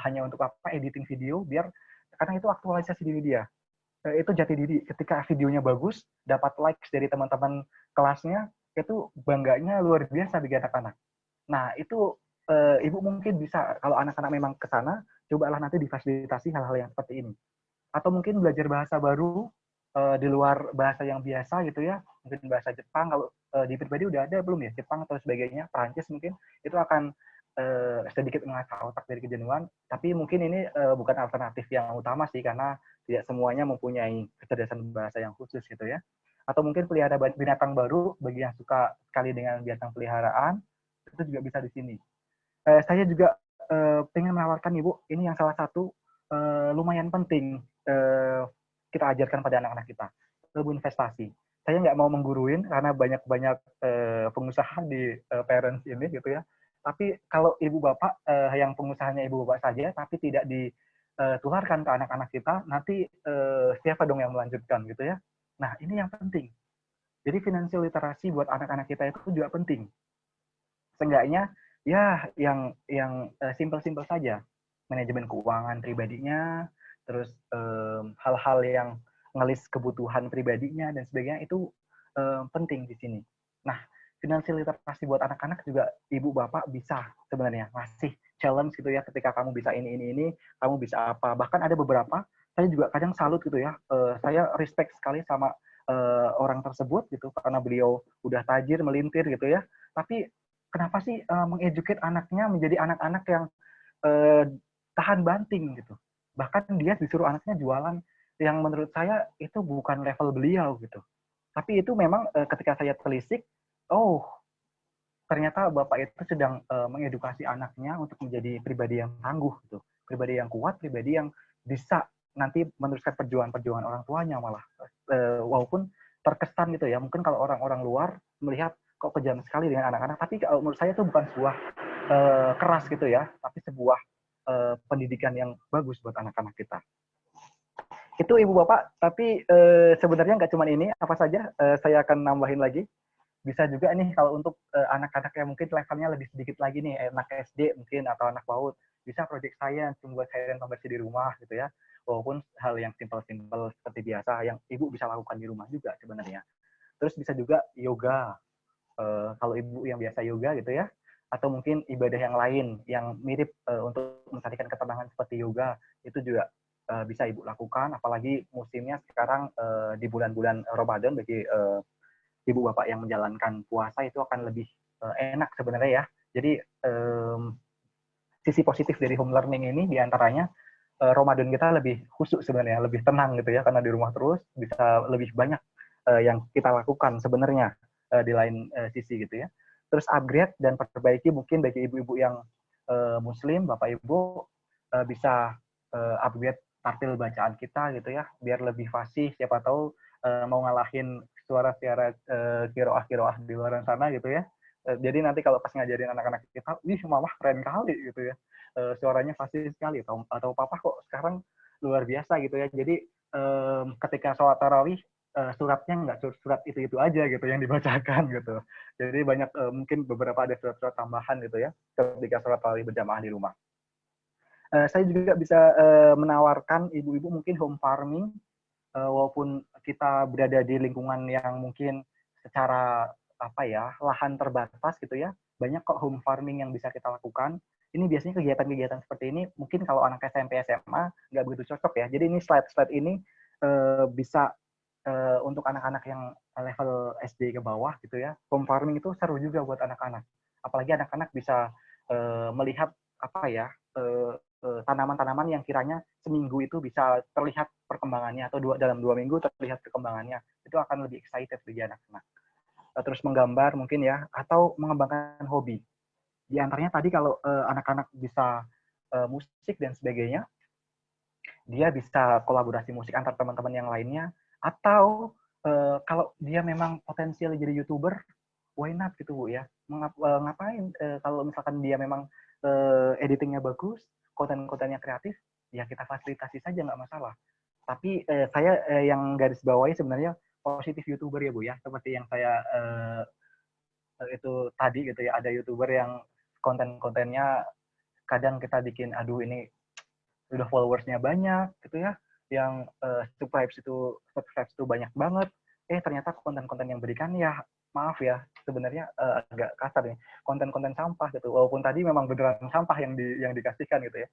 hanya untuk editing video, biar karena itu aktualisasi diri dia. itu jati diri. Ketika videonya bagus, dapat likes dari teman-teman kelasnya, itu bangganya luar biasa bagi anak-anak. Nah, itu Ibu mungkin bisa, kalau anak-anak memang ke sana, cobalah nanti difasilitasi hal-hal yang seperti ini. Atau mungkin belajar bahasa baru di luar bahasa yang biasa gitu ya, mungkin bahasa Jepang, kalau di pribadi udah ada belum ya, Jepang atau sebagainya, Perancis mungkin, itu akan sedikit mengasah otak dari kejenuhan, tapi mungkin ini bukan alternatif yang utama sih, karena tidak semuanya mempunyai kecerdasan bahasa yang khusus gitu ya. Atau mungkin pelihara binatang baru, bagi yang suka sekali dengan binatang peliharaan, itu juga bisa di sini. Saya juga pengen menawarkan Ibu, ini yang salah satu lumayan penting kita ajarkan pada anak-anak kita, ilmu investasi. Saya nggak mau mengguruin karena banyak-banyak pengusaha di parents ini gitu ya. Tapi kalau ibu bapak yang pengusahanya ibu bapak saja, tapi tidak ditularkan ke anak-anak kita, nanti siapa dong yang melanjutkan gitu ya. Nah ini yang penting. Jadi financial literasi buat anak-anak kita itu juga penting. Seenggaknya ya yang simpel-simpel saja, manajemen keuangan pribadinya, terus hal-hal yang ngelis kebutuhan pribadinya dan sebagainya, itu penting di sini. Nah, finansial literasi buat anak-anak juga ibu bapak bisa sebenarnya ngasih challenge gitu ya, ketika kamu bisa ini, kamu bisa apa. Bahkan ada beberapa, saya juga kadang salut gitu ya, saya respect sekali sama orang tersebut gitu, karena beliau udah tajir, melintir gitu ya, tapi kenapa sih mengeduket anaknya menjadi anak-anak yang tahan banting gitu. Bahkan dia disuruh anaknya jualan yang menurut saya itu bukan level beliau gitu. Tapi itu memang ketika saya telisik, oh ternyata bapak itu sedang mengedukasi anaknya untuk menjadi pribadi yang tangguh gitu, pribadi yang kuat, pribadi yang bisa nanti meneruskan perjuangan-perjuangan orang tuanya malah, walaupun terkesan gitu ya, mungkin kalau orang-orang luar melihat kok kejam sekali dengan anak-anak, tapi kalau menurut saya itu bukan sebuah keras gitu ya, tapi sebuah pendidikan yang bagus buat anak-anak kita. Itu ibu bapak, tapi sebenarnya nggak cuma ini, apa saja saya akan nambahin lagi. Bisa juga nih kalau untuk anak-anak yang mungkin levelnya lebih sedikit lagi nih, anak SD mungkin atau anak PAUD, bisa project science, membuat harian pembersih di rumah gitu ya. Walaupun hal yang simpel-simpel seperti biasa yang ibu bisa lakukan di rumah juga sebenarnya. Terus bisa juga yoga, kalau ibu yang biasa yoga gitu ya, atau mungkin ibadah yang lain yang mirip untuk mencarikan ketenangan seperti yoga, itu juga bisa ibu lakukan, apalagi musimnya sekarang di bulan-bulan Ramadan, bagi ibu bapak yang menjalankan puasa itu akan lebih enak sebenarnya ya. Jadi sisi positif dari home learning ini diantaranya Ramadan kita lebih khusyuk sebenarnya, lebih tenang gitu ya, karena di rumah terus bisa lebih banyak yang kita lakukan sebenarnya di lain sisi gitu ya. Terus upgrade dan perbaiki mungkin bagi ibu-ibu yang muslim, bapak ibu bisa upgrade tartil bacaan kita gitu ya, biar lebih fasih, siapa tahu mau ngalahin suara-suara kiroah-kiroah di luar sana gitu ya. Jadi nanti kalau pas ngajarin anak-anak kita, wih mamah keren kali gitu ya. Suaranya fasih sekali, atau papa kok sekarang luar biasa gitu ya. Jadi ketika sholat tarawih, suratnya nggak surat itu aja gitu yang dibacakan gitu. Jadi banyak mungkin beberapa ada surat-surat tambahan gitu ya ketika sholat tarawih berjamaah di rumah. Saya juga bisa menawarkan ibu-ibu mungkin home farming, walaupun kita berada di lingkungan yang mungkin secara apa ya, lahan terbatas gitu ya, banyak kok home farming yang bisa kita lakukan. Ini biasanya kegiatan-kegiatan seperti ini mungkin kalau anak SMP SMA nggak begitu cocok ya. Jadi ini slide ini bisa untuk anak-anak yang level SD ke bawah gitu ya. Home farming itu seru juga buat anak-anak. Apalagi anak-anak bisa melihat apa ya, tanaman-tanaman yang kiranya seminggu itu bisa terlihat perkembangannya, atau dalam 2 minggu terlihat perkembangannya. Itu akan lebih excited bagi anak-anak. Terus menggambar mungkin ya, atau mengembangkan hobi. Di antaranya tadi kalau anak-anak bisa musik dan sebagainya, dia bisa kolaborasi musik antar teman-teman yang lainnya, atau kalau dia memang potensial jadi YouTuber, why not gitu Bu ya. Ngapain kalau misalkan dia memang editingnya bagus, konten-kontennya kreatif, ya kita fasilitasi saja, nggak masalah. Tapi saya yang garis bawahi sebenarnya positif YouTuber ya Bu ya, seperti yang saya itu tadi gitu ya, ada YouTuber yang konten-kontennya kadang kita bikin, aduh ini udah followersnya banyak gitu ya, yang subscribes itu banyak banget. Ternyata konten-konten yang berikan ya maaf ya, sebenarnya agak kasar nih, konten-konten sampah gitu. Walaupun tadi memang beneran sampah yang dikasihkan gitu ya.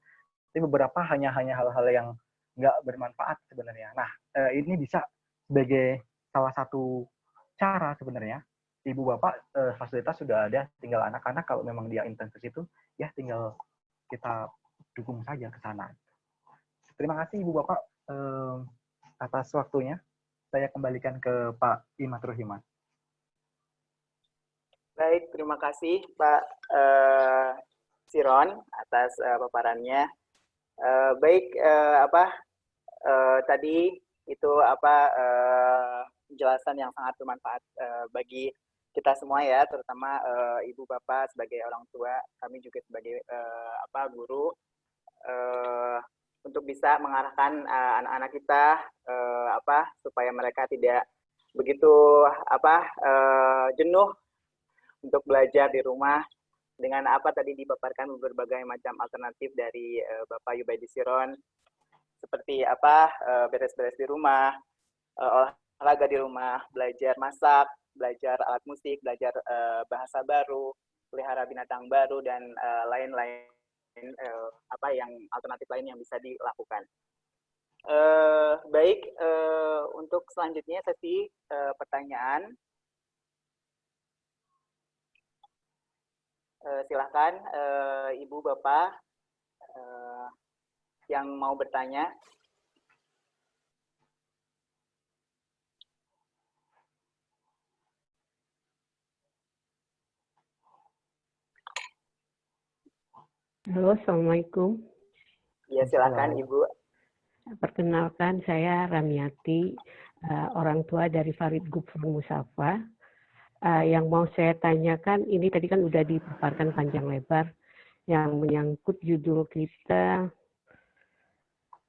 Tapi beberapa hanya hal-hal yang nggak bermanfaat sebenarnya. Nah, ini bisa sebagai salah satu cara sebenarnya. Ibu bapak fasilitas sudah ada, tinggal anak-anak kalau memang dia intens ke situ, ya tinggal kita dukung saja ke sana. Terima kasih ibu bapak atas waktunya. Saya kembalikan ke Pak Imatur Himan. Baik, terima kasih Pak Siron atas paparannya. Tadi itu penjelasan yang sangat bermanfaat bagi kita semua ya, terutama ibu bapak sebagai orang tua, kami juga sebagai guru, untuk bisa mengarahkan anak-anak kita supaya mereka tidak begitu jenuh untuk belajar di rumah dengan tadi dipaparkan berbagai macam alternatif dari Bapak Yubaidi Siron, seperti beres-beres di rumah, olahraga di rumah, belajar masak, belajar alat musik, belajar bahasa baru, pelihara binatang baru, dan lain-lain yang alternatif lain yang bisa dilakukan. Untuk selanjutnya sesi pertanyaan. Silahkan Ibu Bapak yang mau bertanya. Halo, Assalamualaikum. Ya, silakan Ibu. Perkenalkan, saya Ramiati, orang tua dari Farid Gufron Musafa. Yang mau saya tanyakan, ini tadi kan udah dipaparkan panjang lebar, yang menyangkut judul kita,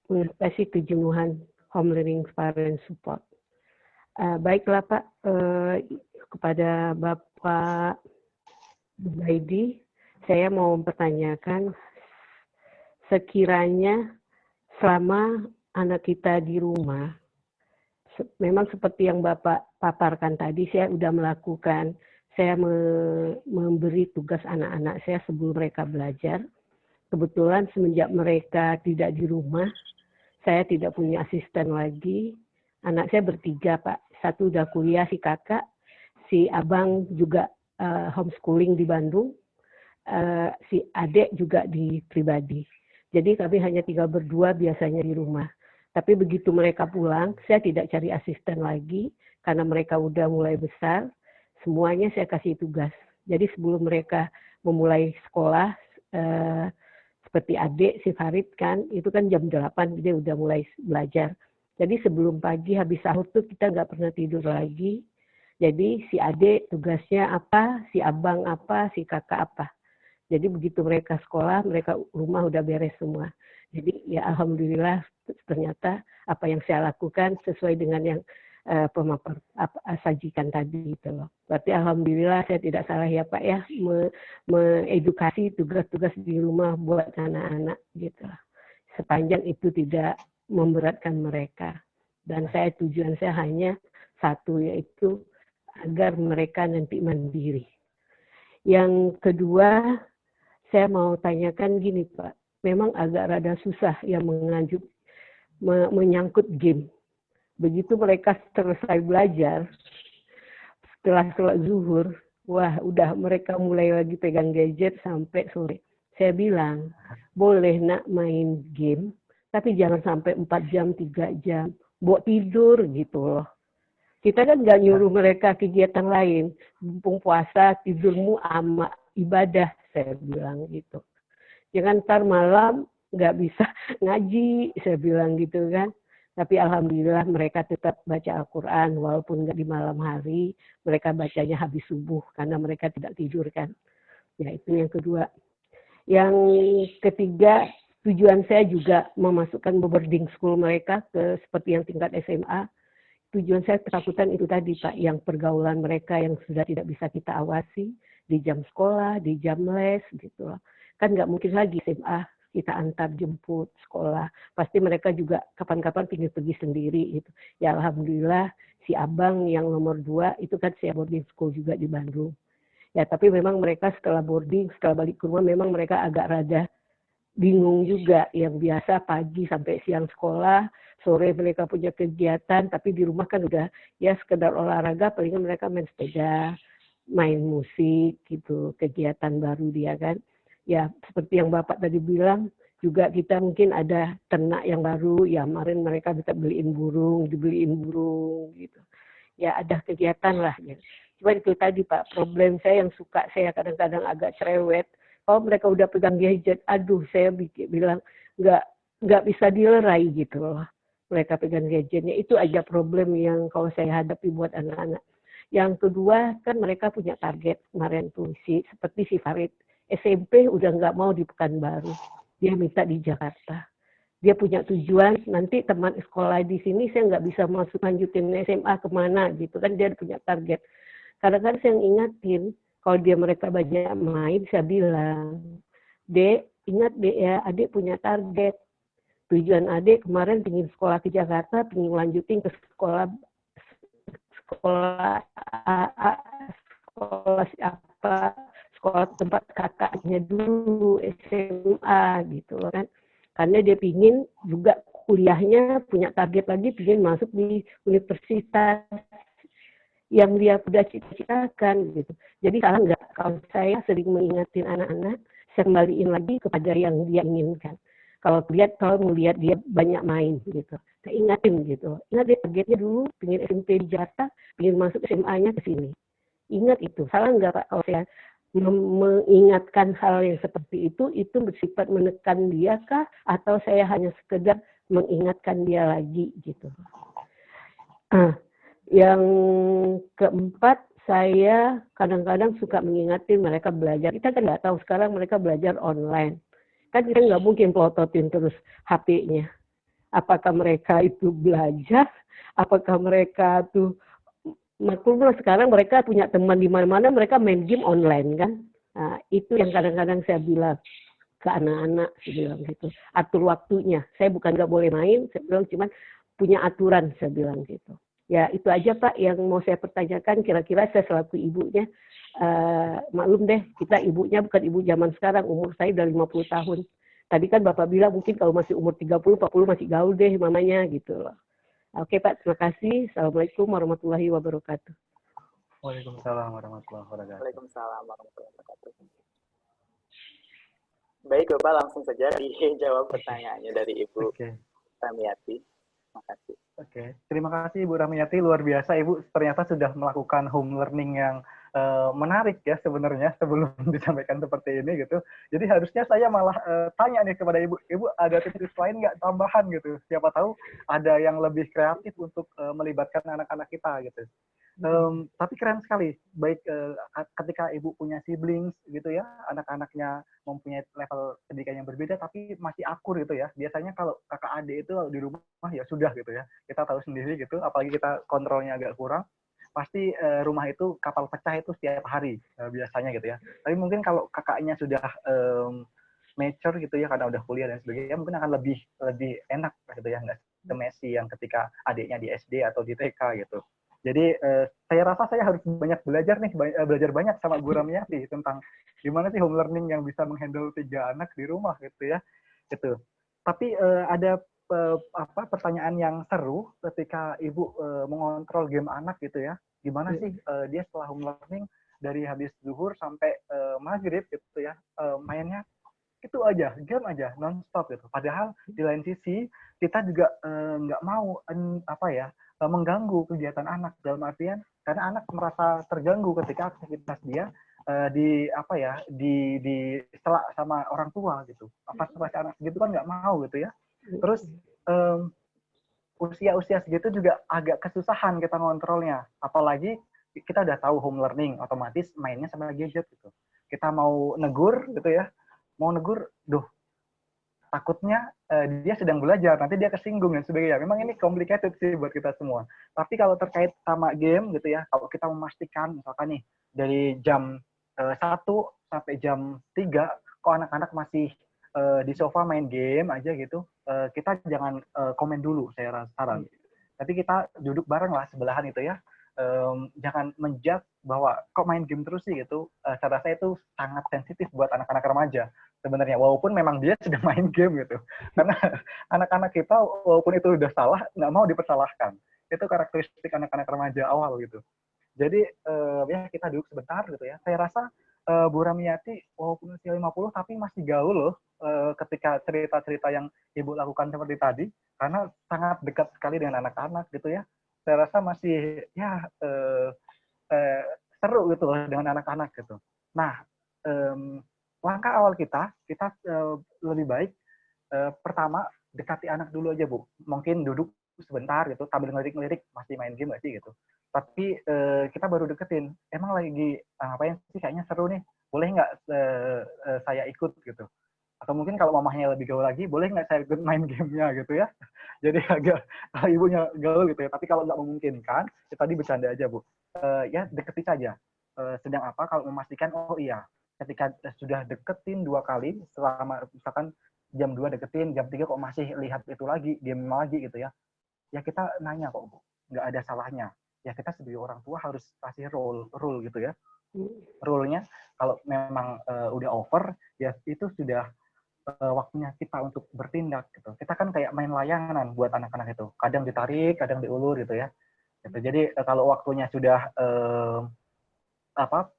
mengatasi kejenuhan home learning parent support. Baiklah Pak, kepada Bapak Yubaidi, saya mau mempertanyakan, sekiranya selama anak kita di rumah, memang seperti yang Bapak paparkan tadi, saya sudah melakukan, saya memberi tugas anak-anak saya sebelum mereka belajar. Kebetulan semenjak mereka tidak di rumah, saya tidak punya asisten lagi. Anak saya bertiga Pak, satu udah kuliah, si kakak, si abang juga homeschooling di Bandung, si adik juga di pribadi. Jadi kami hanya tinggal berdua biasanya di rumah. Tapi begitu mereka pulang, saya tidak cari asisten lagi, karena mereka udah mulai besar, semuanya saya kasih tugas. Jadi sebelum mereka memulai sekolah, seperti adik, si Farid kan, itu kan jam 8, dia udah mulai belajar. Jadi sebelum pagi habis sahur tuh kita nggak pernah tidur lagi. Jadi si adik tugasnya apa, si abang apa, si kakak apa. Jadi begitu mereka sekolah, mereka rumah udah beres semua. Jadi ya alhamdulillah ternyata apa yang saya lakukan sesuai dengan yang pemapar sajikan tadi gitu loh. Berarti alhamdulillah saya tidak salah ya Pak ya, mengedukasi tugas-tugas di rumah buat anak-anak gitu. Sepanjang itu tidak memberatkan mereka. Dan tujuan saya hanya satu, yaitu agar mereka nanti mandiri. Yang kedua, saya mau tanyakan gini Pak, memang agak rada susah yang menyangkut game. Begitu mereka selesai belajar, setelah sholat zuhur, wah udah mereka mulai lagi pegang gadget sampai sore. Saya bilang, boleh nak main game, tapi jangan sampai 4 jam, 3 jam. Buat tidur gitu loh. Kita kan nggak nyuruh mereka kegiatan lain. Mumpung puasa, tidurmu ama ibadah, saya bilang gitu. Jangan ntar malam nggak bisa ngaji, saya bilang gitu kan. Tapi alhamdulillah mereka tetap baca Al-Quran, walaupun nggak di malam hari, mereka bacanya habis subuh, karena mereka tidak tidur kan. Ya itu yang kedua. Yang ketiga, tujuan saya juga memasukkan boarding school mereka ke seperti yang tingkat SMA. Tujuan saya ketakutan itu tadi Pak, yang pergaulan mereka yang sudah tidak bisa kita awasi di jam sekolah, di jam les gitu loh. Kan nggak mungkin lagi SMA kita antar jemput sekolah. Pasti mereka juga kapan-kapan ingin pergi sendiri gitu. Ya alhamdulillah si abang yang nomor 2 itu kan saya boarding school juga di Bandung. Ya tapi memang mereka setelah boarding, setelah balik ke rumah memang mereka agak rada bingung juga. Yang biasa pagi sampai siang sekolah, sore mereka punya kegiatan, tapi di rumah kan udah ya sekedar olahraga, palingan mereka main sepeda, main musik gitu, kegiatan baru dia kan. Ya seperti yang Bapak tadi bilang, juga kita mungkin ada ternak yang baru, ya kemarin mereka bisa dibeliin burung gitu. Ya ada kegiatan lah gitu. Cuma itu tadi Pak, problem saya yang suka saya kadang-kadang agak cerewet. Kalau mereka udah pegang gadget, aduh saya bilang nggak bisa dilerai gitu loh. Mereka pegang gadgetnya, itu aja problem yang kalau saya hadapi buat anak-anak. Yang kedua kan mereka punya target kemarin tuh seperti si Farid SMP udah nggak mau di Pekanbaru, dia minta di Jakarta. Dia punya tujuan nanti teman sekolah di sini saya nggak bisa masuk lanjutin SMA kemana gitu kan, dia punya target. Kadang-kadang saya ingatin kalau mereka banyak main, saya bilang, Dek, ingat Dek ya, adik punya target. Tujuan adik kemarin ingin sekolah ke Jakarta, ingin lanjutin ke sekolah sekolah apa, sekolah tempat kakaknya dulu SMA gitu loh kan, karena dia pingin juga kuliahnya punya target lagi, pingin masuk di universitas yang dia sudah cita-citakan gitu. Jadi salah nggak kalau saya sering mengingatin anak-anak, saya kembaliin lagi kepada yang dia inginkan. Kalau melihat dia banyak main gitu, saya ingatin gitu. Ingat dia targetnya dulu, pengen SMP di Jakarta, pengen masuk SMA-nya ke sini. Ingat itu. Salah nggak Pak kalau saya mengingatkan hal yang seperti itu bersifat menekan dia kah? Atau saya hanya sekedar mengingatkan dia lagi gitu. Yang keempat, saya kadang-kadang suka mengingatkan mereka belajar. Kita kan nggak tahu sekarang mereka belajar online. Kan kita nggak mungkin pelototin terus HP-nya. Apakah mereka itu belajar? Apakah mereka tuh maklumlah sekarang mereka punya teman di mana-mana, mereka main game online kan? Nah, itu yang kadang-kadang saya bilang ke anak-anak, saya bilang gitu. Atur waktunya. Saya bukan nggak boleh main, saya bilang cuman punya aturan, saya bilang gitu. Ya itu aja Pak yang mau saya pertanyakan, kira-kira saya selaku ibunya, maklum deh kita ibunya bukan ibu zaman sekarang, umur saya udah 50 tahun. Tadi kan Bapak bilang mungkin kalau masih umur 30, 40 masih gaul deh mamanya gitu loh. Oke Pak, terima kasih. Assalamualaikum warahmatullahi wabarakatuh. Waalaikumsalam warahmatullahi wabarakatuh. Waalaikumsalam warahmatullahi wabarakatuh. Baik Bapak, langsung saja dijawab pertanyaannya dari Ibu Ramiati. Terima kasih. Oke, terima kasih Ibu Ramiati, luar biasa Ibu ternyata sudah melakukan home learning yang menarik ya sebenarnya sebelum disampaikan seperti ini gitu. Jadi harusnya saya malah tanya nih kepada Ibu, Ibu ada tips lain nggak tambahan gitu? Siapa tahu ada yang lebih kreatif untuk melibatkan anak-anak kita gitu. Tapi keren sekali, baik ketika Ibu punya siblings gitu ya, anak-anaknya mempunyai level pendidikan yang berbeda tapi masih akur gitu ya. Biasanya kalau kakak adik itu di rumah ya sudah gitu ya, kita tahu sendiri gitu, apalagi kita kontrolnya agak kurang, pasti rumah itu kapal pecah itu setiap hari biasanya gitu ya. Tapi mungkin kalau kakaknya sudah mature gitu ya, karena udah kuliah dan sebagainya, mungkin akan lebih enak gitu ya, nggak semesi yang ketika adiknya di SD atau di TK gitu. Jadi saya rasa saya harus banyak belajar nih, belajar banyak sama Bu Ramiati tentang gimana sih home learning yang bisa menghandle 3 anak di rumah gitu ya. Gitu. Tapi ada pertanyaan yang seru ketika Ibu mengontrol game anak gitu ya. Gimana sih dia setelah home learning dari habis zuhur sampai maghrib gitu ya, mainnya itu aja, game aja, non-stop gitu. Padahal di lain sisi kita juga nggak mau mengganggu kegiatan anak, dalam artian karena anak merasa terganggu ketika aktivitas dia di selak sama orang tua gitu. Pas anak segitu kan nggak mau gitu ya. Terus usia segitu juga agak kesusahan kita ngontrolnya. Apalagi kita udah tahu home learning, otomatis mainnya sama gadget gitu. Kita mau negur gitu ya, takutnya dia sedang belajar, nanti dia kesinggung dan sebagainya. Memang ini complicated sih buat kita semua. Tapi kalau terkait sama game gitu ya, kalau kita memastikan misalkan nih dari jam 1 sampai jam 3 kok anak-anak masih di sofa main game aja gitu, kita jangan komen dulu, saya saran. Tapi kita duduk bareng lah sebelahan itu ya. Jangan menjudge bahwa kok main game terus sih gitu. Saya rasa itu sangat sensitif buat anak-anak remaja sebenarnya, walaupun memang dia sedang main game gitu. Karena anak-anak kita walaupun itu udah salah, nggak mau dipersalahkan. Itu karakteristik anak-anak remaja awal gitu. Jadi ya kita duduk sebentar gitu ya. Saya rasa Bu Ramiati walaupun usia 50 tapi masih gaul loh ketika cerita-cerita yang Ibu lakukan seperti tadi, karena sangat dekat sekali dengan anak-anak gitu ya. Saya rasa masih ya seru gitu loh dengan anak-anak gitu. Nah, langkah awal kita lebih baik pertama dekati anak dulu aja Bu. Mungkin duduk sebentar gitu sambil ngelirik-ngelirik masih main game nggak sih gitu. Tapi kita baru deketin. Emang lagi ngapain sih, kayaknya seru nih. Boleh nggak saya ikut gitu. Atau mungkin kalau mamahnya lebih gaul lagi, boleh nggak saya ikut main gamenya gitu ya. Jadi agak ibunya gaul gitu ya. Tapi kalau nggak memungkinkan, ya tadi bercanda aja Bu. Ya deketi saja. Sedang apa kalau memastikan, oh iya, ketika sudah deketin 2 kali, selama misalkan jam 2 deketin, jam 3 kok masih lihat itu lagi, game lagi gitu ya. Ya kita nanya kok Bu, nggak ada salahnya. Ya kita sebagai orang tua harus kasih rule gitu ya. Rule-nya kalau memang udah over, ya itu sudah waktunya kita untuk bertindak gitu. Kita kan kayak main layangan buat anak-anak itu. Kadang ditarik, kadang diulur gitu ya. Gitu. Jadi kalau waktunya sudah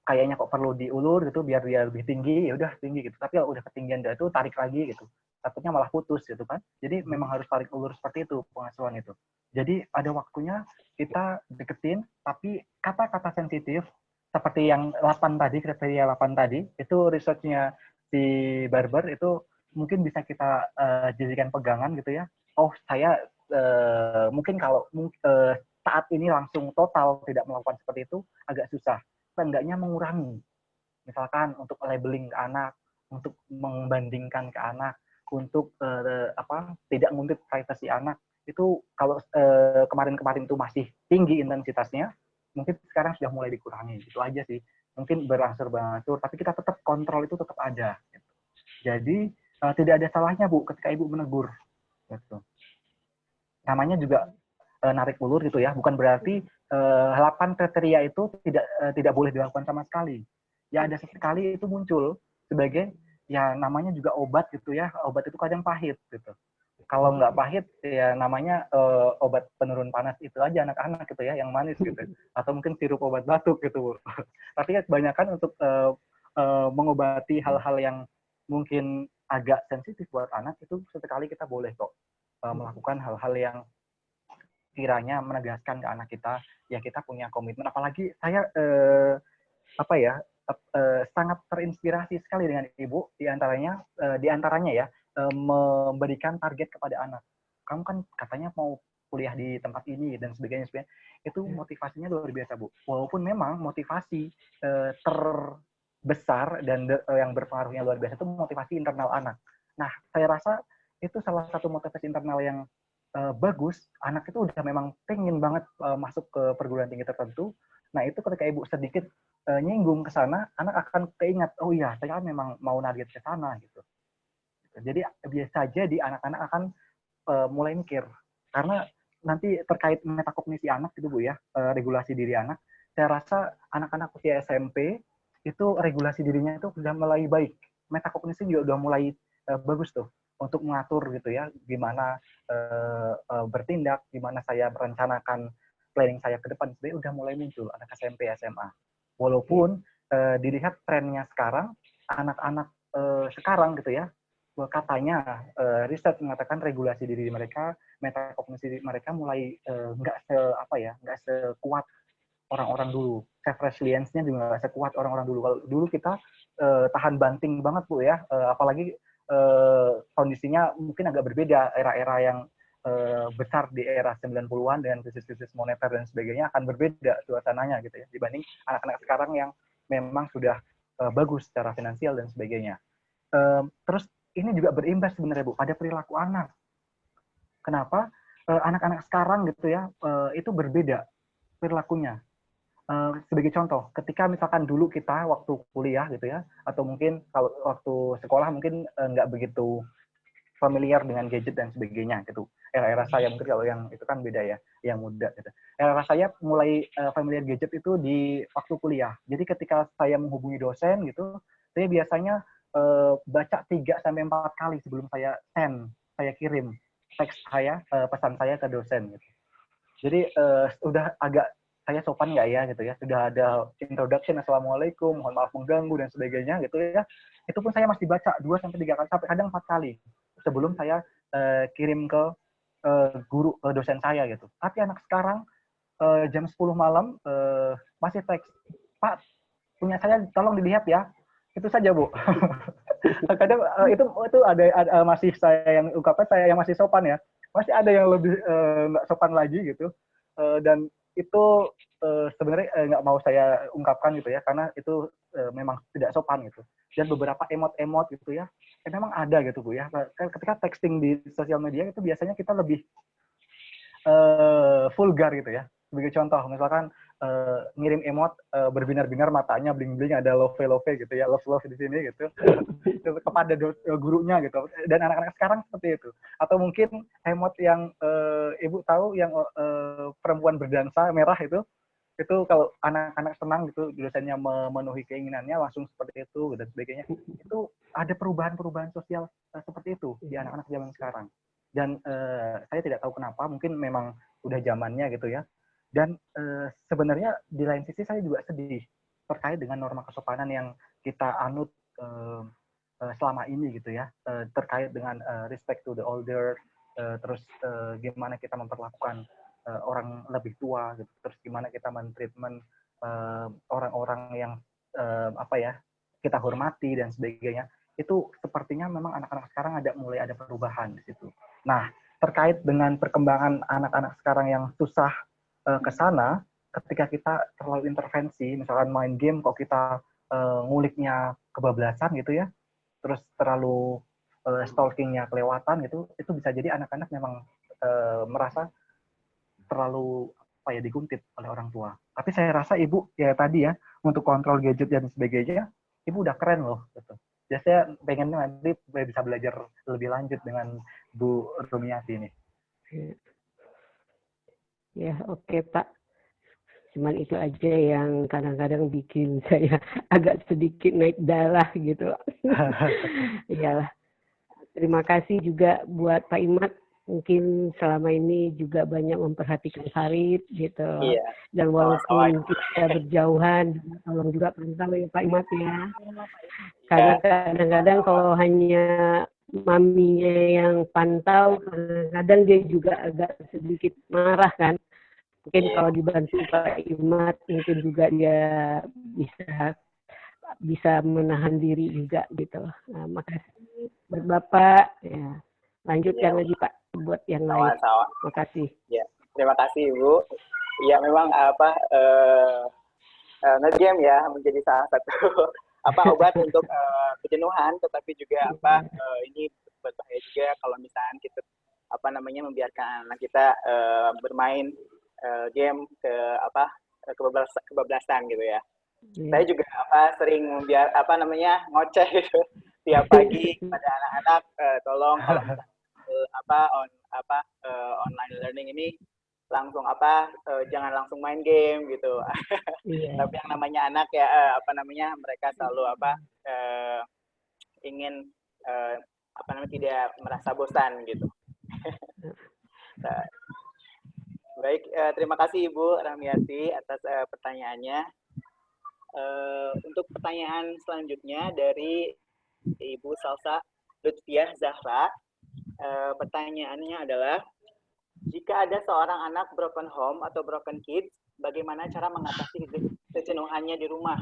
kayaknya kok perlu diulur gitu biar dia lebih tinggi, ya udah tinggi gitu. Tapi kalau udah ketinggian dia itu tarik lagi gitu. Takutnya malah putus gitu kan. Jadi memang harus tarik ulur seperti itu pengasuhan itu. Jadi ada waktunya kita deketin, tapi kata-kata sensitif seperti yang 8 tadi, kriteria 8 tadi, itu research-nya si Barber itu mungkin bisa kita jadikan pegangan gitu ya. Oh, saya mungkin kalau saat ini langsung total tidak melakukan seperti itu agak susah. Seenggaknya mengurangi. Misalkan untuk labeling ke anak, untuk membandingkan ke anak, untuk tidak ngungkit privasi anak. Itu kalau kemarin-kemarin itu masih tinggi intensitasnya, mungkin sekarang sudah mulai dikurangi. Itu aja sih. Mungkin berangsur-berangsur, tapi kita tetap kontrol itu tetap ada. Gitu. Jadi tidak ada salahnya Bu ketika Ibu menegur. Gitu. Namanya juga narik ulur gitu ya, bukan berarti 8 kriteria itu tidak boleh dilakukan sama sekali. Ya ada sesekali itu muncul sebagai ya namanya juga obat gitu ya, obat itu kadang pahit gitu. Kalau nggak pahit ya namanya obat penurun panas itu aja anak-anak gitu ya, yang manis gitu. Atau mungkin sirup obat batuk gitu. Tapi kebanyakan untuk mengobati hal-hal yang mungkin agak sensitif buat anak itu sesekali kita boleh kok melakukan hal-hal yang kiranya menegaskan ke anak kita ya kita punya komitmen. Apalagi saya sangat terinspirasi sekali dengan Ibu di antaranya ya memberikan target kepada anak. Kamu kan katanya mau kuliah di tempat ini dan sebagainya. Itu motivasinya luar biasa Bu. Walaupun memang motivasi terbesar dan yang berpengaruhnya luar biasa itu motivasi internal anak. Nah, saya rasa itu salah satu motivasi internal yang bagus. Anak itu udah memang pengen banget masuk ke perguruan tinggi tertentu. Nah, itu ketika Ibu sedikit nyinggung ke sana, anak akan keingat, oh iya, saya kan memang mau target ke sana gitu. Jadi biasa aja di anak-anak akan mulai mikir. Karena nanti terkait metakognisi anak gitu Bu ya, regulasi diri anak, saya rasa anak-anak usia SMP itu regulasi dirinya itu sudah mulai baik. Metakognisi juga udah mulai bagus tuh untuk mengatur gitu ya, gimana bertindak, gimana saya merencanakan planning saya ke depan, sebenarnya udah mulai muncul anak SMP, SMA. Walaupun dilihat trennya sekarang, anak-anak sekarang gitu ya, katanya riset mengatakan regulasi diri mereka, metakognisi mereka mulai nggak sekuat orang-orang dulu. Self resilience-nya juga nggak sekuat orang-orang dulu. Kalau dulu kita tahan banting banget Bu ya, apalagi kondisinya mungkin agak berbeda, era-era yang besar di era 90-an dengan krisis-krisis moneter dan sebagainya akan berbeda suasananya gitu ya dibanding anak-anak sekarang yang memang sudah bagus secara finansial dan sebagainya. Terus ini juga berimbas sebenarnya Bu pada perilaku anak. Kenapa? Anak-anak sekarang gitu ya itu berbeda perilakunya. sebagai contoh, ketika misalkan dulu kita waktu kuliah gitu ya, atau mungkin kalau waktu sekolah mungkin nggak begitu familiar dengan gadget dan sebagainya gitu. Era-era saya mungkin kalau yang itu kan beda ya, yang muda gitu. Era saya mulai familiar gadget itu di waktu kuliah. Jadi ketika saya menghubungi dosen gitu, saya biasanya baca 3 sampai 4 kali sebelum saya saya kirim teks saya, pesan saya ke dosen gitu. Jadi udah agak saya sopan nggak ya gitu ya, sudah ada introduction, assalamualaikum, mohon maaf mengganggu dan sebagainya gitu ya. Itu pun saya masih baca 2 sampai 3 kali sampai kadang 4 kali sebelum saya kirim ke guru dosen saya gitu. Tapi anak sekarang jam 10 malam masih teks, Pak punya saya tolong dilihat ya. Itu saja Bu. Kadang itu ada masih saya yang ungkapkan, saya yang masih sopan ya. Masih ada yang lebih nggak sopan lagi gitu. Dan itu sebenarnya nggak mau saya ungkapkan gitu ya, karena itu memang tidak sopan gitu. Dan beberapa emot-emot gitu ya, memang ada gitu Bu ya. Ketika texting di sosial media itu biasanya kita lebih vulgar gitu ya. Sebagai contoh, misalkan ngirim emot berbinar-binar matanya, bling-bling, ada love-love gitu ya, love-love di sini gitu, kepada gurunya gitu. Dan anak-anak sekarang seperti itu. Atau mungkin emot yang Ibu tahu, yang perempuan berdansa merah itu kalau anak-anak senang gitu, dosennya memenuhi keinginannya langsung seperti itu dan sebagainya. Itu ada perubahan-perubahan sosial seperti itu di anak-anak zaman sekarang. Dan saya tidak tahu kenapa, mungkin memang udah zamannya gitu ya. Dan sebenarnya di lain sisi saya juga sedih terkait dengan norma kesopanan yang kita anut selama ini gitu ya, terkait dengan respect to the older, terus gimana kita memperlakukan orang lebih tua gitu, terus gimana kita mentreatment orang-orang yang apa ya, kita hormati dan sebagainya. Itu sepertinya memang anak-anak sekarang mulai ada perubahan di situ. Nah, terkait dengan perkembangan anak-anak sekarang yang susah ke sana, ketika kita terlalu intervensi, misalkan main game kok kita nguliknya kebablasan gitu ya, terus terlalu stalkingnya kelewatan gitu, itu bisa jadi anak-anak memang merasa terlalu apa ya, diguntit oleh orang tua. Tapi saya rasa Ibu ya tadi ya, untuk kontrol gadget dan sebagainya, Ibu udah keren loh gitu. Jadi saya pengennya nanti bisa belajar lebih lanjut dengan Bu Rumiati ini. Ya, oke Pak. Cuman itu aja yang kadang-kadang bikin saya agak sedikit naik darah gitu. Iyalah. Terima kasih juga buat Pak Imad. Mungkin selama ini juga banyak memperhatikan Farid gitu. Iya. Dan walaupun kita berjauhan, tolong juga pantau ya Pak Imad ya. Karena kadang-kadang kalau hanya maminya yang pantau, kadang-kadang dia juga agak sedikit marah kan. Mungkin kalau dibantu Pak Imad, mungkin juga dia bisa menahan diri juga gitu. Nah, makasih buat Bapak. Ya. Lanjutkan lagi Pak buat yang lain. Sama-sama. Makasih. Ya, terima kasih Ibu. Ya memang nge-game ya menjadi salah satu obat untuk kejenuhan, tetapi juga ini berbahaya juga kalau misalnya kita membiarkan anak kita bermain game kebablasan gitu ya. Saya juga sering ngoceh gitu tiap pagi pada anak-anak, tolong kalau misalnya online learning ini langsung jangan langsung main game gitu. Tapi yang namanya anak ya mereka selalu ingin tidak merasa bosan gitu. Baik, terima kasih Ibu Ramiati atas pertanyaannya. Untuk pertanyaan selanjutnya dari Ibu Salsa Lutfiah Zahra, pertanyaannya adalah, jika ada seorang anak broken home atau broken kids, bagaimana cara mengatasi kejenuhannya di rumah?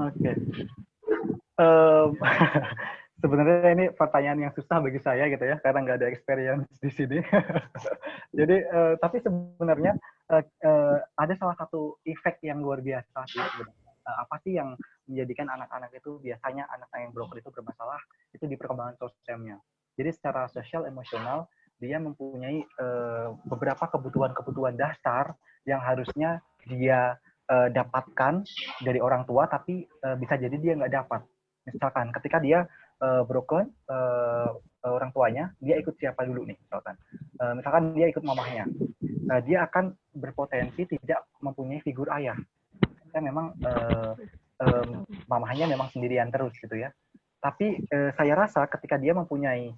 Oke. Sebenarnya ini pertanyaan yang susah bagi saya gitu ya, karena nggak ada experience di sini. Jadi, tapi sebenarnya ada salah satu efek yang luar biasa sih. Apa sih yang menjadikan anak-anak itu, biasanya anak yang broken itu bermasalah, itu di perkembangan sosialnya. Jadi secara sosial emosional, dia mempunyai beberapa kebutuhan-kebutuhan dasar yang harusnya dia dapatkan dari orang tua, tapi bisa jadi dia nggak dapat. Misalkan ketika dia broken, orang tuanya, dia ikut siapa dulu nih, misalkan dia ikut mamahnya, dia akan berpotensi tidak mempunyai figur ayah. Kan memang mamahnya memang sendirian terus gitu ya. Tapi saya rasa ketika dia mempunyai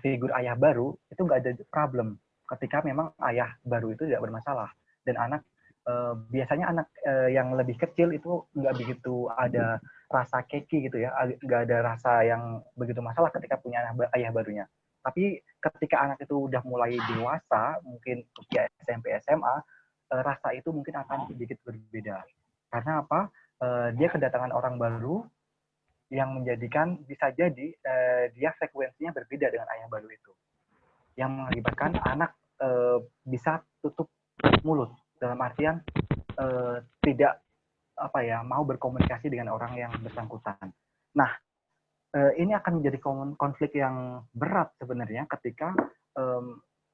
figur ayah baru, itu nggak ada problem. Ketika memang ayah baru itu tidak bermasalah. Dan anak, biasanya anak yang lebih kecil itu nggak begitu ada rasa keki gitu ya, nggak ada rasa yang begitu masalah ketika punya ayah barunya. Tapi ketika anak itu udah mulai dewasa, mungkin usia SMP, SMA, rasa itu mungkin akan sedikit berbeda. Karena apa? Dia kedatangan orang baru yang menjadikan bisa jadi dia frekuensinya berbeda dengan ayah baru itu, yang mengakibatkan anak bisa tutup mulut dalam artian tidak mau berkomunikasi dengan orang yang bersangkutan. Nah, ini akan menjadi konflik yang berat sebenarnya ketika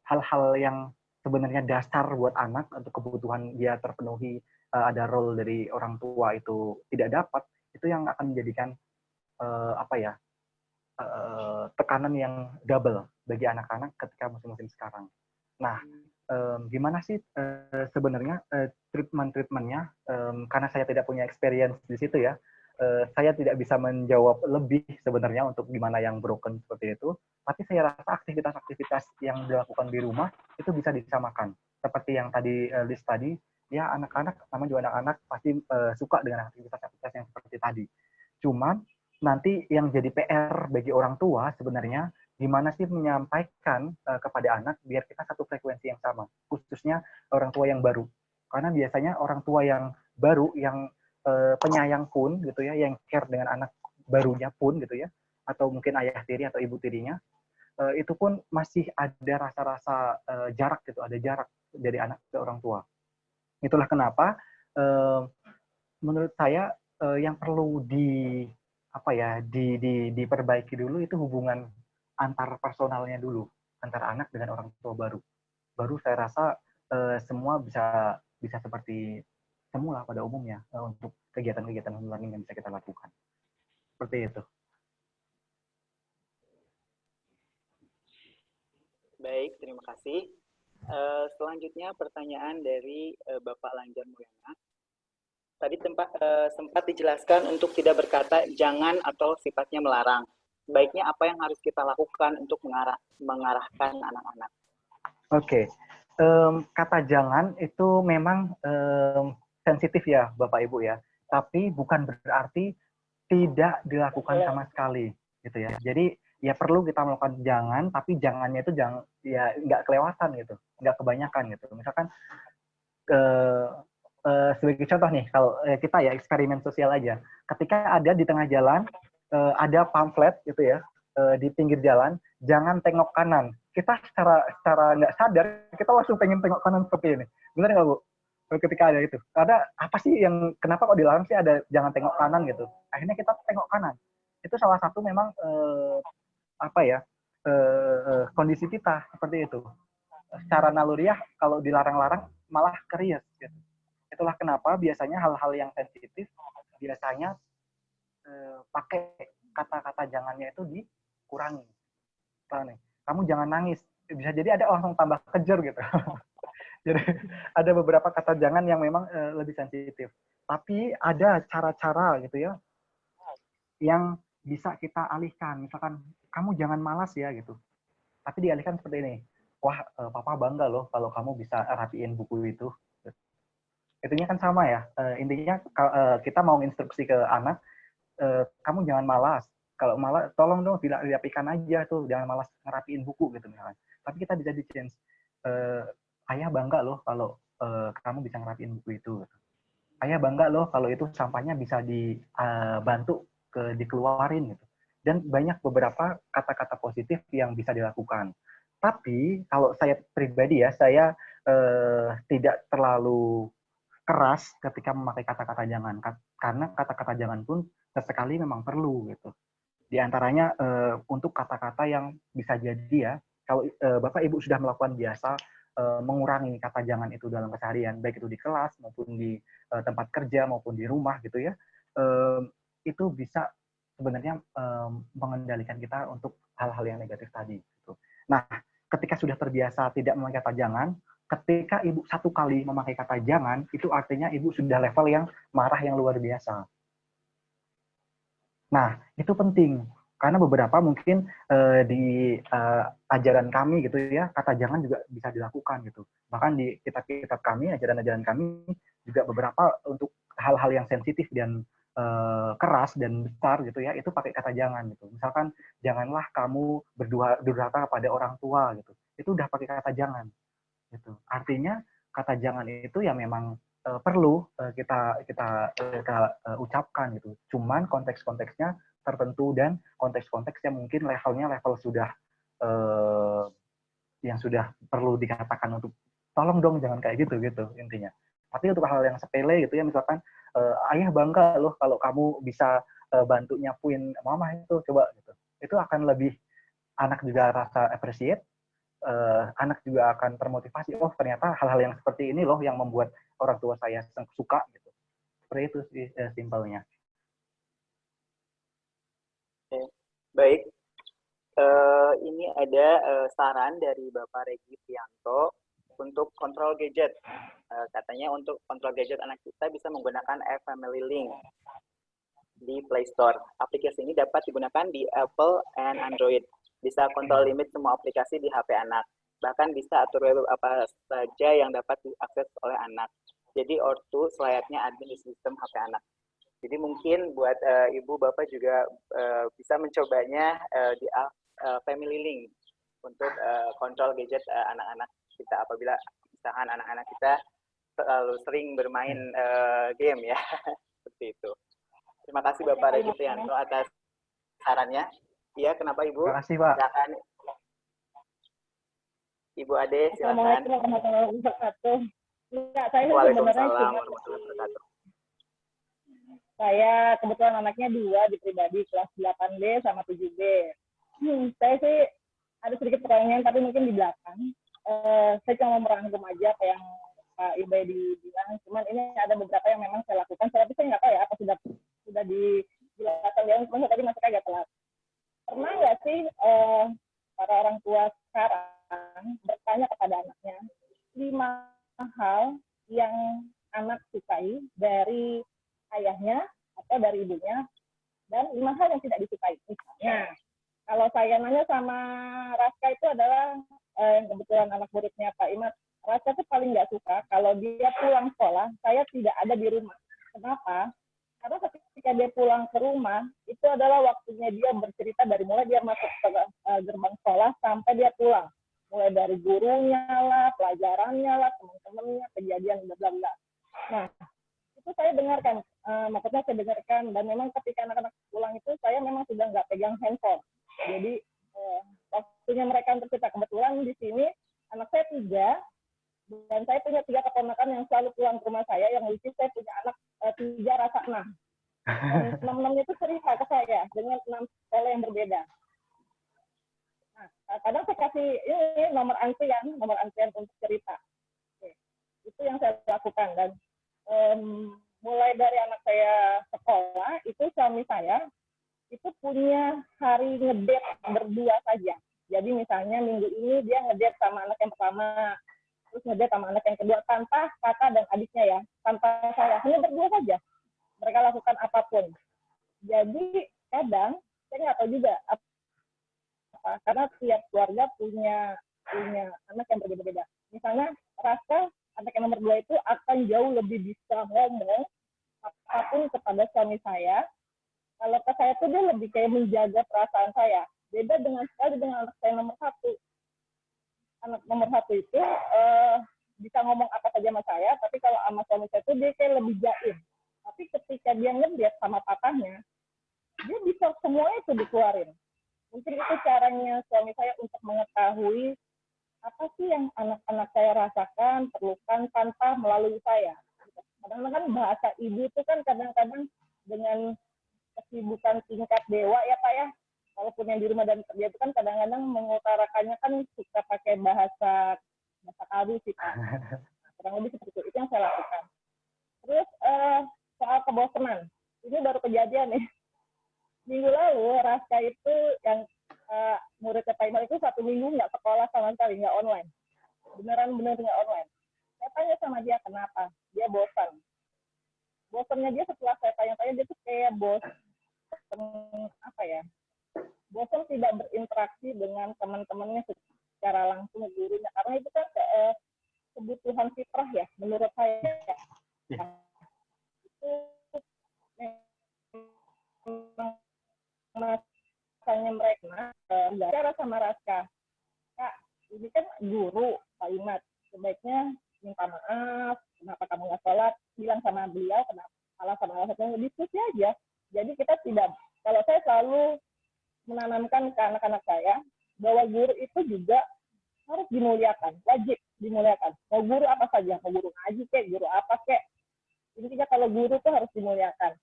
hal-hal yang sebenarnya dasar buat anak untuk kebutuhan dia terpenuhi, ada role dari orang tua itu tidak dapat, itu yang akan menjadikan tekanan yang double bagi anak-anak ketika musim-musim sekarang. Nah, gimana sih sebenarnya treatment-treatmentnya? Karena saya tidak punya experience di situ ya, saya tidak bisa menjawab lebih sebenarnya untuk gimana yang broken seperti itu. Tapi saya rasa aktivitas-aktivitas yang dilakukan di rumah itu bisa disamakan. Seperti yang tadi list tadi, ya anak-anak, sama juga anak-anak pasti suka dengan aktivitas-aktivitas yang seperti tadi. Cuman nanti yang jadi PR bagi orang tua sebenarnya gimana sih menyampaikan kepada anak biar kita satu frekuensi yang sama, khususnya orang tua yang baru. Karena biasanya orang tua yang baru, yang penyayang pun gitu ya, yang care dengan anak barunya pun gitu ya, atau mungkin ayah tiri atau ibu tirinya, itu pun masih ada rasa-rasa jarak gitu, ada jarak dari anak ke orang tua. Itulah kenapa menurut saya yang perlu diperbaiki dulu itu hubungan antar personalnya dulu, antara anak dengan orang tua baru. Baru saya rasa semua bisa seperti semula pada umumnya untuk kegiatan-kegiatan learning yang bisa kita lakukan. Seperti itu. Baik, terima kasih. Selanjutnya pertanyaan dari Bapak Lanjar Mulyana. Tadi sempat dijelaskan untuk tidak berkata jangan atau sifatnya melarang. Baiknya apa yang harus kita lakukan untuk mengarahkan anak-anak? Oke. Kata jangan itu memang sensitif ya Bapak Ibu ya. Tapi bukan berarti tidak dilakukan sama sekali gitu ya. Jadi ya perlu kita melakukan jangan, tapi jangannya itu jangan ya nggak kelewatan gitu, nggak kebanyakan gitu. Misalkan sebagai contoh nih, kalau kita ya eksperimen sosial aja. Ketika ada di tengah jalan, ada pamflet gitu ya, di pinggir jalan, jangan tengok kanan. Kita secara nggak sadar, kita langsung pengen tengok kanan seperti ini. Benar nggak Bu? Ketika ada itu. Ada apa sih yang, kenapa kok dilarang sih ada jangan tengok kanan gitu. Akhirnya kita tengok kanan. Itu salah satu memang kondisi kita seperti itu. Secara naluriah, kalau dilarang-larang malah kerius gitu. Itulah kenapa biasanya hal-hal yang sensitif biasanya pakai kata-kata jangannya itu dikurangi. Kamu jangan nangis. Bisa jadi ada langsung tambah kejar gitu. Jadi ada beberapa kata jangan yang memang lebih sensitif. Tapi ada cara-cara gitu ya yang bisa kita alihkan. Misalkan kamu jangan malas ya gitu. Tapi dialihkan seperti ini. Wah, papa bangga loh kalau kamu bisa rapiin buku itu. Itunya kan sama ya. Intinya kita mau instruksi ke anak, kamu jangan malas. Kalau malas, tolong dong tidak dirapikan aja tuh, jangan malas ngerapiin buku gitu misalnya. Tapi kita bisa di-change. Ayah bangga loh kalau kamu bisa ngerapiin buku itu. Ayah bangga loh kalau itu sampahnya bisa dibantu dikeluarin gitu. Dan banyak beberapa kata-kata positif yang bisa dilakukan. Tapi kalau saya pribadi ya, saya tidak terlalu keras ketika memakai kata-kata jangan, karena kata-kata jangan pun sesekali memang perlu gitu. Di antaranya untuk kata-kata yang bisa jadi ya kalau Bapak Ibu sudah melakukan biasa mengurangi kata jangan itu dalam keseharian, baik itu di kelas maupun di tempat kerja maupun di rumah gitu ya, itu bisa sebenarnya mengendalikan kita untuk hal-hal yang negatif tadi. Gitu. Nah, ketika sudah terbiasa tidak memakai kata jangan, ketika Ibu satu kali memakai kata jangan, itu artinya Ibu sudah level yang marah yang luar biasa. Nah, itu penting. Karena beberapa mungkin di ajaran kami gitu ya, kata jangan juga bisa dilakukan gitu. Bahkan di kitab-kitab kami, ajaran-ajaran kami juga beberapa untuk hal-hal yang sensitif dan keras dan besar gitu ya, itu pakai kata jangan gitu. Misalkan janganlah kamu berdurhaka kepada orang tua gitu. Itu udah pakai kata jangan gitu. Artinya kata jangan itu ya memang perlu kita ucapkan gitu. Cuman konteks-konteksnya tertentu dan konteks-konteks yang mungkin levelnya level sudah yang sudah perlu dikatakan untuk tolong dong jangan kayak gitu intinya. Tapi untuk hal yang sepele gitu ya, misalkan ayah bangga loh kalau kamu bisa bantu nyapuin mama itu, coba gitu. Itu akan lebih anak juga rasa appreciate, anak juga akan termotivasi, oh ternyata hal-hal yang seperti ini loh yang membuat orang tua saya suka gitu. Seperti itu sih simpelnya. Baik, ini ada saran dari Bapak Regi Prianto untuk kontrol gadget. Katanya untuk kontrol gadget anak kita bisa menggunakan Family Link di Play Store. Aplikasi ini dapat digunakan di Apple and Android. Bisa kontrol limit semua aplikasi di HP anak. Bahkan bisa atur web apa saja yang dapat diakses oleh anak. Jadi ortu selayaknya admin di sistem HP anak. Jadi mungkin buat ibu bapak juga bisa mencobanya di Family Link untuk kontrol gadget anak-anak kita apabila misalkan anak-anak kita terlalu sering bermain game ya. Seperti itu. Terima kasih Bapak Regi Prianto atas sarannya. Iya, kenapa Ibu? Terima kasih Pak. Silakan. Ibu Ade, silakan. Assalamualaikum warahmatullahi wabarakatuh. Ya, saya Waalaikumsalam warahmatullahi wabarakatuh. Saya kebetulan anaknya 2 di pribadi, kelas 8B sama 7B. Saya sih ada sedikit pertanyaan, tapi mungkin di belakang. Saya cuma mau merangkum aja apa yang Pak Ibai bilang. Cuman ini ada beberapa yang memang saya lakukan. Tapi saya nggak tahu ya apa sudah dijelaskan ya. Cuman tadi masuk agak telat. Pernah nggak sih para orang tua sekarang bertanya kepada anaknya 5 hal yang anak sukai dari ayahnya atau dari ibunya, dan 5 hal yang tidak disukai. Misalnya, kalau saya nanya sama Raska itu adalah kebetulan anak muridnya Pak Imat, Raska itu paling nggak suka kalau dia pulang sekolah, saya tidak ada di rumah. Kenapa? Karena ketika dia pulang ke rumah, itu adalah waktunya dia bercerita dari mulai dia masuk ke gerbang sekolah sampai dia pulang. Mulai dari gurunya lah, pelajarannya lah, teman-temannya, kejadian, bla bla bla. Nah, itu saya dengarkan, maksudnya saya dengarkan, dan memang ketika anak-anak pulang itu saya memang sudah nggak pegang handphone. Jadi waktunya mereka untuk cerita. Kebetulan di sini anak saya 3, dan saya punya 3 keponakan yang selalu pulang ke rumah saya, yang lucu saya punya anak 3 rasa 6. Dan 6-6-nya itu cerita ke saya dengan 6 sekolah yang berbeda. Nah, kadang saya kasih ini nomor antrian untuk cerita. Oke. Itu yang saya lakukan, dan mulai dari anak saya sekolah, itu suami saya itu punya hari ngedate berdua saja. Jadi misalnya minggu ini dia ngedate sama anak yang pertama, terus ngedate sama anak yang kedua, tanpa kakak dan adiknya ya, tanpa saya, hanya berdua saja. Mereka lakukan apapun. Jadi kadang saya nggak tahu juga apa, karena tiap keluarga punya anak yang berbeda-beda. Misalnya Raska, anak yang nomor 2 itu akan jauh lebih bisa ngomong apapun kepada suami saya. Kalau ke saya tuh dia lebih kayak menjaga perasaan saya. Beda sekali dengan anak saya nomor 1. Anak nomor 1 itu bisa ngomong apa saja sama saya, tapi kalau sama suami saya tuh dia kayak lebih jaim. Tapi ketika dia ngedate sama papahnya, dia bisa semuanya itu dikeluarin. Mungkin itu caranya suami saya untuk mengetahui apa sih yang anak-anak saya rasakan, perlukan tanpa melalui saya. Kadang-kadang kan bahasa ibu itu kan kadang-kadang dengan kesibukan tingkat dewa ya Pak ya, walaupun yang di rumah dan kerja itu kan kadang-kadang mengutarakannya kan suka pakai bahasa halus sih Pak. Kurang lebih seperti itu yang saya lakukan. Terus soal kebosanan, ini baru kejadian nih. Minggu lalu Raska itu yang muridnya Pak Iqbal itu 1 minggu nggak sekolah sama sekali, nggak online. Beneran-bener nggak online. Saya tanya sama dia kenapa, dia bosan. Bosannya dia setelah saya tanya-tanya, dia tuh kayak bosan, apa ya, bosan tidak berinteraksi dengan teman-temannya secara langsung gurunya, karena itu kan kebutuhan fitrah ya, menurut saya. Itu masanya mereka bicara sama Raska, Kak, ini kan guru Pak Imat, sebaiknya minta maaf, kenapa kamu nggak sholat, bilang sama beliau kenapa alasan-alasannya, diskusi aja. Jadi kita tidak, kalau saya selalu menanamkan ke anak-anak saya bahwa guru itu juga harus dimuliakan, wajib dimuliakan. Mau guru apa saja, mau guru ngaji kek, guru apa kek, intinya kalau guru itu harus dimuliakan.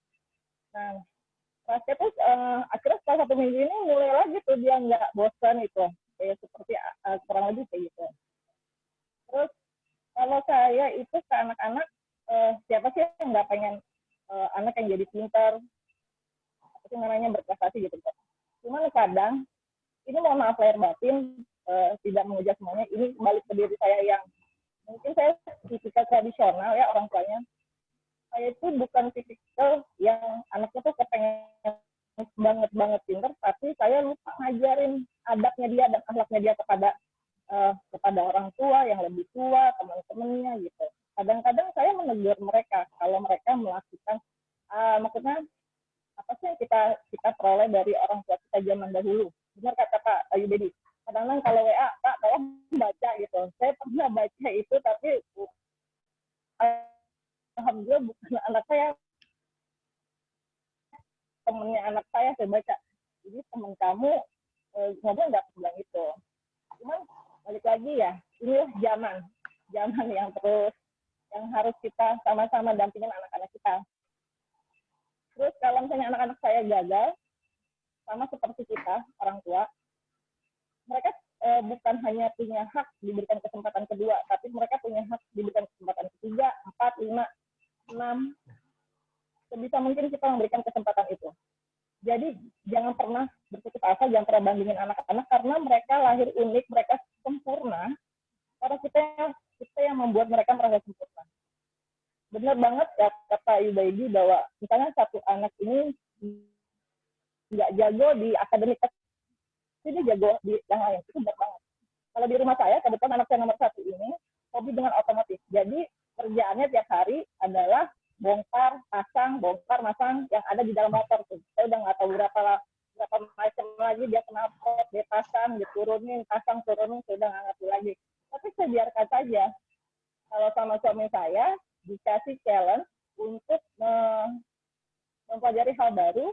Nah, Raska tuh akhirnya setelah 1 minggu ini mulai lagi tuh dia nggak bosan itu, kayak seperti kurang lebih kayak gitu. Terus kalau saya itu ke anak-anak, siapa sih yang nggak pengen anak yang jadi pintar, apa sih namanya, berprestasi gitu. Cuman kadang, ini mohon maaf lahir batin, tidak mengujar semuanya, ini balik ke diri saya yang mungkin saya tipikal tradisional ya orang tuanya. Saya itu bukan tipikal yang anaknya tuh kepengen banget pintar, tapi saya lupa ngajarin adabnya dia dan akhlaknya dia kepada orang tua yang lebih tua, teman-temannya gitu. Kadang-kadang saya menegur mereka kalau mereka melakukan, maksudnya apa sih yang kita peroleh dari orang tua kita zaman dahulu. Benar kata Pak Ayu Dedi. Kadang-kadang kalau WA, Pak tolong baca gitu. Saya pernah baca itu, tapi alhamdulillah bukan anak saya, temennya anak saya baca. Jadi teman kamu ngobrol nggak bilang itu. Cuman balik lagi ya, inilah zaman yang terus yang harus kita sama-sama dampingin anak-anak kita. Terus kalau misalnya anak-anak saya gagal, sama seperti kita orang tua, mereka bukan hanya punya hak diberikan kesempatan kedua, tapi mereka punya hak diberikan kesempatan ketiga, 4, 5, 6. Sebisa mungkin kita memberikan kesempatan itu. Jadi jangan pernah berputus asa, jangan pernah bandingin anak-anak karena mereka lahir unik, mereka sempurna. Karena kita yang membuat mereka merasa sempurna. Benar banget kata Yubaidi bahwa misalnya satu anak ini nggak jago di akademik, ini jago di yang lain, itu benar banget. Kalau di rumah saya, kebetulan anak saya nomor 1 ini hobi dengan otomotif. Jadi kerjaannya tiap hari adalah bongkar, masang yang ada di dalam motor tuh. Saya udah nggak tahu berapa macam lagi dia knalpot, dia pasang, dia turunin, saya udah nggak ngerti lagi. Tapi saya biarkan saja. Kalau sama suami saya dikasih challenge untuk mempelajari hal baru,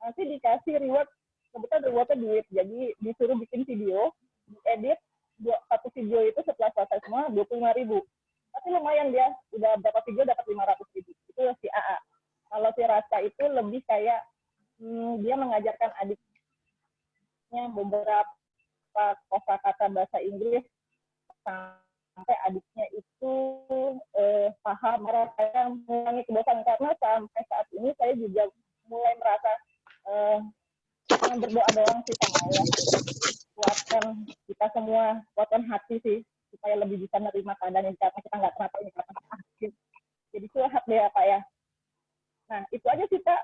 nanti dikasih reward, kebetulan rewardnya duit. Jadi disuruh bikin video, diedit, satu video itu setelah selesai semua 25.000. Tapi lumayan dia, udah berapa video dapat 500.000. Itu si AA. Kalau si Raska itu lebih kayak dia mengajarkan adiknya beberapa kosakata bahasa Inggris sampai adiknya itu paham. Saya mengurangi kebosanan karena sampai saat ini saya juga mulai merasa berdoa doang sih sama Allah, kuatkan kita semua, kuatkan hati sih supaya lebih bisa menerima keadaan ini karena kita nggak pernah tahu ini kapan akhir. Jadi curhat deh Pak ya. Nah itu aja sih Pak.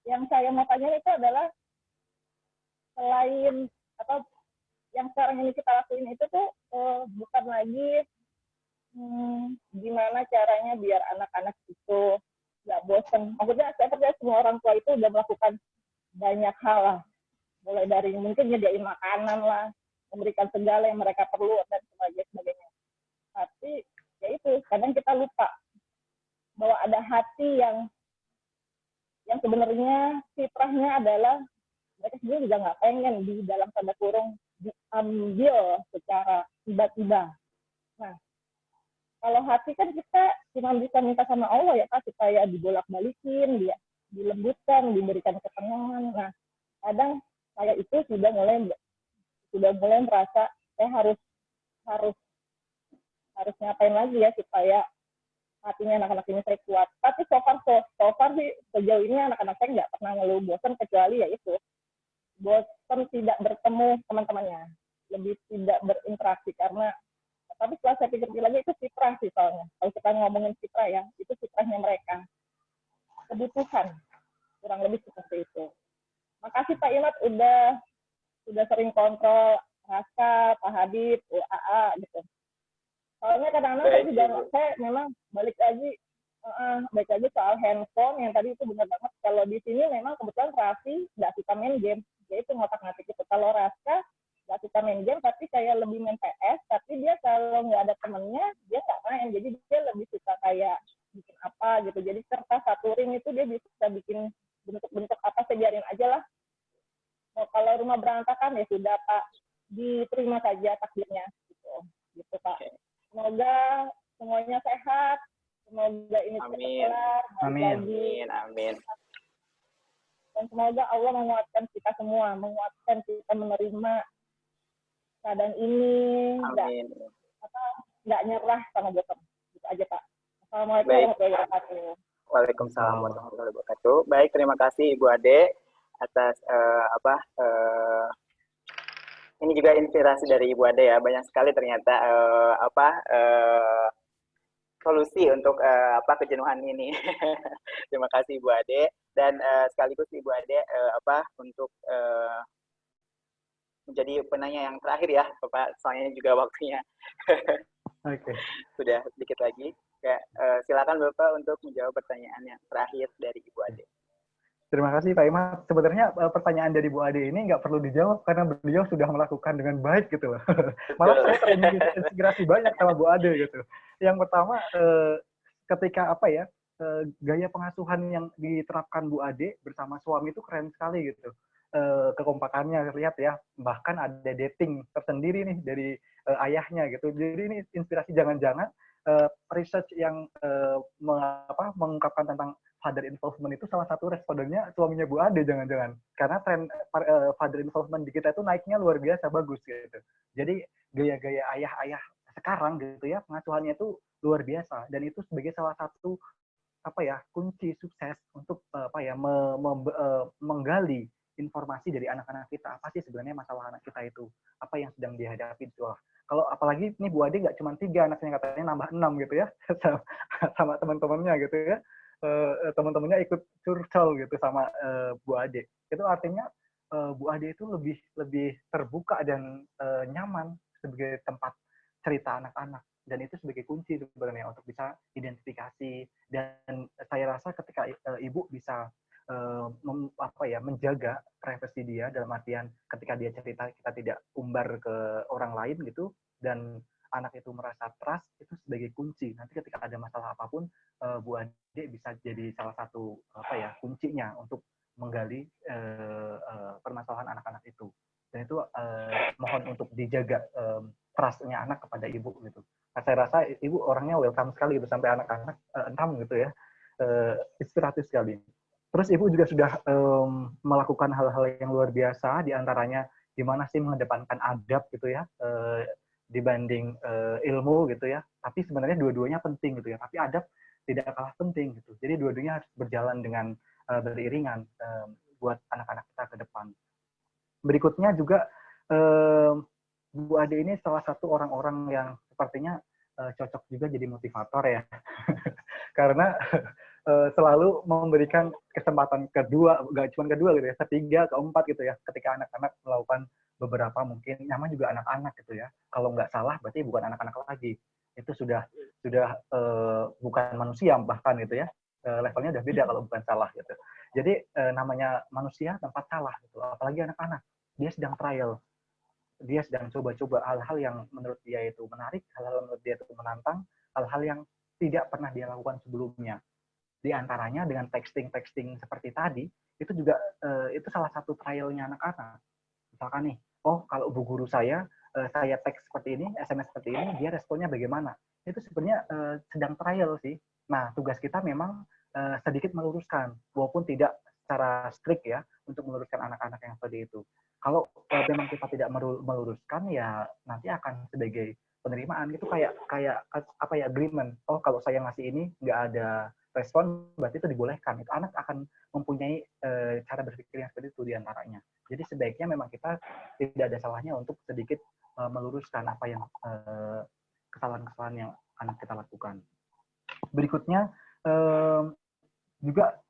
Yang saya mau tanya itu adalah selain atau yang sekarang ini kita lakuin itu tuh bukan lagi gimana caranya biar anak-anak itu nggak bosen. Maksudnya saya percaya semua orang tua itu udah melakukan banyak hal lah. Mulai dari mungkin nyediain makanan lah, memberikan segala yang mereka perlu dan sebagainya. Tapi ya itu, kadang kita lupa bahwa ada hati yang sebenarnya fitrahnya adalah mereka sendiri juga nggak pengen di dalam tanda kurung diambil secara tiba-tiba. Nah, kalau hati kan kita cuma bisa minta sama Allah ya Pak supaya dibolak-balikin dia. dilembutkan, diberikan ketenangan. Nah, kadang saya itu sudah mulai merasa saya harus harus harus ngapain lagi ya supaya hatinya anak-anak ini saya kuat. Tapi so far sih sejauh ini anak-anak saya nggak pernah ngeluh bosan, kecuali ya itu bosan tidak bertemu teman-temannya, lebih tidak berinteraksi. Karena tapi setelah saya pikir lagi itu fitrah sih, soalnya kalau kita ngomongin fitrah ya, itu fitrahnya mereka, kebutuhan, kurang lebih seperti itu. Makasih Pak Imad udah sering kontrol Raska, Pak Habib, UAA gitu. Soalnya kadang-kadang saya memang balik lagi soal handphone yang tadi itu benar banget. Kalau di sini memang kebetulan Raffi nggak suka main game, yaitu ngotak-ngatik itu. Kalau Raska nggak suka main game, tapi kayak lebih main PS, tapi dia kalau nggak ada temennya, dia nggak main. Jadi dia lebih suka kayak bikin apa gitu. Jadi kertas satu ring itu dia bisa bikin bentuk-bentuk apa, saya biarin aja lah. Kalau rumah berantakan ya sudah Pak, diterima saja takdirnya gitu Pak. Semoga semuanya sehat, semoga ini cepat kelar. Amin. Dan semoga Allah menguatkan kita semua, menguatkan kita menerima keadaan ini, nggak nyerah sama bosan. Gitu aja Pak. Assalamualaikum warahmatullahi wabarakatuh. Waalaikumsalam warahmatullahi wabarakatuh. Baik, terima kasih Ibu Ade atas ini juga inspirasi dari Ibu Ade ya, banyak sekali ternyata solusi untuk kejenuhan ini. Terima kasih Ibu Ade, dan sekaligus Ibu Ade untuk menjadi penanya yang terakhir ya Bapak, soalnya juga waktunya sudah sedikit lagi. Ya, silakan Bapak untuk menjawab pertanyaan yang terakhir dari Ibu Ade. Terima kasih Pak Imad. Sebenarnya pertanyaan dari Bu Ade ini nggak perlu dijawab karena beliau sudah melakukan dengan baik gitu loh. Malah saya terinspirasi banyak sama Bu Ade gitu. Yang pertama, ketika gaya pengasuhan yang diterapkan Bu Ade bersama suami itu keren sekali gitu. Kekompakannya lihat ya, bahkan ada dating tersendiri nih dari ayahnya gitu. Jadi ini inspirasi, jangan-jangan research yang mengungkapkan tentang father involvement itu salah satu respondennya suaminya Bu Ade, jangan-jangan. Karena tren father involvement di kita itu naiknya luar biasa bagus gitu. Jadi gaya-gaya ayah-ayah sekarang gitu ya, pengasuhannya itu luar biasa, dan itu sebagai salah satu kunci sukses untuk menggali informasi dari anak-anak kita. Apa sih sebenarnya masalah anak kita itu? Apa yang sedang dihadapi itu? Kalau apalagi nih Bu Ade nggak cuma 3 anaknya, katanya nambah 6 gitu ya, sama teman-temannya gitu ya. Teman-temannya ikut curcol gitu sama Bu Ade. Itu artinya Bu Ade itu lebih terbuka dan nyaman sebagai tempat cerita anak-anak, dan itu sebagai kunci sebenarnya untuk bisa identifikasi. Dan saya rasa ketika ibu bisa menjaga privasi dia, dalam artian ketika dia cerita kita tidak umbar ke orang lain gitu, dan anak itu merasa trust, itu sebagai kunci. Nanti ketika ada masalah apapun, Bu Ade bisa jadi salah satu kuncinya untuk menggali permasalahan anak-anak itu. Dan itu mohon untuk dijaga trust-nya anak kepada ibu gitu. Nah, saya rasa ibu orangnya welcome sekali gitu, sampai anak-anak 6 gitu ya, inspiratif sekali. Terus ibu juga sudah melakukan hal-hal yang luar biasa, diantaranya gimana sih mengedepankan adab gitu ya, dibanding ilmu gitu ya. Tapi sebenarnya dua-duanya penting gitu ya. Tapi adab tidak kalah penting gitu. Jadi dua-duanya harus berjalan dengan beriringan buat anak-anak kita ke depan. Berikutnya juga Bu Ade ini salah satu orang-orang yang sepertinya cocok juga jadi motivator ya. Karena selalu memberikan kesempatan kedua, nggak cuma kedua gitu ya, ketiga, keempat gitu ya, ketika anak-anak melakukan beberapa, mungkin nyaman juga anak-anak gitu ya. Kalau nggak salah berarti bukan anak-anak lagi, itu sudah bukan manusia bahkan gitu ya, levelnya udah beda kalau bukan salah gitu. Jadi namanya manusia tempat salah gitu, apalagi anak-anak, dia sedang trial, dia sedang coba-coba hal-hal yang menurut dia itu menarik, hal-hal yang menurut dia itu menantang, hal-hal yang tidak pernah dia lakukan sebelumnya. Di antaranya dengan texting seperti tadi, itu juga itu salah satu trialnya anak-anak. Misalkan nih, oh kalau bu guru saya teks seperti ini, SMS seperti ini, dia responnya bagaimana? Itu sebenarnya sedang trial sih. Nah, tugas kita memang sedikit meluruskan, walaupun tidak secara strict ya, untuk meluruskan anak-anak yang seperti itu. Kalau memang kita tidak meluruskan, ya nanti akan sebagai penerimaan itu kayak apa ya, agreement. Oh, kalau saya ngasih ini nggak ada respon, berarti itu dibolehkan. Itu anak akan mempunyai cara berpikir yang seperti itu diantaranya. Jadi sebaiknya memang kita tidak ada salahnya untuk sedikit meluruskan apa yang kesalahan-kesalahan yang anak kita lakukan. Berikutnya juga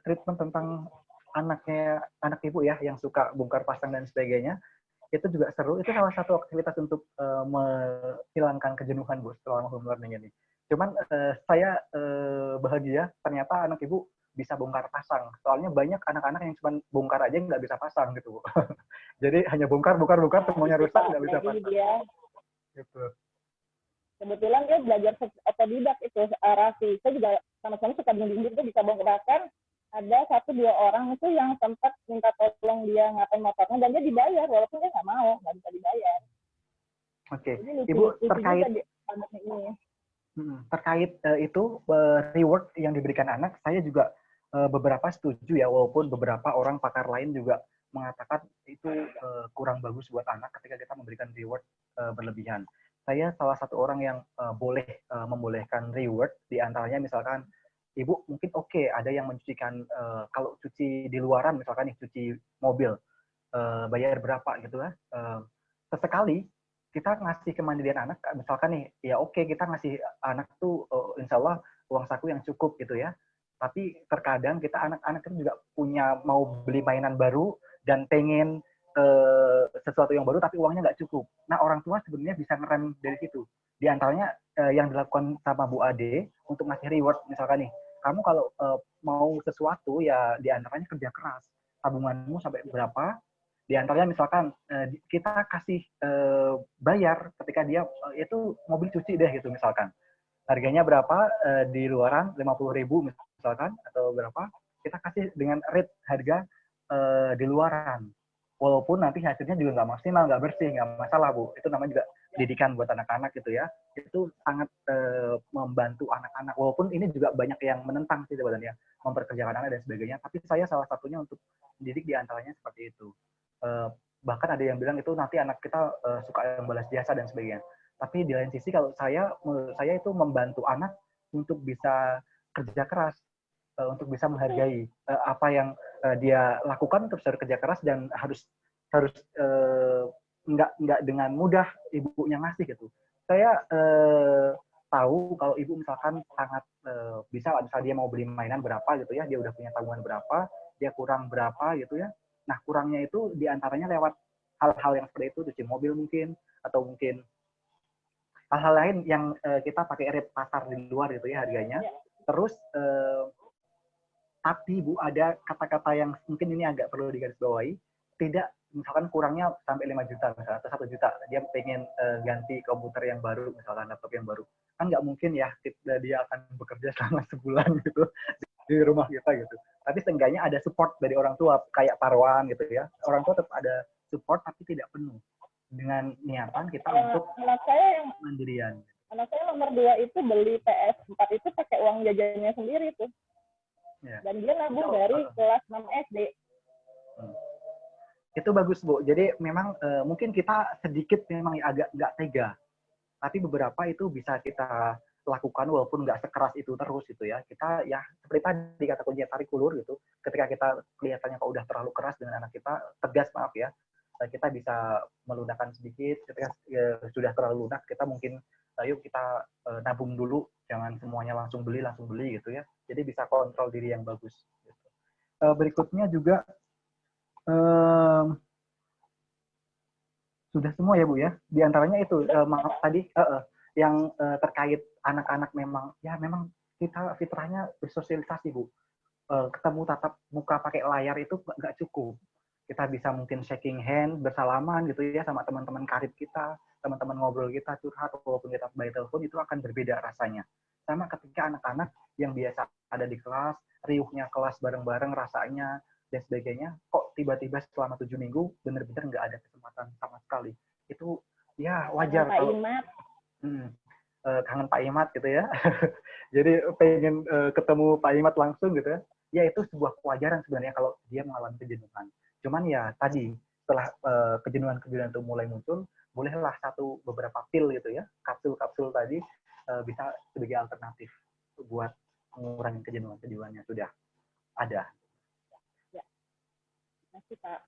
treatment tentang anak ibu ya yang suka bongkar pasang dan sebagainya, itu juga seru. Itu salah satu aktivitas untuk menghilangkan kejenuhan Bu selama home learning ini. Cuman saya bahagia ternyata anak ibu bisa bongkar pasang. Soalnya banyak anak-anak yang cuma bongkar aja nggak bisa pasang gitu Bu. Jadi hanya bongkar semuanya rusak nggak bisa pasang. Dia, gitu. Kebetulan dia belajar otodidak itu, Raffi. Saya juga sama-sama suka dinding itu bisa bongkarkan. Ada 1-2 orang itu yang sempat minta tolong dia ngapain motornya, dan dia dibayar walaupun dia nggak mau, nggak bisa dibayar. Oke, Ibu terkait itu reward yang diberikan anak, saya juga beberapa setuju ya, walaupun beberapa orang pakar lain juga mengatakan itu kurang bagus buat anak ketika kita memberikan reward berlebihan. Saya salah satu orang yang boleh membolehkan reward, di antaranya misalkan Ibu mungkin ada yang mencucikan, kalau cuci di luaran misalkan nih, cuci mobil, bayar berapa gitu kan. Sesekali kita ngasih kemandirian anak, misalkan nih, ya kita ngasih anak tuh insya Allah uang saku yang cukup gitu ya. Tapi terkadang kita anak-anak itu juga punya mau beli mainan baru dan pengen sesuatu yang baru tapi uangnya nggak cukup. Nah, orang tua sebenarnya bisa ngerem dari situ. Di antaranya yang dilakukan sama Bu Ade untuk ngasih reward, misalkan nih, kamu kalau mau sesuatu ya di antaranya kerja keras, tabunganmu sampai berapa, di antaranya misalkan kita kasih bayar ketika dia itu mobil cuci deh gitu misalkan, harganya berapa di luaran 50.000 misalkan atau berapa, kita kasih dengan rate harga di luaran, walaupun nanti hasilnya juga nggak maksimal, nggak bersih, nggak masalah Bu, itu namanya juga didikan buat anak-anak gitu ya. Itu sangat membantu anak-anak, walaupun ini juga banyak yang menentang sih sebenarnya, memperkerjakan anak dan sebagainya, tapi saya salah satunya untuk mendidik di antaranya seperti itu. Bahkan ada yang bilang itu nanti anak kita suka yang balas jasa dan sebagainya. Tapi di lain sisi kalau menurut saya itu membantu anak untuk bisa kerja keras, untuk bisa menghargai apa yang dia lakukan, terus harus kerja keras dan harus nggak dengan mudah ibunya ngasih gitu. Saya tahu kalau ibu misalkan sangat bisa, misalnya dia mau beli mainan berapa gitu ya, dia udah punya tabungan berapa, dia kurang berapa gitu ya. Nah, kurangnya itu diantaranya lewat hal-hal yang seperti itu, cuci mobil mungkin, atau mungkin hal-hal lain yang kita pakai rate pasar di luar gitu ya harganya. Terus tapi Bu, ada kata-kata yang mungkin ini agak perlu digarisbawahi, tidak, misalkan kurangnya sampai 5 juta misalnya, atau 1 juta, dia pengen ganti komputer yang baru, misalkan laptop yang baru. Kan nggak mungkin ya dia akan bekerja selama sebulan gitu di rumah kita gitu. Tapi seenggaknya ada support dari orang tua, kayak taruhan gitu ya. Orang tua tetap ada support, tapi tidak penuh. Dengan niatan kita untuk mandirian. Anak saya nomor 2 itu beli PS4 itu pakai uang jajannya sendiri tuh. Ya. Dan dia nabung dari kelas 6 SD. Itu bagus Bu. Jadi memang mungkin kita sedikit memang agak nggak tega, tapi beberapa itu bisa kita lakukan walaupun nggak sekeras itu terus gitu ya. Kita ya seperti tadi kata kuncinya tarik ulur gitu. Ketika kita kelihatannya kok udah terlalu keras dengan anak kita, tegas maaf ya, kita bisa melunakkan sedikit. Ketika sudah terlalu lunak, kita mungkin yuk kita nabung dulu, jangan semuanya langsung beli gitu ya. Jadi bisa kontrol diri yang bagus. Gitu. Berikutnya juga sudah semua ya Bu ya. Di antaranya itu maaf tadi yang terkait anak-anak memang kita fitrahnya bersosialisasi Bu. Ketemu tatap muka pakai layar itu nggak cukup. Kita bisa mungkin shaking hand, bersalaman gitu ya sama teman-teman karib kita, teman-teman ngobrol kita, curhat, walaupun kita by telepon itu akan berbeda rasanya. Sama ketika anak-anak yang biasa ada di kelas, riuhnya kelas bareng-bareng rasanya, dan sebagainya, kok tiba-tiba selama 7 minggu benar-benar nggak ada kesempatan sama sekali. Itu ya wajar kalau kangen Pak Imat gitu ya. Jadi pengen ketemu Pak Imat langsung gitu ya. Ya itu sebuah kewajaran sebenarnya kalau dia mengalami kejenuhan. Cuman ya tadi setelah kejenuhan-kejenuhan itu mulai muncul, bolehlah beberapa pil gitu ya, kapsul-kapsul tadi bisa sebagai alternatif buat mengurangi kejenuhan-kejenuhan yang sudah ada. Ya, terima kasih Pak.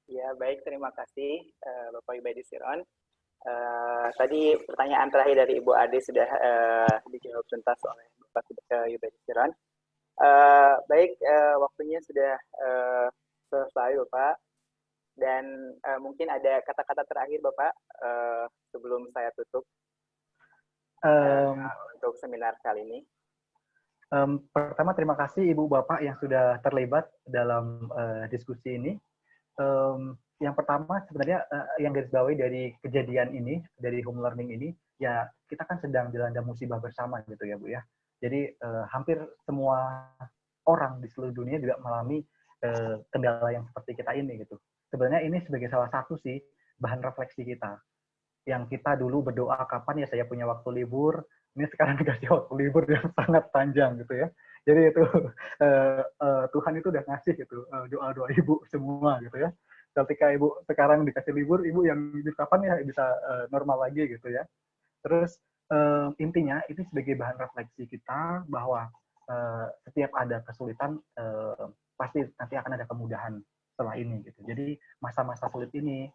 Ya, baik, terima kasih Bapak Yubedi Siron. Tadi pertanyaan terakhir dari Ibu Ade sudah dijawab tuntas oleh Bapak Yubedi Siron. Baik, waktunya sudah selesai Bapak. Dan mungkin ada kata-kata terakhir Bapak sebelum saya tutup untuk seminar kali ini. Pertama, terima kasih Ibu Bapak yang sudah terlibat dalam diskusi ini. Yang pertama sebenarnya yang garis bawahi dari kejadian ini, dari home learning ini, ya kita kan sedang dilanda musibah bersama gitu ya Bu ya. Jadi hampir semua orang di seluruh dunia juga mengalami kendala yang seperti kita ini gitu. Sebenarnya ini sebagai salah satu sih bahan refleksi kita. Yang kita dulu berdoa kapan ya saya punya waktu libur, ini sekarang dikasih waktu libur yang sangat panjang gitu ya. Jadi itu Tuhan itu udah ngasih gitu doa-doa ibu semua gitu ya. Ketika ibu sekarang dikasih libur, ibu yang kapan ya bisa normal lagi gitu ya. Terus intinya ini sebagai bahan refleksi kita bahwa setiap ada kesulitan pasti nanti akan ada kemudahan setelah ini gitu. Jadi masa-masa sulit ini,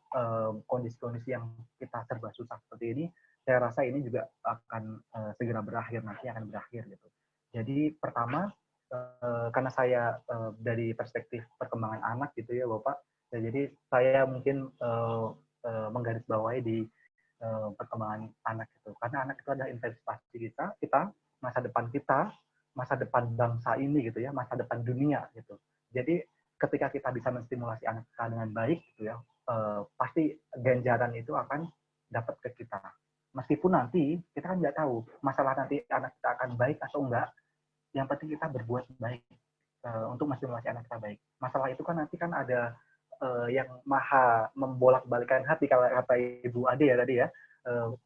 kondisi-kondisi yang kita serba susah seperti ini, saya rasa ini juga akan segera berakhir, nanti akan berakhir gitu. Jadi pertama, karena saya dari perspektif perkembangan anak gitu ya Bapak, ya, jadi saya mungkin menggarisbawahi di perkembangan anak itu. Karena anak itu adalah investasi kita, masa depan bangsa ini gitu ya, masa depan dunia gitu. Jadi ketika kita bisa menstimulasi anak kita dengan baik gitu ya, pasti ganjaran itu akan dapat ke kita. Meskipun nanti kita kan nggak tahu masalah nanti anak kita akan baik atau enggak, yang penting kita berbuat baik untuk menstimulasi anak kita baik. Masalah itu kan nanti kan ada yang maha membolak-balikan hati kalau kata Ibu Ade ya tadi ya,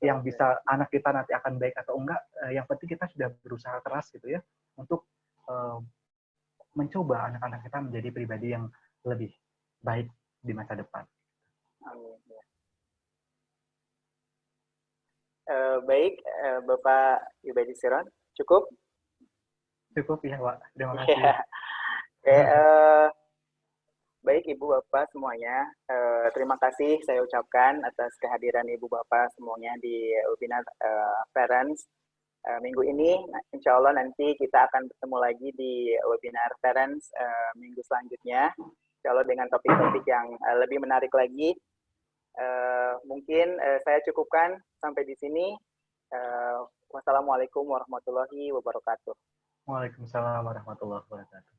yang bisa anak kita nanti akan baik atau enggak, yang penting kita sudah berusaha keras gitu ya untuk mencoba anak-anak kita menjadi pribadi yang lebih baik di masa depan. Amin. Baik, Bapak Yubedi Siron, cukup? Cukup ya Pak, terima kasih. Oke, baik Ibu Bapak semuanya, terima kasih saya ucapkan atas kehadiran Ibu Bapak semuanya di webinar Parents minggu ini. Insya Allah nanti kita akan bertemu lagi di webinar Parents minggu selanjutnya. Insya Allah dengan topik-topik yang lebih menarik lagi. Mungkin saya cukupkan sampai di sini. Wassalamualaikum warahmatullahi wabarakatuh. Waalaikumsalam warahmatullahi wabarakatuh.